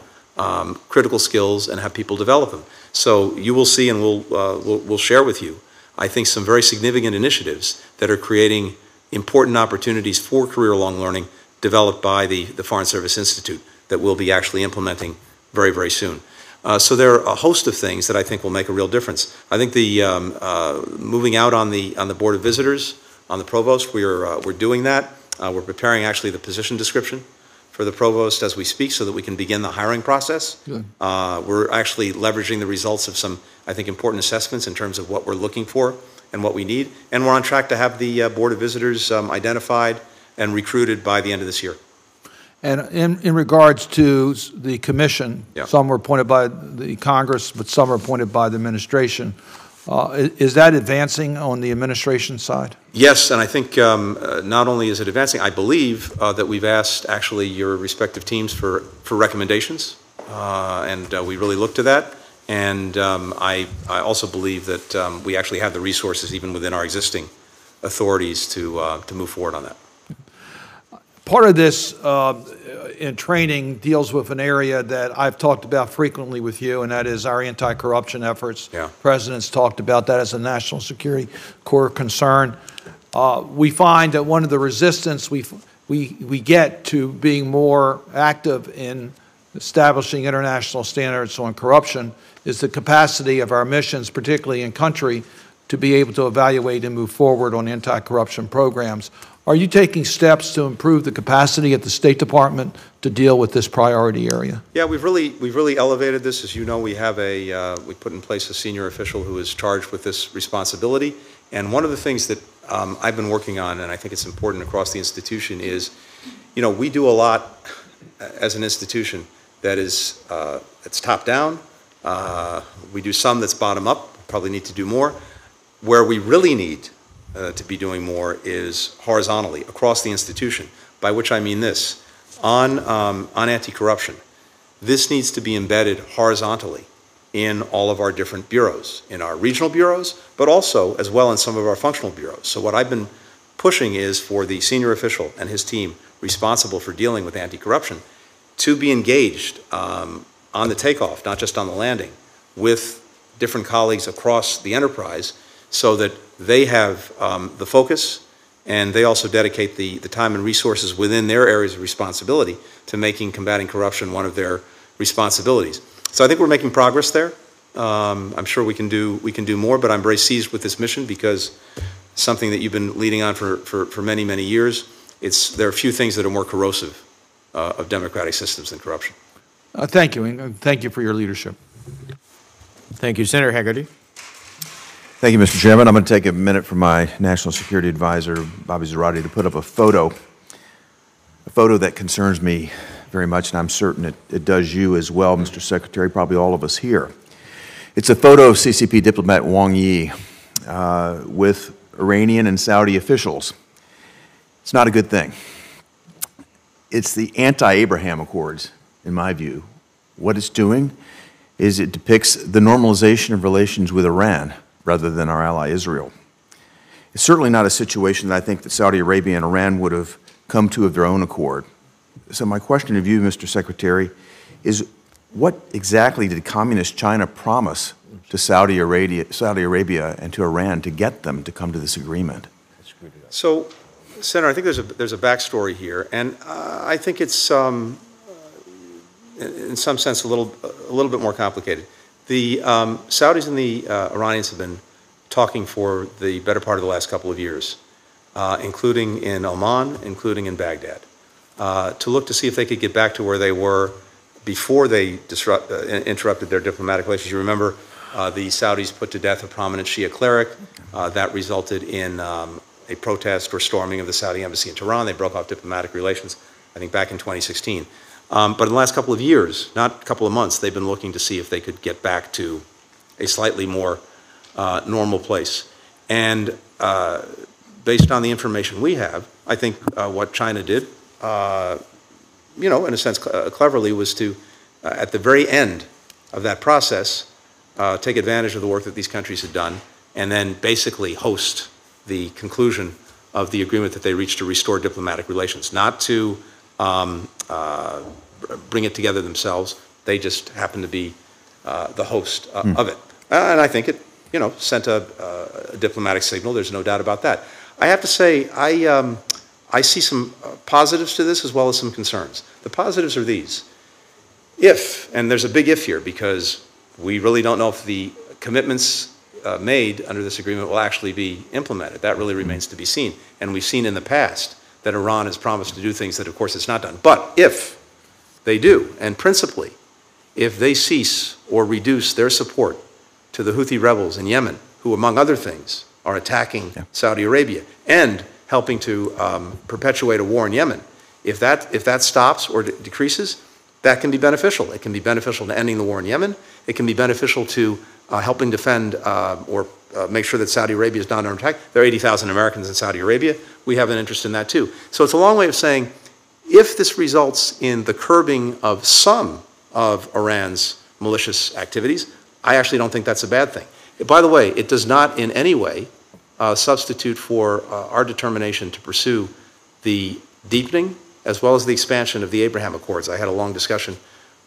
[SPEAKER 3] critical skills and have people develop them. So you will see, and we'll share with you, I think, some very significant initiatives that are creating important opportunities for career-long learning developed by the Foreign Service Institute that we'll be actually implementing very, very soon. So there are a host of things that I think will make a real difference. I think the moving out on the Board of Visitors, on the provost, we're doing that. We're preparing actually the position description for the provost as we speak so that we can begin the hiring process. We're actually leveraging the results of some, I think, important assessments in terms of what we're looking for and what we need. And we're on track to have the Board of Visitors identified and recruited by the end of this year.
[SPEAKER 13] And in regards to the commission, some were appointed by the Congress, but some are appointed by the administration. Is that advancing on the administration side?
[SPEAKER 3] Yes, and I think not only is it advancing, I believe that we've asked actually your respective teams for recommendations, and we really look to that. And I also believe that we actually have the resources even within our existing authorities to move forward on that.
[SPEAKER 13] Part of this in training deals with an area that I've talked about frequently with you, and that is our anti-corruption efforts.
[SPEAKER 3] Yeah.
[SPEAKER 13] President's talked about that as a national security core concern. We find that one of the resistance we get to being more active in establishing international standards on corruption is the capacity of our missions, particularly in country, to be able to evaluate and move forward on anti-corruption programs. Are you taking steps to improve the capacity at the State Department to deal with this priority area?
[SPEAKER 3] Yeah, we've really elevated this. As you know, we have we put in place a senior official who is charged with this responsibility. And one of the things that I've been working on, and I think it's important across the institution, is, we do a lot as an institution that is it's top down. We do some that's bottom up. Probably need to do more. Where we really need to be doing more is horizontally across the institution, by which I mean this. On anti-corruption, this needs to be embedded horizontally in all of our different bureaus, in our regional bureaus, but also as well in some of our functional bureaus. So what I've been pushing is for the senior official and his team responsible for dealing with anti-corruption to be engaged on the takeoff, not just on the landing, with different colleagues across the enterprise, so that they have the focus, and they also dedicate the time and resources within their areas of responsibility to making combating corruption one of their responsibilities. So I think we're making progress there. I'm sure we can do more, but I'm very seized with this mission because something that you've been leading on for many, many years. There are few things that are more corrosive of democratic systems than corruption.
[SPEAKER 13] Thank you, and thank you for your leadership.
[SPEAKER 1] Thank you. Senator Hegarty.
[SPEAKER 14] Thank you, Mr. Chairman. I'm going to take a minute from my National Security Advisor, Bobby Zarate, to put up a photo that concerns me very much, and I'm certain it does you as well, Mr. Secretary, probably all of us here. It's a photo of CCP diplomat Wang Yi with Iranian and Saudi officials. It's not a good thing. It's the anti-Abraham Accords, in my view. What it's doing is it depicts the normalization of relations with Iran rather than our ally Israel. It's certainly not a situation that I think that Saudi Arabia and Iran would have come to of their own accord. So my question of you, Mr. Secretary, is what exactly did Communist China promise to Saudi Arabia and to Iran to get them to come to this agreement?
[SPEAKER 3] So, Senator, I think there's a backstory here, and I think it's in some sense a little bit more complicated. The Saudis and the Iranians have been talking for the better part of the last couple of years, including in Oman, including in Baghdad, to look to see if they could get back to where they were before they interrupted their diplomatic relations. You remember the Saudis put to death a prominent Shia cleric. That resulted in a protest or storming of the Saudi embassy in Tehran. They broke off diplomatic relations, I think, back in 2016. But in the last couple of years, not a couple of months, they've been looking to see if they could get back to a slightly more normal place. And based on the information we have, I think what China did, you know, in a sense cleverly, was to, at the very end of that process, take advantage of the work that these countries had done and then basically host the conclusion of the agreement that they reached to restore diplomatic relations, not to bring it together themselves. They just happened to be the host of it. And I think it, you know, sent a diplomatic signal. There's no doubt about that. I have to say, I see some positives to this as well as some concerns. The positives are these. If, and there's a big if here because we really don't know if the commitments made under this agreement will actually be implemented. That really remains to be seen. And we've seen in the past that Iran has promised to do things that, of course, it's not done. But if they do, and principally, if they cease or reduce their support to the Houthi rebels in Yemen, who, among other things, are attacking Saudi Arabia and helping to perpetuate a war in Yemen, if that stops or decreases, that can be beneficial. It can be beneficial to ending the war in Yemen. It can be beneficial to helping defend or make sure that Saudi Arabia is not under attack. There are 80,000 Americans in Saudi Arabia. We have an interest in that too. So it's a long way of saying, if this results in the curbing of some of Iran's malicious activities, I actually don't think that's a bad thing. By the way, it does not in any way substitute for our determination to pursue the deepening as well as the expansion of the Abraham Accords. I had a long discussion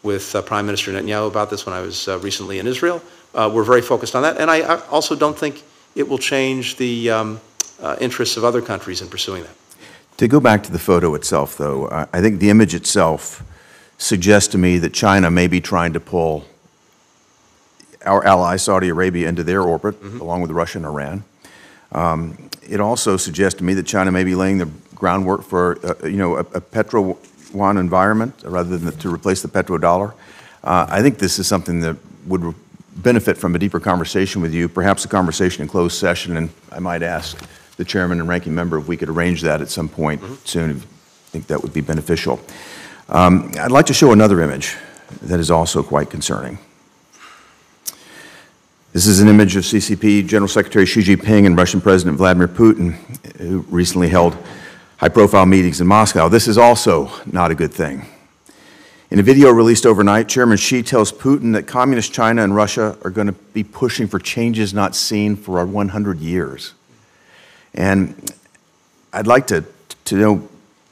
[SPEAKER 3] with Prime Minister Netanyahu about this when I was recently in Israel. We're very focused on that, and I also don't think it will change the interests of other countries in pursuing that.
[SPEAKER 14] To go back to the photo itself, though, I think the image itself suggests to me that China may be trying to pull our ally Saudi Arabia into their orbit, along with Russia and Iran. It also suggests to me that China may be laying the groundwork for, you know, a petro-yuan environment rather than to replace the petrodollar. I think this is something that would benefit from a deeper conversation with you, perhaps a conversation in closed session, and I might ask the chairman and ranking member if we could arrange that at some point soon. I think that would be beneficial. I'd like to show another image that is also quite concerning. This is an image of CCP General Secretary Xi Jinping and Russian President Vladimir Putin, who recently held high-profile meetings in Moscow. This is also not a good thing. In a video released overnight, Chairman Xi tells Putin that Communist China and Russia are going to be pushing for changes not seen for 100 years. And I'd like to know,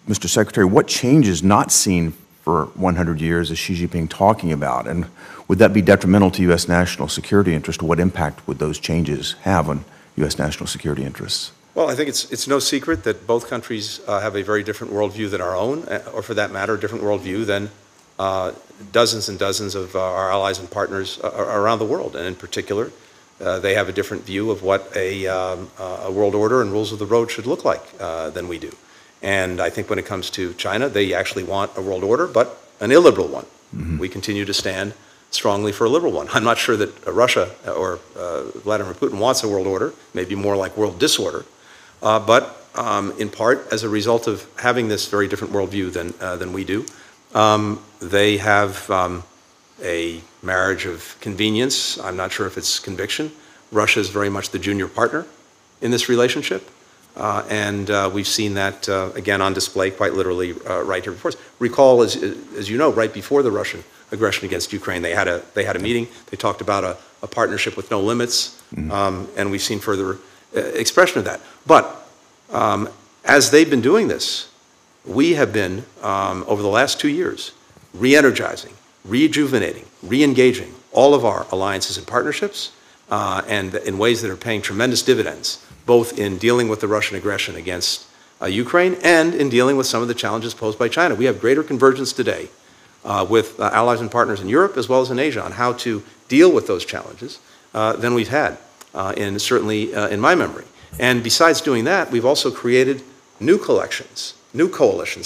[SPEAKER 14] Mr. Secretary, what changes not seen for 100 years is Xi Jinping talking about? And would that be detrimental to U.S. national security interests? What impact would those changes have on U.S. national security interests?
[SPEAKER 3] Well, I think it's no secret that both countries have a very different worldview than our own, or for that matter, a different worldview than dozens and dozens of our allies and partners around the world. And in particular, they have a different view of what a world order and rules of the road should look like than we do. And I think when it comes to China, they actually want a world order, but an illiberal one. We continue to stand strongly for a liberal one. I'm not sure that Russia or Vladimir Putin wants a world order, maybe more like world disorder, but in part as a result of having this very different worldview than we do. They have a marriage of convenience. I'm not sure if it's conviction. Russia is very much the junior partner in this relationship. And we've seen that, again, on display quite literally right here before us. Recall, as you know, right before the Russian aggression against Ukraine, they had a meeting. They talked about a partnership with no limits, and we've seen further expression of that. But as they've been doing this, we have been, over the last 2 years, re-energizing, rejuvenating, re-engaging all of our alliances and partnerships, and in ways that are paying tremendous dividends both in dealing with the Russian aggression against Ukraine and in dealing with some of the challenges posed by China. We have greater convergence today with allies and partners in Europe as well as in Asia on how to deal with those challenges than we've had, certainly in my memory. And besides doing that, we've also created new coalitions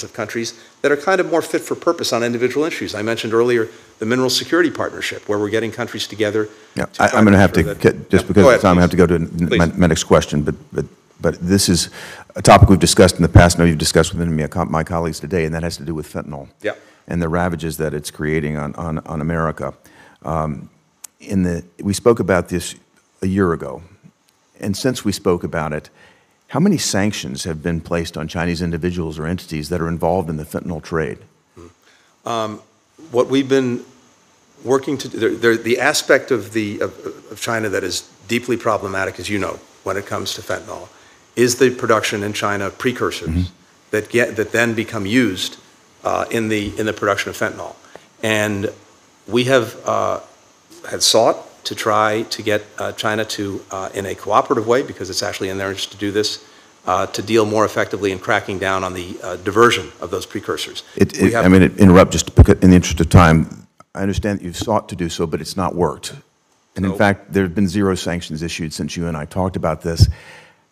[SPEAKER 3] of countries that are kind of more fit for purpose on individual issues. I mentioned earlier the Mineral Security Partnership, where we're getting countries together.
[SPEAKER 14] Yeah, I'm going to have to, just because of time, I have to go to my next question, but this is a topic we've discussed in the past. I know you've discussed with my colleagues today, and that has to do with fentanyl and the ravages that it's creating on America. We spoke about this a year ago, and since we spoke about it, how many sanctions have been placed on Chinese individuals or entities that are involved in the fentanyl trade?
[SPEAKER 3] What we've been working to do, the aspect of China that is deeply problematic, as you know, when it comes to fentanyl, is the production in China of precursors that then become used in the production of fentanyl. And we have had sought to try to get China to, in a cooperative way, because it's actually in their interest to do this, to deal more effectively in cracking down on the diversion of those precursors.
[SPEAKER 14] I'm going to interrupt just in the interest of time. I understand that you've sought to do so, but it's not worked. And in fact, there have been 0 sanctions issued since you and I talked about this.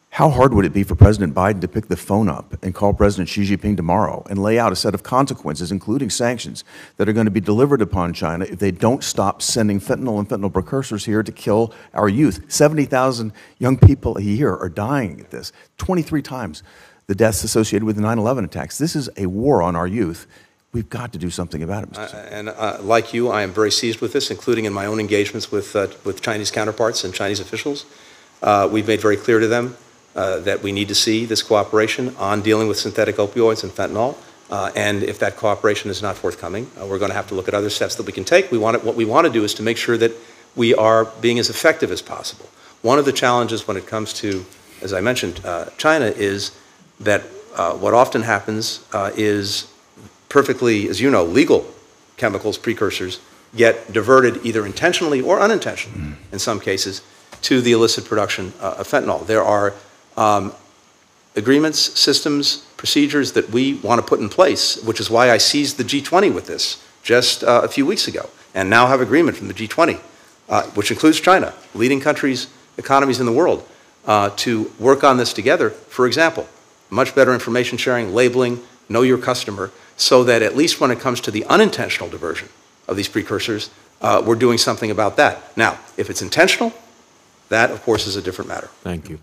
[SPEAKER 14] How hard would it be for President Biden to pick the phone up and call President Xi Jinping tomorrow and lay out a set of consequences, including sanctions, that are going to be delivered upon China if they don't stop sending fentanyl and fentanyl precursors here to kill our youth? 70,000 young people a year are dying at this, 23 times the deaths associated with the 9/11 attacks. This is a war on our youth. We've got to do something about it, Mr. Secretary.
[SPEAKER 3] And like you, I am very seized with this, including in my own engagements with Chinese counterparts and Chinese officials. We've made very clear to them that we need to see this cooperation on dealing with synthetic opioids and fentanyl. And if that cooperation is not forthcoming, we're going to have to look at other steps that we can take. What we want to do is to make sure that we are being as effective as possible. One of the challenges when it comes to, as I mentioned, China is that what often happens is perfectly, as you know, legal chemicals, precursors, get diverted either intentionally or unintentionally, in some cases, to the illicit production of fentanyl. There are agreements, systems, procedures that we want to put in place, which is why I seized the G20 with this just a few weeks ago, and now have agreement from the G20, which includes China, leading countries, economies in the world, to work on this together. For example, much better information sharing, labeling, know your customer, so that at least when it comes to the unintentional diversion of these precursors, we're doing something about that. Now, if it's intentional, that, of course, is a different matter.
[SPEAKER 5] Thank you.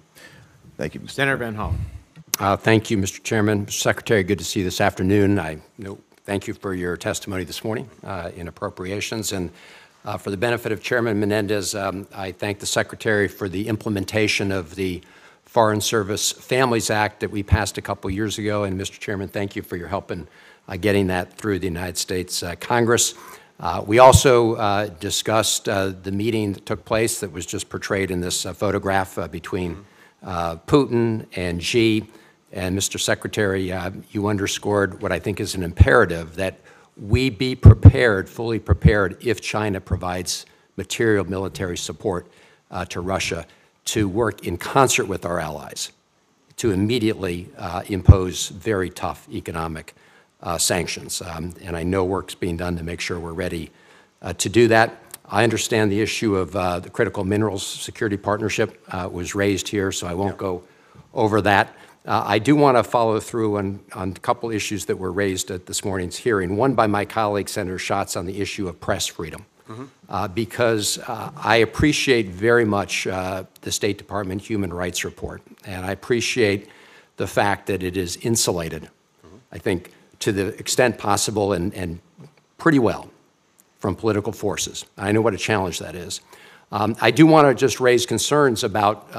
[SPEAKER 14] Thank you.
[SPEAKER 1] Senator Van Hollen.
[SPEAKER 5] Thank you, Mr. Chairman. Mr. Secretary, good to see you this afternoon. Thank you for your testimony this morning in appropriations. And for the benefit of Chairman Menendez, I thank the Secretary for the implementation of the Foreign Service Families Act that we passed a couple years ago. And Mr. Chairman, thank you for your help in getting that through the United States Congress. We also discussed the meeting that took place that was just portrayed in this photograph between Putin and Xi. And Mr. Secretary, you underscored what I think is an imperative, that we be prepared, fully prepared, if China provides material military support to Russia, to work in concert with our allies to immediately impose very tough economic sanctions. And I know work's being done to make sure we're ready to do that. I understand the issue of the Critical Minerals Security Partnership was raised here, so I won't go over that. I do want to follow through on a couple issues that were raised at this morning's hearing. One by my colleague, Senator Schatz, on the issue of press freedom. Because I appreciate very much the State Department Human Rights Report, and I appreciate the fact that it is insulated, I think, to the extent possible and pretty well from political forces. I know what a challenge that is. I do want to just raise concerns about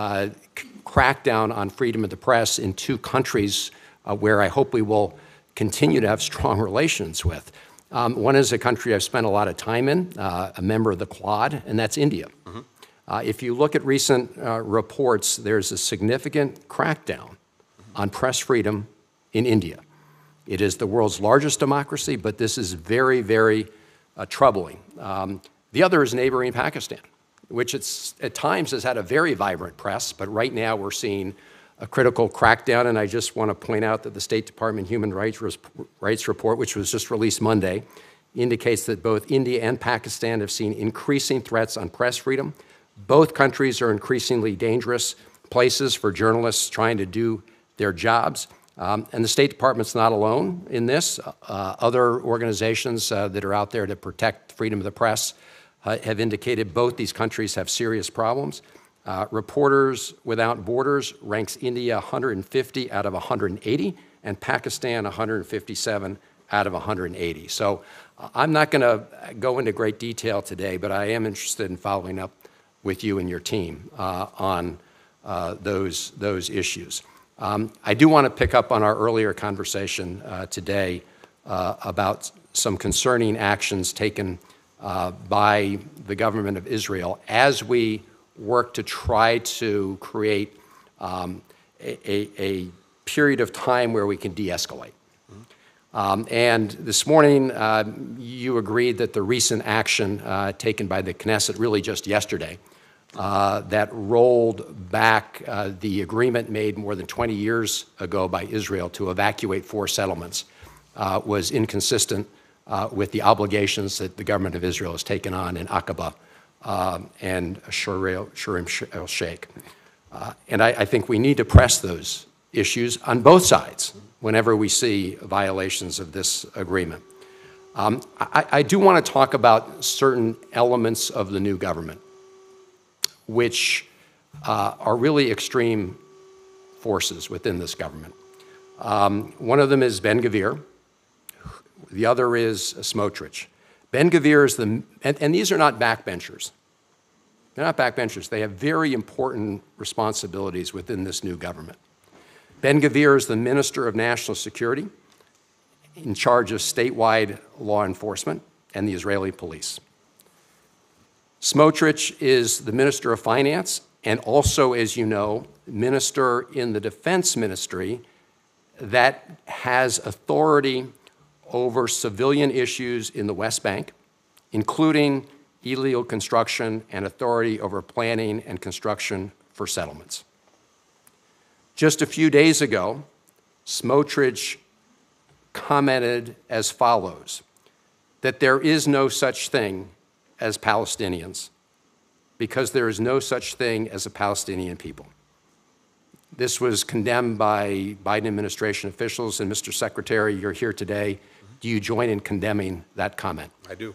[SPEAKER 5] crackdown on freedom of the press in 2 countries where I hope we will continue to have strong relations with. One is a country I've spent a lot of time in, a member of the Quad, and that's India. If you look at recent reports, there's a significant crackdown on press freedom in India. It is the world's largest democracy, but this is very, very troubling. The other is neighboring Pakistan.
[SPEAKER 15] which at times has had a very vibrant press, but right now we're seeing a critical crackdown, and I just want to point out that the State Department Human Rights Report, which was just released Monday, indicates that both India and Pakistan have seen increasing threats on press freedom. Both countries are increasingly dangerous places for journalists trying to do their jobs. And the State Department's not alone in this. Other organizations that are out there to protect freedom of the press have indicated both these countries have serious problems. Reporters Without Borders ranks India 150 out of 180, and Pakistan 157 out of 180. So I'm not going to go into great detail today, but I am interested in following up with you and your team on those issues. I do want to pick up on our earlier conversation today about some concerning actions taken by the government of Israel as we work to try to create a period of time where we can de-escalate. And this morning, you agreed that the recent action taken by the Knesset, really just yesterday, that rolled back the agreement made more than 20 years ago by Israel to evacuate 4 settlements, was inconsistent with the obligations that the government of Israel has taken on in Aqaba and Sharm el-Sheikh. And I think we need to press those issues on both sides whenever we see violations of this agreement. I do want to talk about certain elements of the new government, which are really extreme forces within this government. One of them is Ben-Gvir. The other is Smotrich. Ben-Gvir is and these are not backbenchers. They're not backbenchers. They have very important responsibilities within this new government. Ben-Gvir is the Minister of National Security in charge of statewide law enforcement and the Israeli police. Smotrich is the Minister of Finance and also, as you know, minister in the Defense Ministry that has authority over civilian issues in the West Bank, including illegal construction and authority over planning and construction for settlements. Just a few days ago, Smotrich commented as follows, that there is no such thing as Palestinians because there is no such thing as a Palestinian people. This was condemned by Biden administration officials, and Mr. Secretary, you're here today. Do you join in condemning that comment?
[SPEAKER 3] I do.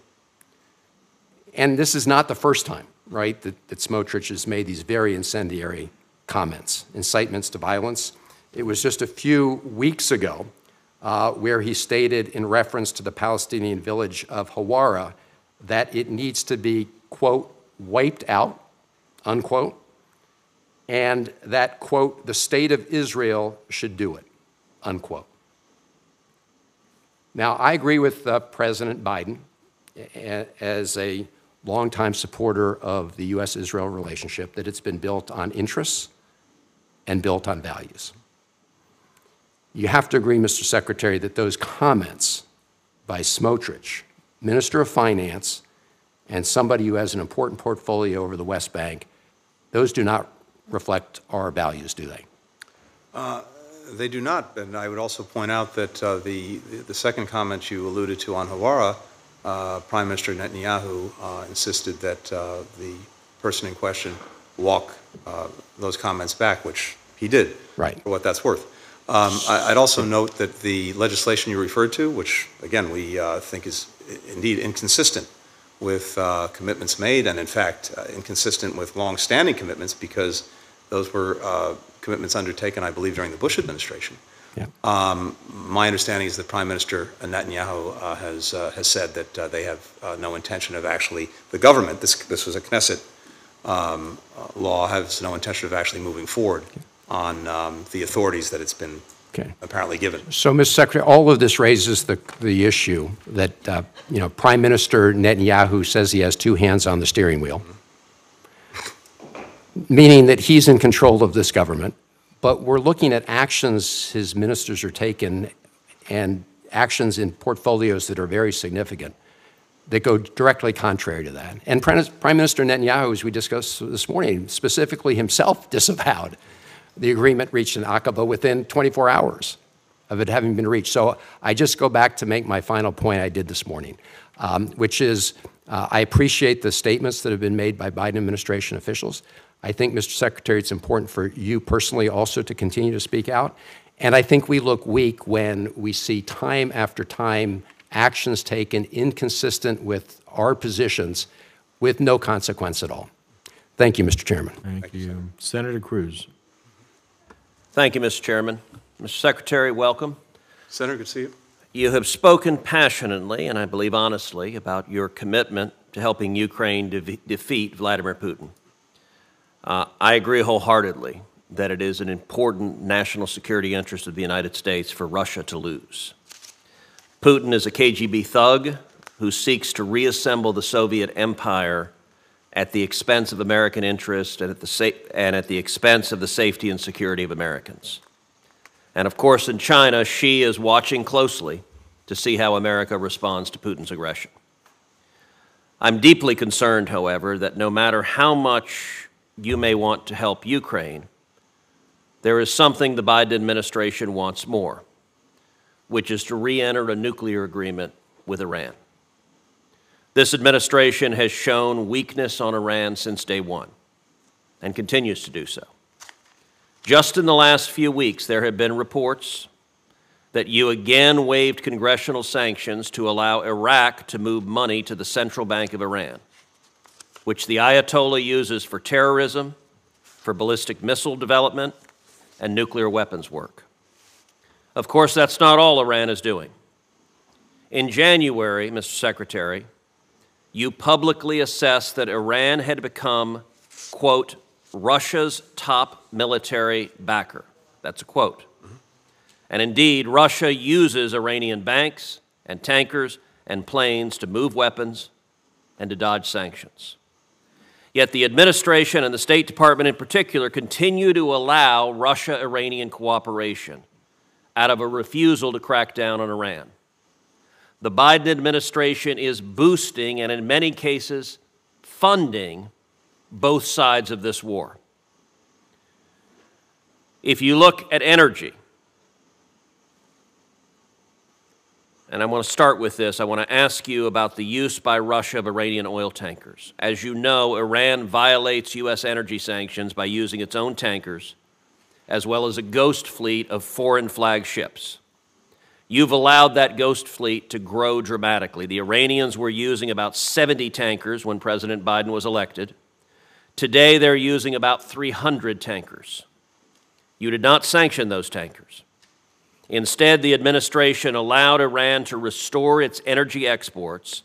[SPEAKER 15] And this is not the first time, right, that Smotrich has made these very incendiary comments, incitements to violence. It was just a few weeks ago where he stated in reference to the Palestinian village of Hawara that it needs to be, quote, wiped out, unquote, and that, quote, the state of Israel should do it, unquote. Now, I agree with President Biden as a longtime supporter of the U.S.-Israel relationship that it's been built on interests and built on values. You have to agree, Mr. Secretary, that those comments by Smotrich, Minister of Finance, and somebody who has an important portfolio over the West Bank, those do not reflect our values, do they?
[SPEAKER 3] They do not, and I would also point out that the second comment you alluded to on Hawara, Prime Minister Netanyahu insisted that the person in question walk those comments back, which he did,
[SPEAKER 15] right,
[SPEAKER 3] for what that's worth. I'd also note that the legislation you referred to, which, again, we think is indeed inconsistent with commitments made, and in fact inconsistent with long-standing commitments, because those were commitments undertaken, I believe, during the Bush administration.
[SPEAKER 15] Yeah.
[SPEAKER 3] My understanding is that Prime Minister Netanyahu has said that they have no intention of actually, the government, this was a Knesset law, has no intention of actually moving forward on the authorities that it's been apparently given.
[SPEAKER 15] So, Mr. Secretary, all of this raises the issue that Prime Minister Netanyahu says he has 2 hands on the steering wheel, meaning that he's in control of this government. But we're looking at actions his ministers are taking and actions in portfolios that are very significant that go directly contrary to that. And Prime Minister Netanyahu, as we discussed this morning, specifically himself disavowed the agreement reached in Aqaba within 24 hours of it having been reached. So I just go back to make my final point I did this morning, which is I appreciate the statements that have been made by Biden administration officials. I think, Mr. Secretary, it's important for you personally also to continue to speak out. And I think we look weak when we see time after time actions taken inconsistent with our positions with no consequence at all. Thank you, Mr. Chairman.
[SPEAKER 1] Thank you. Senator Cruz.
[SPEAKER 16] Thank you, Mr. Chairman. Mr. Secretary, welcome.
[SPEAKER 3] Senator, good to see you.
[SPEAKER 16] You have spoken passionately, and I believe honestly, about your commitment to helping Ukraine defeat Vladimir Putin. I agree wholeheartedly that it is an important national security interest of the United States for Russia to lose. Putin is a KGB thug who seeks to reassemble the Soviet empire at the expense of American interests and at the expense of the safety and security of Americans. And of course, in China, Xi is watching closely to see how America responds to Putin's aggression. I'm deeply concerned, however, that no matter how much you may want to help Ukraine, there is something the Biden administration wants more, which is to re-enter a nuclear agreement with Iran. This administration has shown weakness on Iran since day one and continues to do so. Just in the last few weeks, there have been reports that you again waived congressional sanctions to allow Iraq to move money to the Central Bank of Iran, which the Ayatollah uses for terrorism, for ballistic missile development, and nuclear weapons work. Of course, that's not all Iran is doing. In January, Mr. Secretary, you publicly assessed that Iran had become, quote, Russia's top military backer. That's a quote. And indeed, Russia uses Iranian banks and tankers and planes to move weapons and to dodge sanctions. Yet the administration and the State Department in particular continue to allow Russia-Iranian cooperation out of a refusal to crack down on Iran. The Biden administration is boosting and in many cases funding both sides of this war. If you look at energy, and I want to start with this, I want to ask you about the use by Russia of Iranian oil tankers. As you know, Iran violates U.S. energy sanctions by using its own tankers, as well as a ghost fleet of foreign flag ships. You've allowed that ghost fleet to grow dramatically. The Iranians were using about 70 tankers when President Biden was elected. Today, they're using about 300 tankers. You did not sanction those tankers. Instead, the administration allowed Iran to restore its energy exports,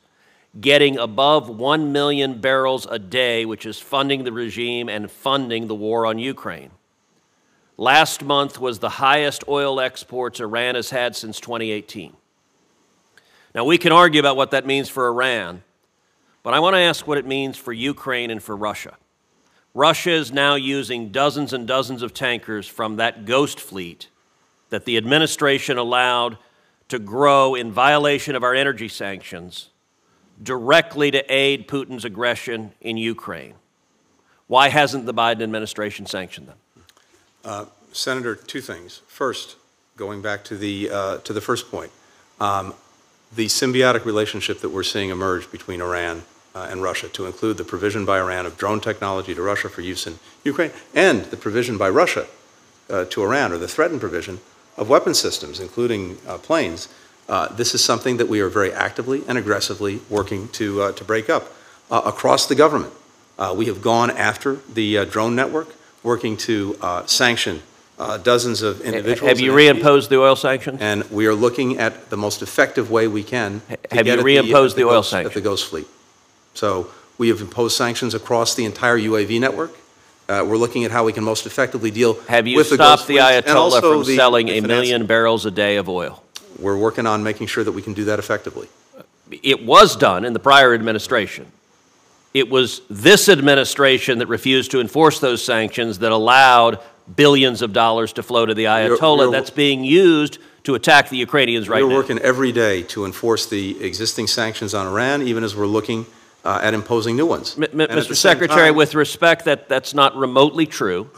[SPEAKER 16] getting above 1 million barrels a day, which is funding the regime and funding the war on Ukraine. Last month was the highest oil exports Iran has had since 2018. Now, we can argue about what that means for Iran, but I want to ask what it means for Ukraine and for Russia. Russia is now using dozens and dozens of tankers from that ghost fleet that the administration allowed to grow in violation of our energy sanctions directly to aid Putin's aggression in Ukraine. Why hasn't the Biden administration sanctioned them?
[SPEAKER 3] Senator, two things. First, going back to the first point, the symbiotic relationship that we're seeing emerge between Iran and Russia, to include the provision by Iran of drone technology to Russia for use in Ukraine, and the provision by Russia to Iran, or the threatened provision of weapon systems, including planes. This is something that we are very actively and aggressively working to break up across the government. We have gone after the drone network, working to sanction dozens of individuals.
[SPEAKER 16] Have you reimposed the oil sanctions?
[SPEAKER 3] And we are looking at the most effective way we can to
[SPEAKER 16] have
[SPEAKER 3] get
[SPEAKER 16] you reimposed the oil sanctions?
[SPEAKER 3] At the Ghost Fleet. So we have imposed sanctions across the entire UAV network. We're looking at how we can most effectively deal with the Ghost Fleet.
[SPEAKER 16] Have you stopped the Ayatollah from selling 1 million barrels a day of oil?
[SPEAKER 3] We're working on making sure that we can do that effectively.
[SPEAKER 16] It was done in the prior administration. It was this administration that refused to enforce those sanctions that allowed billions of dollars to flow to the Ayatollah that's being used to attack the Ukrainians right now.
[SPEAKER 3] We're working every day to enforce the existing sanctions on Iran, even as we're looking at imposing new ones.
[SPEAKER 16] Mr. Secretary, with respect, that's not remotely true.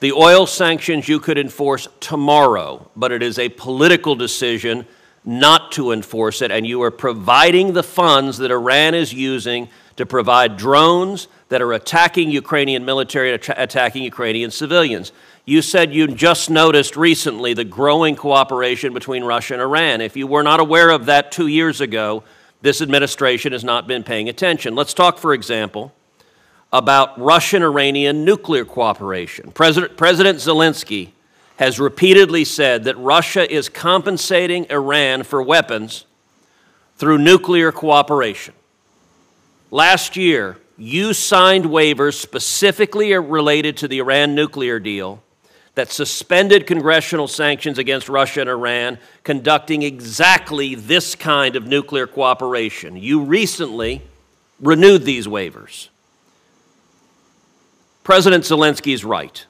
[SPEAKER 16] The oil sanctions you could enforce tomorrow, but it is a political decision not to enforce it, and you are providing the funds that Iran is using to provide drones that are attacking Ukrainian military, attacking Ukrainian civilians. You said you just noticed recently the growing cooperation between Russia and Iran. If you were not aware of that 2 years ago, this administration has not been paying attention. Let's talk, for example, about Russian-Iranian nuclear cooperation. President Zelensky has repeatedly said that Russia is compensating Iran for weapons through nuclear cooperation. Last year, you signed waivers specifically related to the Iran nuclear deal that suspended congressional sanctions against Russia and Iran conducting exactly this kind of nuclear cooperation. You recently renewed these waivers. President Zelensky is right.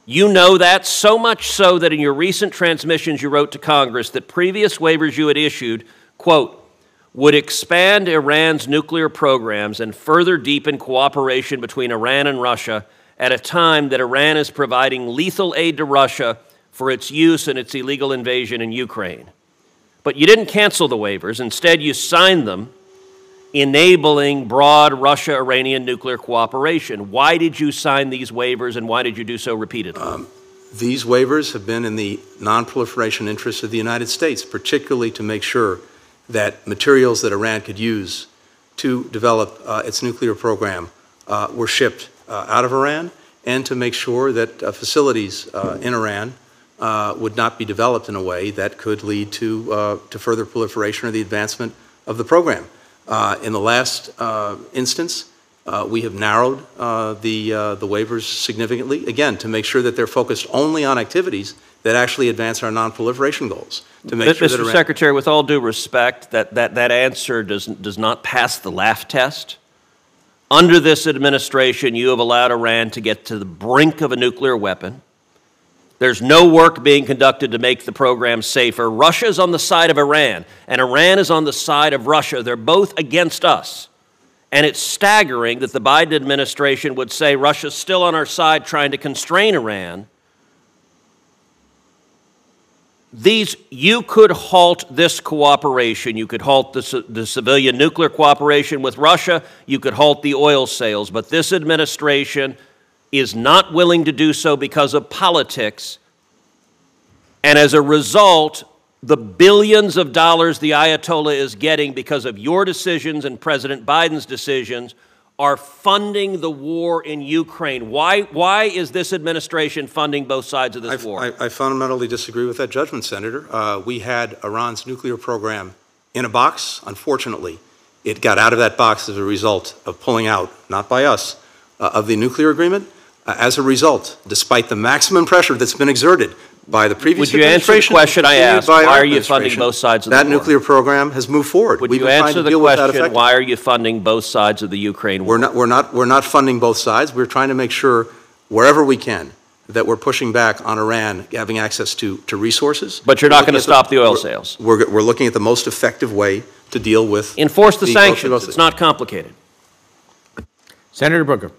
[SPEAKER 16] You know that, so much so that in your recent transmissions you wrote to Congress that previous waivers you had issued, quote, would expand Iran's nuclear programs and further deepen cooperation between Iran and Russia at a time that Iran is providing lethal aid to Russia for its use in its illegal invasion in Ukraine. But you didn't cancel the waivers. Instead, you signed them, enabling broad Russia-Iranian nuclear cooperation. Why did you sign these waivers, and why did you do so repeatedly?
[SPEAKER 3] These waivers have been in the non-proliferation interests of the United States, particularly to make sure that materials that Iran could use to develop its nuclear program were shipped out of Iran, and to make sure that facilities in Iran would not be developed in a way that could lead to further proliferation or the advancement of the program. In the last instance, we have narrowed the waivers significantly, again, to make sure that they're focused only on activities that actually advance our non-proliferation goals. To make sure that
[SPEAKER 16] Mr. Secretary, with all due respect, that answer does not pass the laugh test. Under this administration, you have allowed Iran to get to the brink of a nuclear weapon. There's no work being conducted to make the program safer. Russia's on the side of Iran, and Iran is on the side of Russia. They're both against us. And it's staggering that the Biden administration would say Russia's still on our side trying to constrain Iran. You could halt this cooperation. You could halt the civilian nuclear cooperation with Russia. You could halt the oil sales. But this administration is not willing to do so because of politics. And as a result, the billions of dollars the Ayatollah is getting because of your decisions and President Biden's decisions are funding the war in Ukraine. Why is this administration funding both sides of this war?
[SPEAKER 3] I fundamentally disagree with that judgment, Senator. We had Iran's nuclear program in a box. Unfortunately, it got out of that box as a result of pulling out, not by us, of the nuclear agreement. As a result, despite the maximum pressure that's been exerted by the previous administration.
[SPEAKER 16] Would you answer the question I asked? Why are you funding both sides of the war?
[SPEAKER 3] That nuclear program has moved forward.
[SPEAKER 16] Would you answer the question, why are you funding both sides of the Ukraine war?
[SPEAKER 3] We're not funding both sides. We're trying to make sure, wherever we can, that we're pushing back on Iran having access to resources.
[SPEAKER 16] But you're not going to stop the oil sales?
[SPEAKER 3] We're looking at the most effective way to deal with...
[SPEAKER 16] Enforce the sanctions. It's not complicated.
[SPEAKER 1] Senator Booker.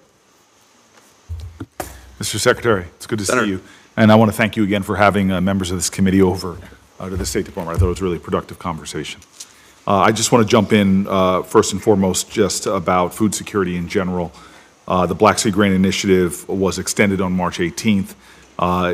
[SPEAKER 17] Mr. Secretary, it's good to see you. And I want to thank you again for having members of this committee over to the State Department. I thought it was a really productive conversation. I just want to jump in first and foremost just about food security in general. The Black Sea Grain Initiative was extended on March 18th.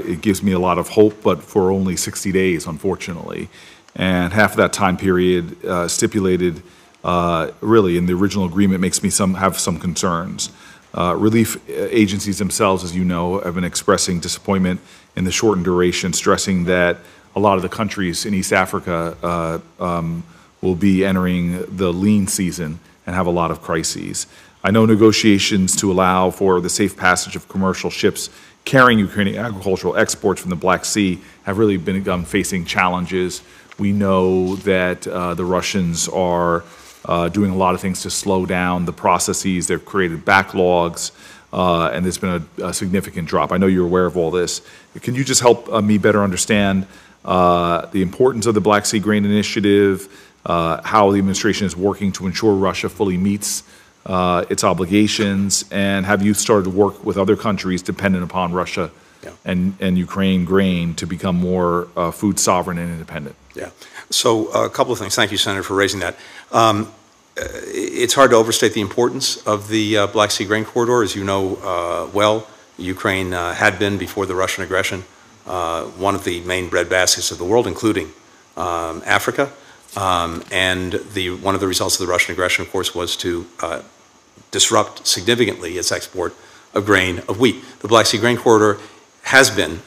[SPEAKER 17] It gives me a lot of hope, but for only 60 days, unfortunately. And half of that time period stipulated really in the original agreement makes me have some concerns. Relief agencies themselves, as you know, have been expressing disappointment in the shortened duration, stressing that a lot of the countries in East Africa will be entering the lean season and have a lot of crises. I know negotiations to allow for the safe passage of commercial ships carrying Ukrainian agricultural exports from the Black Sea have really been facing challenges. We know that the Russians are doing a lot of things to slow down the processes. They've created backlogs, and there's been a significant drop. I know you're aware of all this. Can you just help me better understand the importance of the Black Sea Grain Initiative, how the administration is working to ensure Russia fully meets its obligations, and have you started to work with other countries dependent upon Russia and Ukraine grain to become more food sovereign and independent?
[SPEAKER 3] Yeah. So a couple of things. Thank you, Senator, for raising that. It's hard to overstate the importance of the Black Sea Grain Corridor. As you know well, Ukraine had been, before the Russian aggression, one of the main breadbaskets of the world, including Africa. And one of the results of the Russian aggression, of course, was to disrupt significantly its export of grain, of wheat. The Black Sea Grain Corridor has been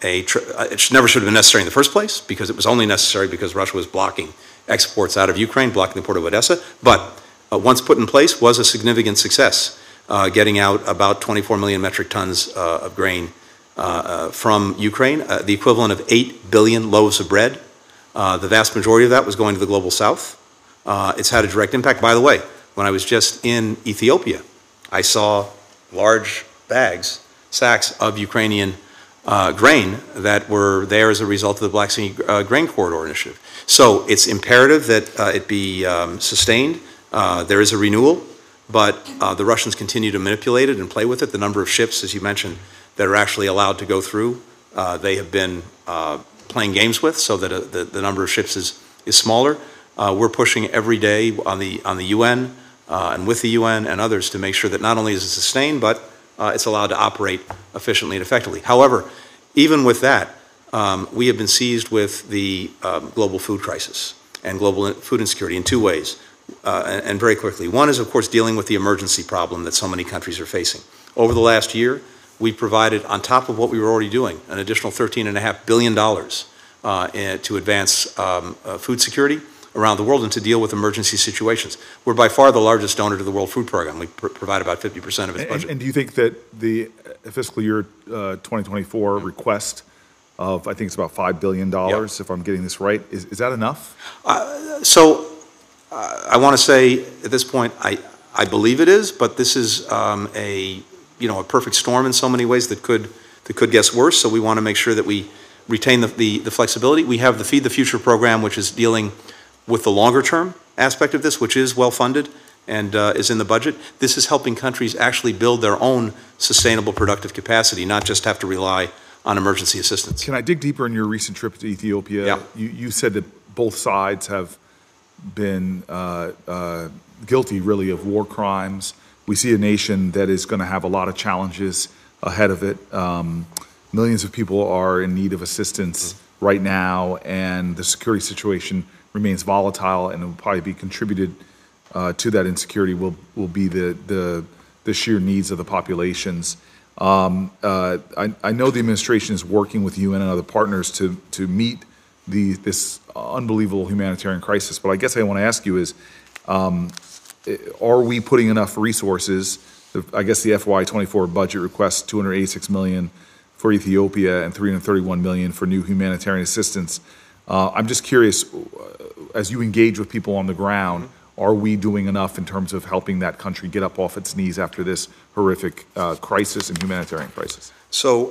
[SPEAKER 3] it never should have been necessary in the first place, because it was only necessary because Russia was blocking exports out of Ukraine, blocking the port of Odessa. But once put in place, was a significant success, getting out about 24 million metric tons of grain from Ukraine, the equivalent of 8 billion loaves of bread. The vast majority of that was going to the global south. It's had a direct impact. By the way, when I was just in Ethiopia, I saw large sacks of Ukrainian grain that were there as a result of the Black Sea Grain Corridor Initiative. So it's imperative that it be sustained. There is a renewal, but the Russians continue to manipulate it and play with it. The number of ships, as you mentioned, that are actually allowed to go through, they have been playing games with, so that the number of ships is smaller. We're pushing every day on the UN and with the UN and others to make sure that not only is it sustained, but it's allowed to operate efficiently and effectively. However, even with that, we have been seized with the global food crisis and global food insecurity in two ways, and very quickly. One is, of course, dealing with the emergency problem that so many countries are facing. Over the last year, we provided, on top of what we were already doing, an additional $13.5 billion to advance food security around the world and to deal with emergency situations. We're by far the largest donor to the World Food Program. We provide about 50% of its budget.
[SPEAKER 17] And do you think that the fiscal year 2024 request of, I think it's about $5 billion, if I'm getting this right, is that enough?
[SPEAKER 3] I want to say at this point, I believe it is, but this is a perfect storm in so many ways that could get worse. So we want to make sure that we retain the flexibility. We have the Feed the Future program, which is dealing with the longer term aspect of this, which is well funded and is in the budget. This is helping countries actually build their own sustainable productive capacity, not just have to rely on emergency assistance.
[SPEAKER 17] Can I dig deeper in your recent trip to Ethiopia?
[SPEAKER 3] Yeah.
[SPEAKER 17] You said that both sides have been guilty, really, of war crimes. We see a nation that is going to have a lot of challenges ahead of it. Millions of people are in need of assistance right now, and the security situation remains volatile, and it will probably be contributed to that insecurity will be the sheer needs of the populations. I know the administration is working with UN and other partners to meet this unbelievable humanitarian crisis, but I guess I want to ask you is, are we putting enough resources? I guess the FY24 budget requests $286 million for Ethiopia and $331 million for new humanitarian assistance. I'm just curious, as you engage with people on the ground, are we doing enough in terms of helping that country get up off its knees after this horrific crisis and humanitarian crisis?
[SPEAKER 3] So,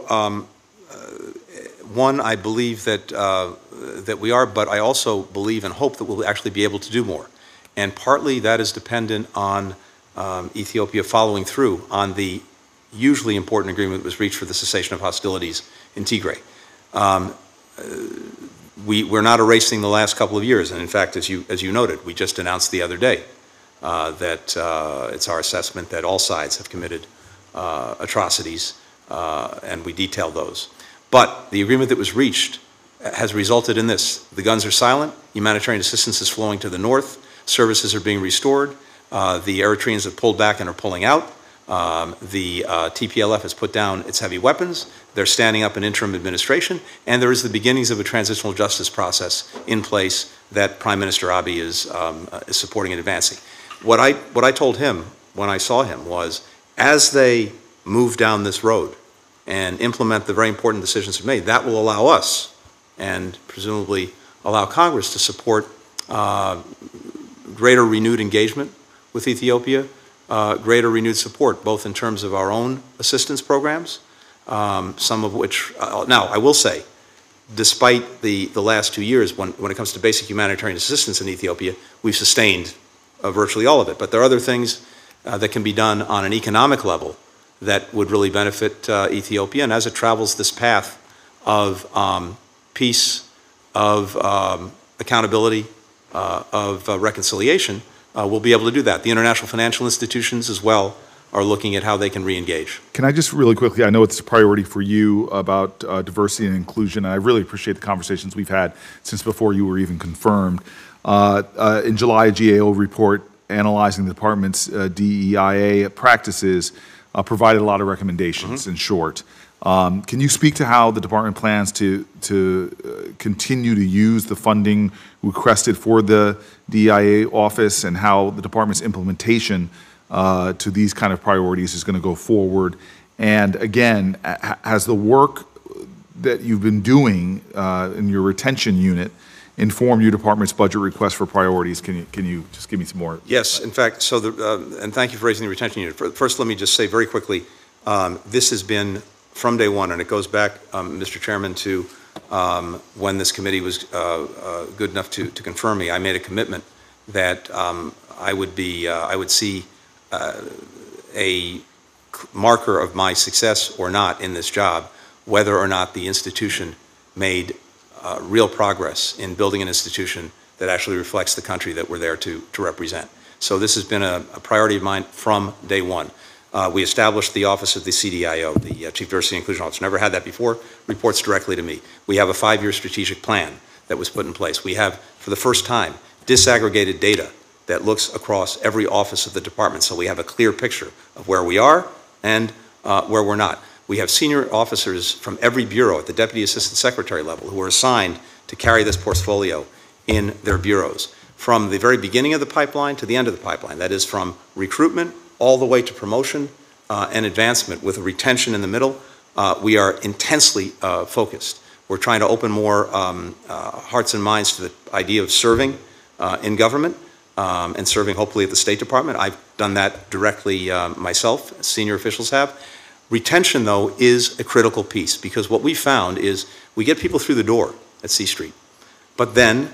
[SPEAKER 3] one, I believe that we are, but I also believe and hope that we'll actually be able to do more. And partly that is dependent on Ethiopia following through on the hugely important agreement that was reached for the cessation of hostilities in Tigray. We're not erasing the last couple of years, and in fact, as you noted, we just announced the other day that it's our assessment that all sides have committed atrocities, and we detail those. But the agreement that was reached has resulted in this. The guns are silent, humanitarian assistance is flowing to the north, services are being restored, the Eritreans have pulled back and are pulling out, the TPLF has put down its heavy weapons, they're standing up an interim administration, and there is the beginnings of a transitional justice process in place that Prime Minister Abiy is supporting and advancing. What I told him when I saw him was, as they move down this road and implement the very important decisions we've made, that will allow us, and presumably allow Congress, to support greater renewed engagement with Ethiopia, greater renewed support, both in terms of our own assistance programs, some of which, now I will say, despite the last 2 years, when it comes to basic humanitarian assistance in Ethiopia, we've sustained virtually all of it. But there are other things that can be done on an economic level that would really benefit Ethiopia. And as it travels this path of peace, of accountability, of reconciliation, we'll be able to do that. The international financial institutions as well are looking at how they can re-engage.
[SPEAKER 17] Can I just really quickly, I know it's a priority for you about diversity and inclusion, and I really appreciate the conversations we've had since before you were even confirmed. In July, a GAO report analyzing the department's DEIA practices provided a lot of recommendations, in short. Can you speak to how the department plans to continue to use the funding requested for the DEIA office, and how the department's implementation to these kind of priorities is going to go forward? And again, has the work that you've been doing in your retention unit informed your department's budget request for priorities? Can you just give me some more?
[SPEAKER 3] Yes, in fact, so and thank you for raising the retention unit. First, let me just say very quickly, this has been from day one, and it goes back, Mr. Chairman, to when this committee was good enough to confirm me. I made a commitment that I would see a marker of my success or not in this job, whether or not the institution made real progress in building an institution that actually reflects the country that we're there to represent. So this has been a priority of mine from day one. We established the Office of the CDIO, the Chief Diversity and Inclusion Officer. Never had that before, reports directly to me. We have a 5-year strategic plan that was put in place. We have, for the first time, disaggregated data that looks across every office of the department, so we have a clear picture of where we are and where we're not. We have senior officers from every bureau at the Deputy Assistant Secretary level who are assigned to carry this portfolio in their bureaus, from the very beginning of the pipeline to the end of the pipeline. That is, from recruitment all the way to promotion and advancement, with a retention in the middle. We are intensely focused. We're trying to open more hearts and minds to the idea of serving in government, and serving hopefully at the State Department. I've done that directly myself, senior officials have. Retention, though, is a critical piece, because what we found is we get people through the door at C Street, but then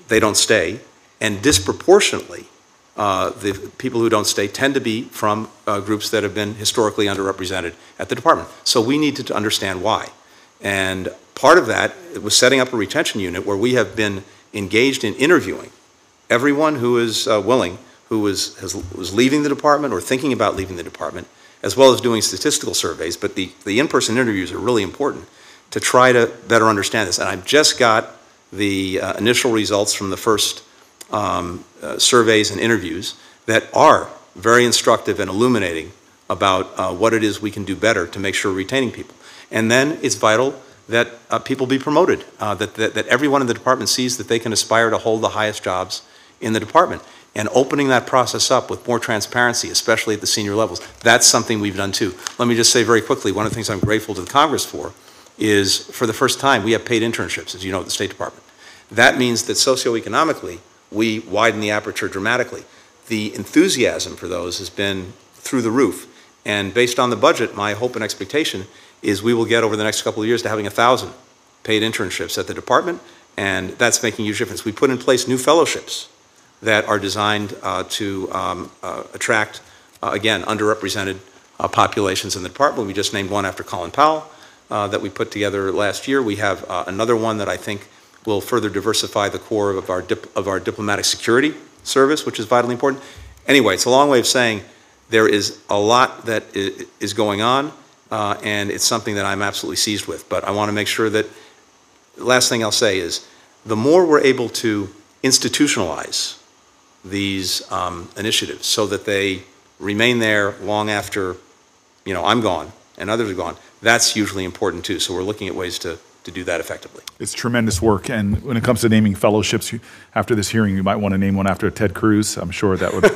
[SPEAKER 3] they don't stay, and disproportionately, the people who don't stay tend to be from groups that have been historically underrepresented at the department. So we need to understand why. And part of that was setting up a retention unit where we have been engaged in interviewing everyone who is willing, who was leaving the department or thinking about leaving the department, as well as doing statistical surveys. But the in-person interviews are really important to try to better understand this. And I've just got the initial results from the first surveys and interviews that are very instructive and illuminating about what it is we can do better to make sure we're retaining people. And then it's vital that people be promoted, that everyone in the department sees that they can aspire to hold the highest jobs in the department. And opening that process up with more transparency, especially at the senior levels, that's something we've done too. Let me just say very quickly, one of the things I'm grateful to the Congress for is, for the first time, we have paid internships, as you know, at the State Department. That means that socioeconomically, we widen the aperture dramatically. The enthusiasm for those has been through the roof. And based on the budget, my hope and expectation is we will get over the next couple of years to having 1,000 paid internships at the department, and that's making a huge difference. We put in place new fellowships that are designed to attract, again, underrepresented populations in the department. We just named one after Colin Powell that we put together last year. We have another one that I think will further diversify the core of our diplomatic security service, which is vitally important. Anyway, it's a long way of saying there is a lot that is going on, and it's something that I'm absolutely seized with. But I want to make sure that, the last thing I'll say is, the more we're able to institutionalize these initiatives so that they remain there long after, you know, I'm gone and others are gone, that's hugely important too. So we're looking at ways to do that effectively.
[SPEAKER 17] It's tremendous work, and when it comes to naming fellowships, after this hearing, you might want to name one after Ted Cruz. I'm sure that would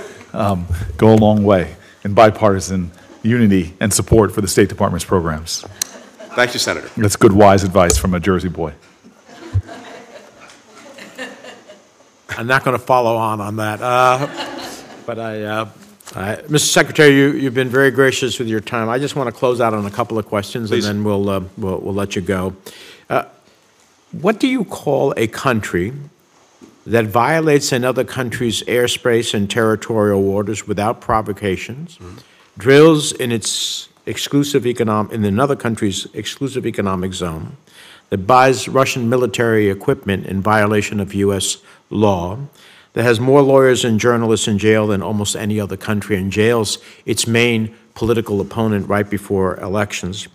[SPEAKER 17] go a long way in bipartisan unity and support for the State Department's programs.
[SPEAKER 3] Thank you, Senator.
[SPEAKER 17] That's good, wise advice from a Jersey boy.
[SPEAKER 1] I'm not going to follow on that. But Mr. Secretary, you've been very gracious with your time. I just want to close out on a couple of questions, Please. And then we'll let you go. what do you call a country that violates another country's airspace and territorial waters without provocations, drills in its in another country's exclusive economic zone, that buys Russian military equipment in violation of U.S. law, that has more lawyers and journalists in jail than almost any other country, and jails its main political opponent right before elections,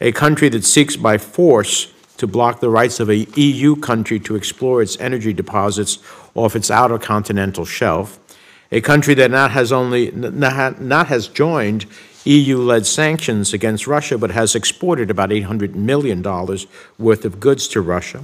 [SPEAKER 1] a country that seeks by force to block the rights of a EU country to explore its energy deposits off its outer continental shelf, a country that not has joined EU-led sanctions against Russia, but has exported about $800 million worth of goods to Russia,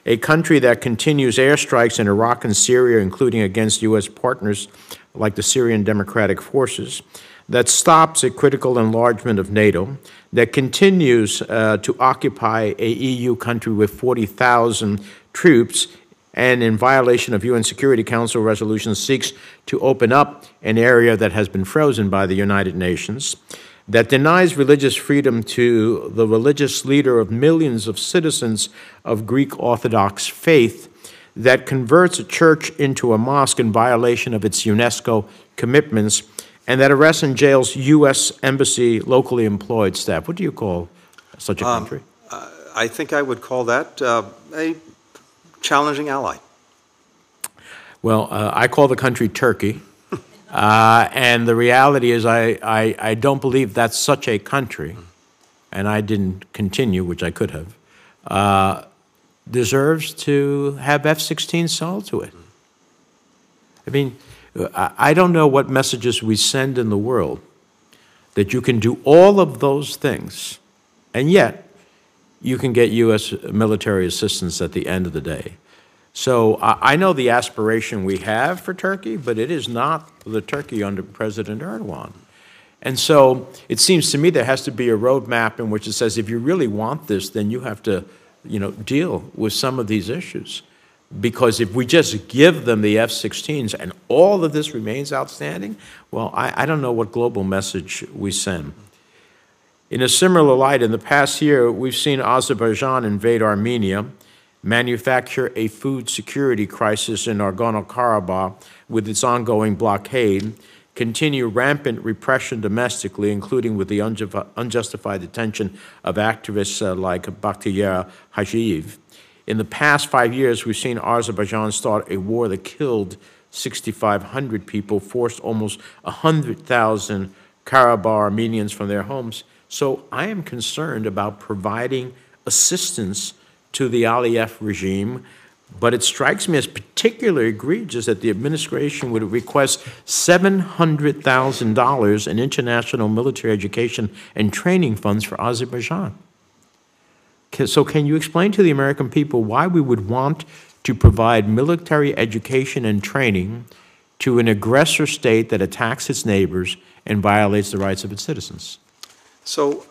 [SPEAKER 1] a country that continues airstrikes in Iraq and Syria, including against U.S. partners like the Syrian Democratic Forces, that stops a critical enlargement of NATO, that continues to occupy a EU country with 40,000 troops, and in violation of UN Security Council resolutions seeks to open up an area that has been frozen by the United Nations, that denies religious freedom to the religious leader of millions of citizens of Greek Orthodox faith, that converts a church into a mosque in violation of its UNESCO commitments, and that arrests and jails U.S. Embassy locally employed staff. What do you call such a country?
[SPEAKER 3] I think I would call that a challenging ally.
[SPEAKER 1] Well, I call the country Turkey, and the reality is I don't believe that's such a country, and I didn't continue, which I could have, deserves to have F-16 sold to it. I mean, I don't know what messages we send in the world that you can do all of those things, and yet you can get U.S. military assistance at the end of the day. So I know the aspiration we have for Turkey, but it is not the Turkey under President Erdogan. And so it seems to me there has to be a roadmap in which it says if you really want this, then you have to, deal with some of these issues. Because if we just give them the F-16s and all of this remains outstanding, well, I don't know what global message we send. In a similar light, in the past year, we've seen Azerbaijan invade Armenia, manufacture a food security crisis in Nagorno-Karabakh with its ongoing blockade, continue rampant repression domestically, including with the unjustified detention of activists like Bakhtiar Hajiyev. In the past 5 years, we've seen Azerbaijan start a war that killed 6,500 people, forced almost 100,000 Karabakh Armenians from their homes. So I am concerned about providing assistance to the Aliyev regime, but it strikes me as particularly egregious that the administration would request $700,000 in international military education and training funds for Azerbaijan. So can you explain to the American people why we would want to provide military education and training to an aggressor state that attacks its neighbors and violates the rights of its citizens?
[SPEAKER 3] So,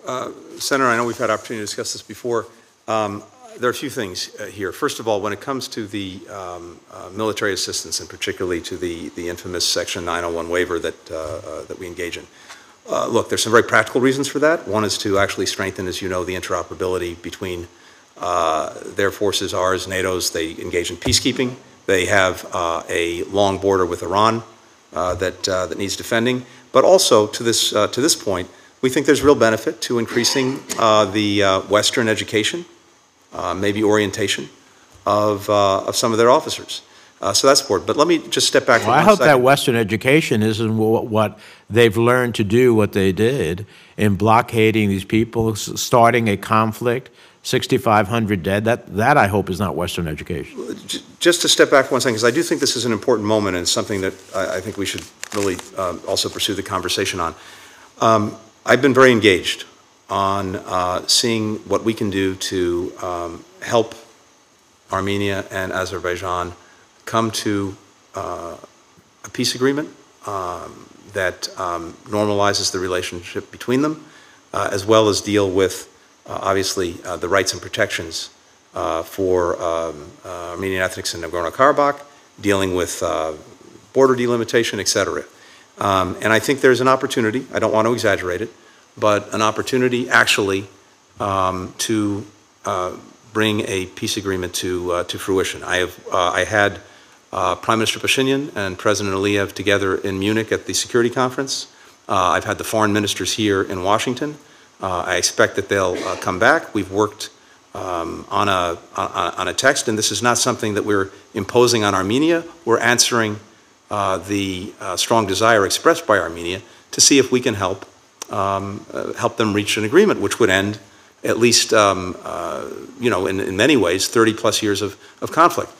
[SPEAKER 3] Senator, I know we've had opportunity to discuss this before. There are a few things here. First of all, when it comes to the military assistance, and particularly to the infamous Section 901 waiver that we engage in, look, there's some very practical reasons for that. One is to actually strengthen, as you know, the interoperability between their forces, ours, NATO's. They engage in peacekeeping. They have a long border with Iran that needs defending. But also, to this point, we think there's real benefit to increasing the Western education, maybe orientation of some of their officers. So that's important. But let me just step back for 1 second.
[SPEAKER 1] I hope that Western education isn't what they've learned to do, what they did in blockading these people, starting a conflict, 6,500 dead. That I hope is not Western education.
[SPEAKER 3] Just to step back for 1 second, because I do think this is an important moment and something that I think we should really also pursue the conversation on. I've been very engaged on seeing what we can do to help Armenia and Azerbaijan come to a peace agreement that normalizes the relationship between them, as well as deal with, obviously, the rights and protections for Armenian ethnics in Nagorno-Karabakh, dealing with border delimitation, et cetera. And I think there's an opportunity, I don't want to exaggerate it, but an opportunity actually to bring a peace agreement to fruition. I had Prime Minister Pashinyan and President Aliyev together in Munich at the security conference. I've had the foreign ministers here in Washington. I expect that they'll come back. We've worked on a text, and this is not something that we're imposing on Armenia. We're answering the strong desire expressed by Armenia to see if we can help them reach an agreement, which would end at least, in many ways, 30-plus years of conflict.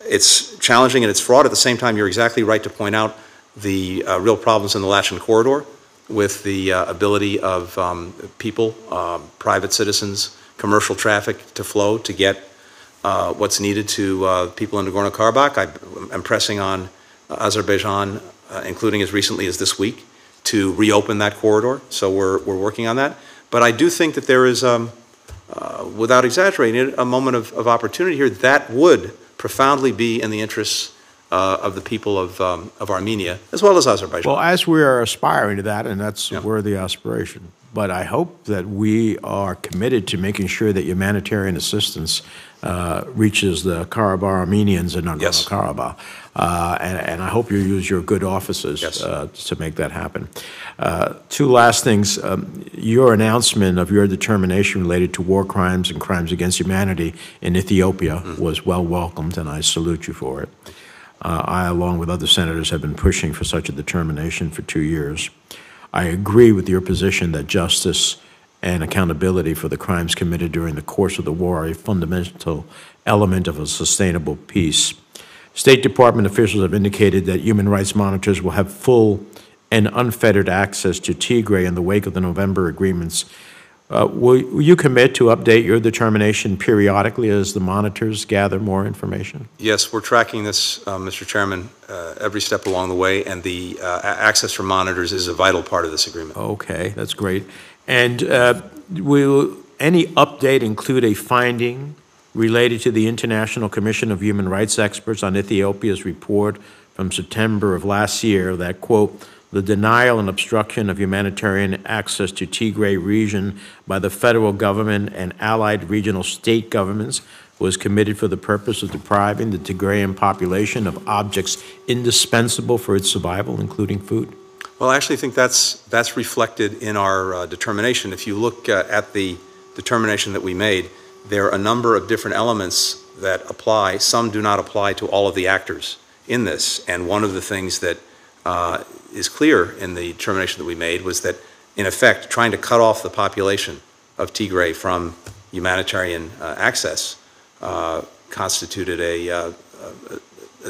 [SPEAKER 3] It's challenging and it's fraught. At the same time, you're exactly right to point out the real problems in the Latin corridor with the ability of people, private citizens, commercial traffic to flow to get what's needed to people in Nagorno-Karabakh. I'm pressing on Azerbaijan, including as recently as this week, to reopen that corridor. So we're working on that. But I do think that there is, without exaggerating it, a moment of opportunity here that would profoundly be in the interests of the people of Armenia, as well as Azerbaijan.
[SPEAKER 1] Well, as we are aspiring to that, and that's a worthy aspiration, but I hope that we are committed to making sure that humanitarian assistance reaches the Karabakh Armenians in Nagorno-Karabakh. And I hope you use your good offices to make that happen. Two last things. Your announcement of your determination related to war crimes and crimes against humanity in Ethiopia was well welcomed, and I salute you for it. I, along with other senators, have been pushing for such a determination for 2 years. I agree with your position that justice and accountability for the crimes committed during the course of the war are a fundamental element of a sustainable peace. State Department officials have indicated that human rights monitors will have full and unfettered access to Tigray in the wake of the November agreements. Will you commit to update your determination periodically as the monitors gather more information?
[SPEAKER 3] Yes, we're tracking this, Mr. Chairman, every step along the way, and the access for monitors is a vital part of this agreement.
[SPEAKER 1] Okay, that's great. And will any update include a finding related to the International Commission of Human Rights Experts on Ethiopia's report from September of last year that, quote, the denial and obstruction of humanitarian access to Tigray region by the federal government and allied regional state governments was committed for the purpose of depriving the Tigrayan population of objects indispensable for its survival, including food?
[SPEAKER 3] Well, I actually think that's reflected in our determination. If you look at the determination that we made, there are a number of different elements that apply. Some do not apply to all of the actors in this. And one of the things that is clear in the determination that we made was that, in effect, trying to cut off the population of Tigray from humanitarian access constituted a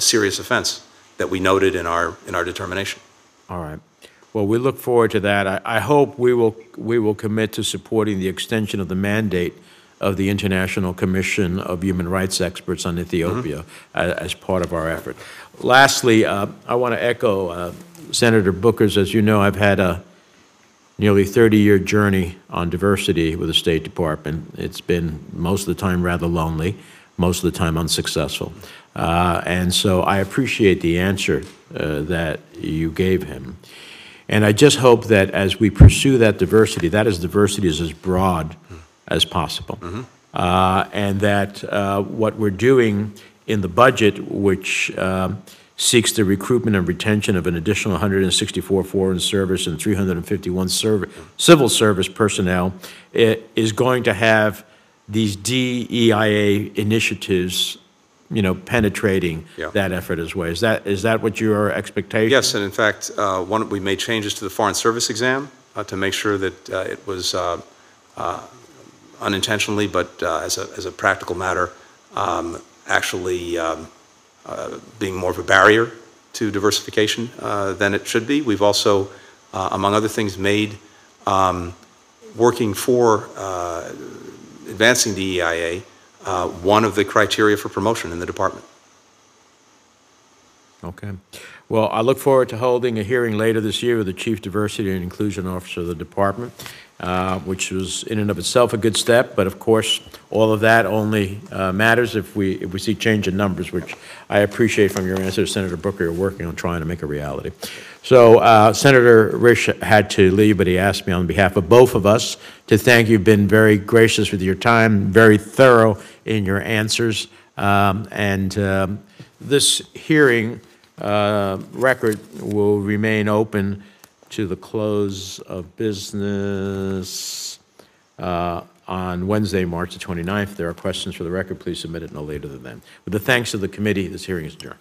[SPEAKER 3] serious offense that we noted in our determination.
[SPEAKER 1] All right. Well, we look forward to that. I hope we will commit to supporting the extension of the mandate of the International Commission of Human Rights Experts on Ethiopia as part of our effort. Lastly, I want to echo Senator Booker's. As you know, I've had a nearly 30-year journey on diversity with the State Department. It's been most of the time rather lonely, most of the time unsuccessful. And so I appreciate the answer that you gave him. And I just hope that as we pursue that diversity is as broad as possible. And that what we're doing in the budget, which seeks the recruitment and retention of an additional 164 foreign service and 351 civil service personnel, is going to have these DEIA initiatives, penetrating that effort as well. Is that what your expectation?
[SPEAKER 3] Yes, and in fact, we made changes to the Foreign Service exam to make sure that it was unintentionally, but as a practical matter, actually being more of a barrier to diversification than it should be. We've also, among other things, made working for advancing DEIA one of the criteria for promotion in the department.
[SPEAKER 1] Okay. Well, I look forward to holding a hearing later this year with the Chief Diversity and Inclusion Officer of the department, which was in and of itself a good step. But of course, all of that only matters if we see change in numbers, which I appreciate from your answer to Senator Booker. You're working on trying to make a reality. So Senator Risch had to leave, but he asked me on behalf of both of us to thank you. You've been very gracious with your time, very thorough in your answers, this hearing record will remain open to the close of business on Wednesday, March the 29th. If there are questions for the record, please submit it no later than then. With the thanks of the committee, this hearing is adjourned.